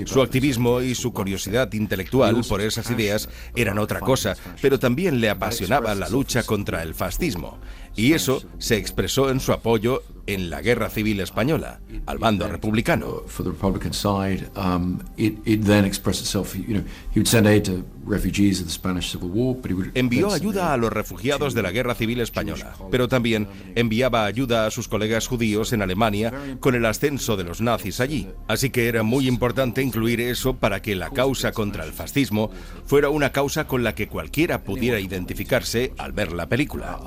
Speaker 19: Su activismo y su curiosidad intelectual por esas ideas eran otra cosa, pero también le apasionaba la lucha contra el fascismo. Y eso se expresó en su apoyo en la Guerra Civil Española, al bando republicano. Envió ayuda a los refugiados de la Guerra Civil Española, pero también enviaba ayuda a sus colegas judíos en Alemania con el ascenso de los nazis allí. Así que era muy importante incluir eso para que la causa contra el fascismo fuera una causa con la que cualquiera pudiera identificarse al ver la película.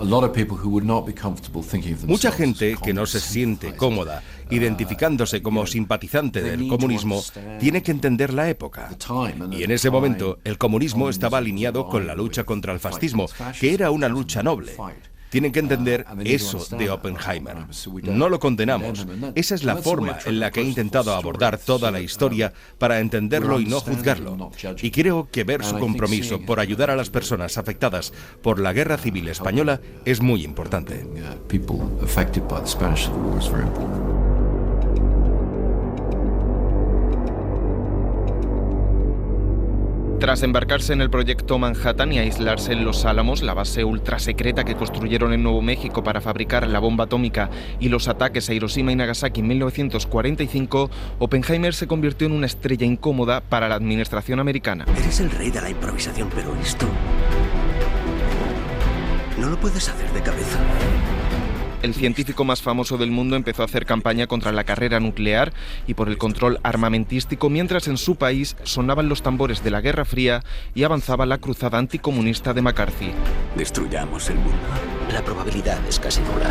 Speaker 19: Mucha gente que no se siente cómoda identificándose como simpatizante del comunismo tiene que entender la época. Y en ese momento el comunismo estaba alineado con la lucha contra el fascismo, que era una lucha noble. Tienen que entender eso de Oppenheimer. No lo condenamos. Esa es la forma en la que he intentado abordar toda la historia para entenderlo y no juzgarlo. Y creo que ver su compromiso por ayudar a las personas afectadas por la Guerra Civil Española es muy importante.
Speaker 4: Tras embarcarse en el proyecto Manhattan y aislarse en Los Álamos, la base ultrasecreta que construyeron en Nuevo México para fabricar la bomba atómica, y los ataques a Hiroshima y Nagasaki en 1945, Oppenheimer se convirtió en una estrella incómoda para la administración americana.
Speaker 3: Eres el rey de la improvisación, pero esto no lo puedes hacer de cabeza.
Speaker 4: El científico más famoso del mundo empezó a hacer campaña contra la carrera nuclear y por el control armamentístico, mientras en su país sonaban los tambores de la Guerra Fría y avanzaba la cruzada anticomunista de McCarthy.
Speaker 3: Destruyamos el mundo.
Speaker 7: La probabilidad es casi nula.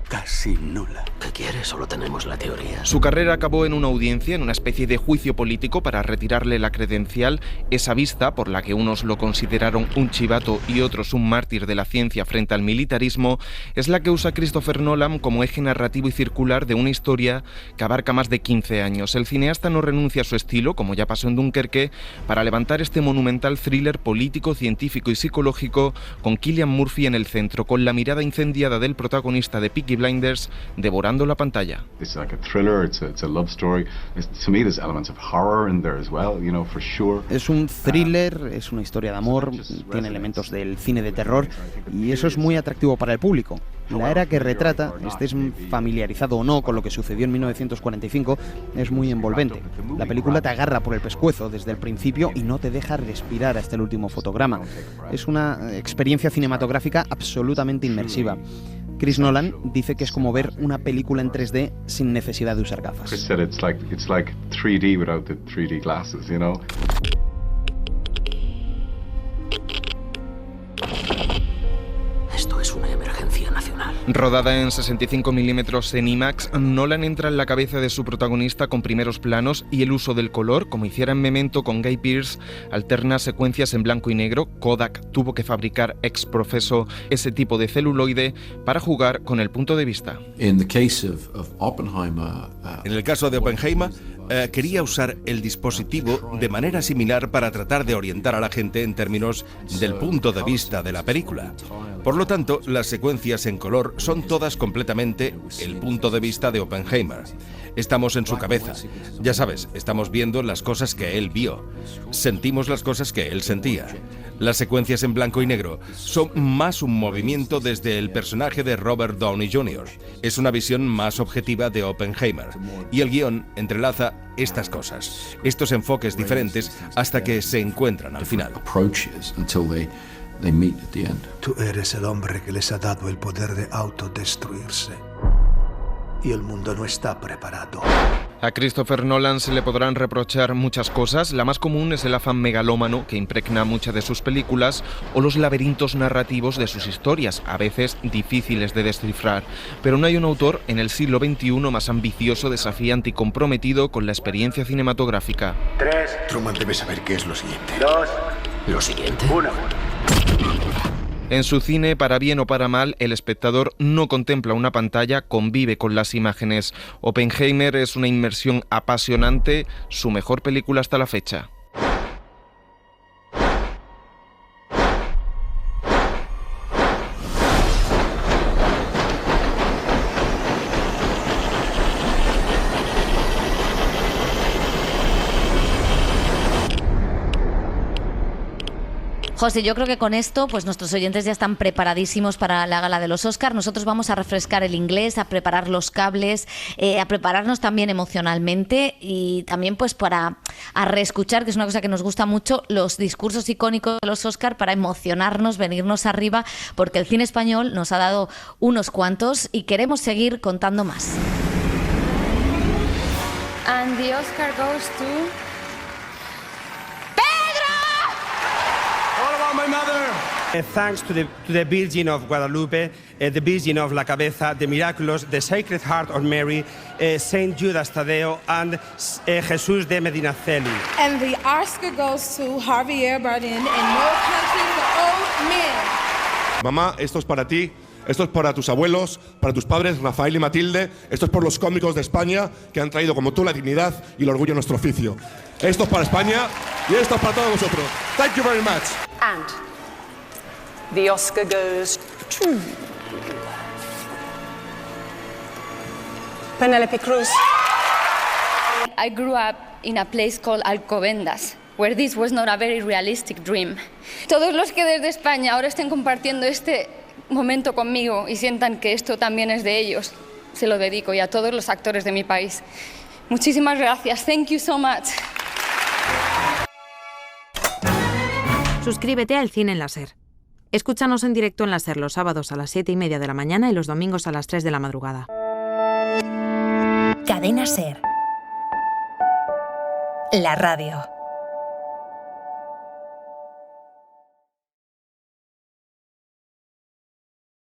Speaker 3: Casi nula.
Speaker 7: ¿Qué quieres? Solo tenemos la teoría.
Speaker 4: Su carrera acabó en una audiencia, en una especie de juicio político para retirarle la credencial. Esa vista, por la que unos lo consideraron un chivato y otros un mártir de la ciencia frente al militarismo, es la que usa Christopher Nolan como eje narrativo y circular de una historia que abarca más de 15 años. El cineasta no renuncia a su estilo, como ya pasó en Dunkerque, para levantar este monumental thriller político, científico y psicológico con Cillian Murphy en el centro, con la mirada incendiada del protagonista de Peaky Blinders devorando la pantalla.
Speaker 6: Es un thriller, es una historia de amor, tiene elementos del cine de terror y eso es muy atractivo para el público. La era que retrata, estés familiarizado o no con lo que sucedió en 1945, es muy envolvente. La película te agarra por el pescuezo desde el principio y no te deja respirar hasta el último fotograma. Es una experiencia cinematográfica absolutamente inmersiva. Chris Nolan dice que es como ver una película en 3D sin necesidad de usar gafas.
Speaker 12: Chris said it's like 3D without the 3D glasses, you know.
Speaker 7: Esto es una emergencia nacional.
Speaker 4: Rodada en 65 milímetros en IMAX, Nolan entra en la cabeza de su protagonista con primeros planos y el uso del color, como hiciera en Memento con Guy Pearce, alterna secuencias en blanco y negro. Kodak tuvo que fabricar ex profeso ese tipo de celuloide para jugar con el punto de vista.
Speaker 19: En el caso de Oppenheimer, quería usar el dispositivo de manera similar para tratar de orientar a la gente en términos del punto de vista de la película. Por lo tanto, las secuencias en color son todas completamente el punto de vista de Oppenheimer. Estamos en su cabeza. Ya sabes, estamos viendo las cosas que él vio. Sentimos las cosas que él sentía. Las secuencias en blanco y negro son más un movimiento desde el personaje de Robert Downey Jr. Es una visión más objetiva de Oppenheimer. Y el guión entrelaza estas cosas, estos enfoques diferentes hasta que se encuentran al final.
Speaker 21: Tú eres el hombre que les ha dado el poder de autodestruirse. Y el mundo no está preparado.
Speaker 4: A Christopher Nolan se le podrán reprochar muchas cosas. La más común es el afán megalómano que impregna muchas de sus películas o los laberintos narrativos de sus historias, a veces difíciles de descifrar. Pero no hay un autor en el siglo XXI más ambicioso, desafiante y comprometido con la experiencia cinematográfica.
Speaker 21: 3. Truman debe saber qué es lo siguiente. 2.
Speaker 7: Lo siguiente.
Speaker 21: 1.
Speaker 4: En su cine, para bien o para mal, el espectador no contempla una pantalla, convive con las imágenes. Oppenheimer es una inmersión apasionante, su mejor película hasta la fecha.
Speaker 1: José, yo creo que con esto pues nuestros oyentes ya están preparadísimos para la gala de los Oscar. Nosotros vamos a refrescar el inglés, a preparar los cables, a prepararnos también emocionalmente y también pues para reescuchar, que es una cosa que nos gusta mucho, los discursos icónicos de los Oscar para emocionarnos, venirnos arriba, porque el cine español nos ha dado unos cuantos y queremos seguir contando más.
Speaker 10: And the Oscar goes to...
Speaker 11: My mother. Thanks to the Virgin of Guadalupe, the Virgin of la Cabeza, the Miraculous, the Sacred Heart of Mary, Saint Judas Tadeo, and Jesús de Medinaceli.
Speaker 22: And the Oscar goes to Javier Bardem in No Country for Old Men.
Speaker 24: Mamá, esto es para ti. Esto es para tus abuelos, para tus padres, Rafael y Matilde. Esto es por los cómicos de España que han traído como tú la dignidad y el orgullo a nuestro oficio. Esto es para España y esto es para todos vosotros. Thank you very much.
Speaker 25: And the Oscar goes to Penélope Cruz.
Speaker 10: I grew up in a place called Alcobendas, where this was not a very realistic dream. Todos los que desde España ahora estén compartiendo este momento conmigo y sientan que esto también es de ellos, se lo dedico, y a todos los actores de mi país. Muchísimas gracias. Thank you so much.
Speaker 26: Suscríbete al Cine en la SER. Escúchanos en directo en la SER los sábados a las 7:30 de la mañana y los domingos a las 3 de la madrugada.
Speaker 27: Cadena SER. La radio.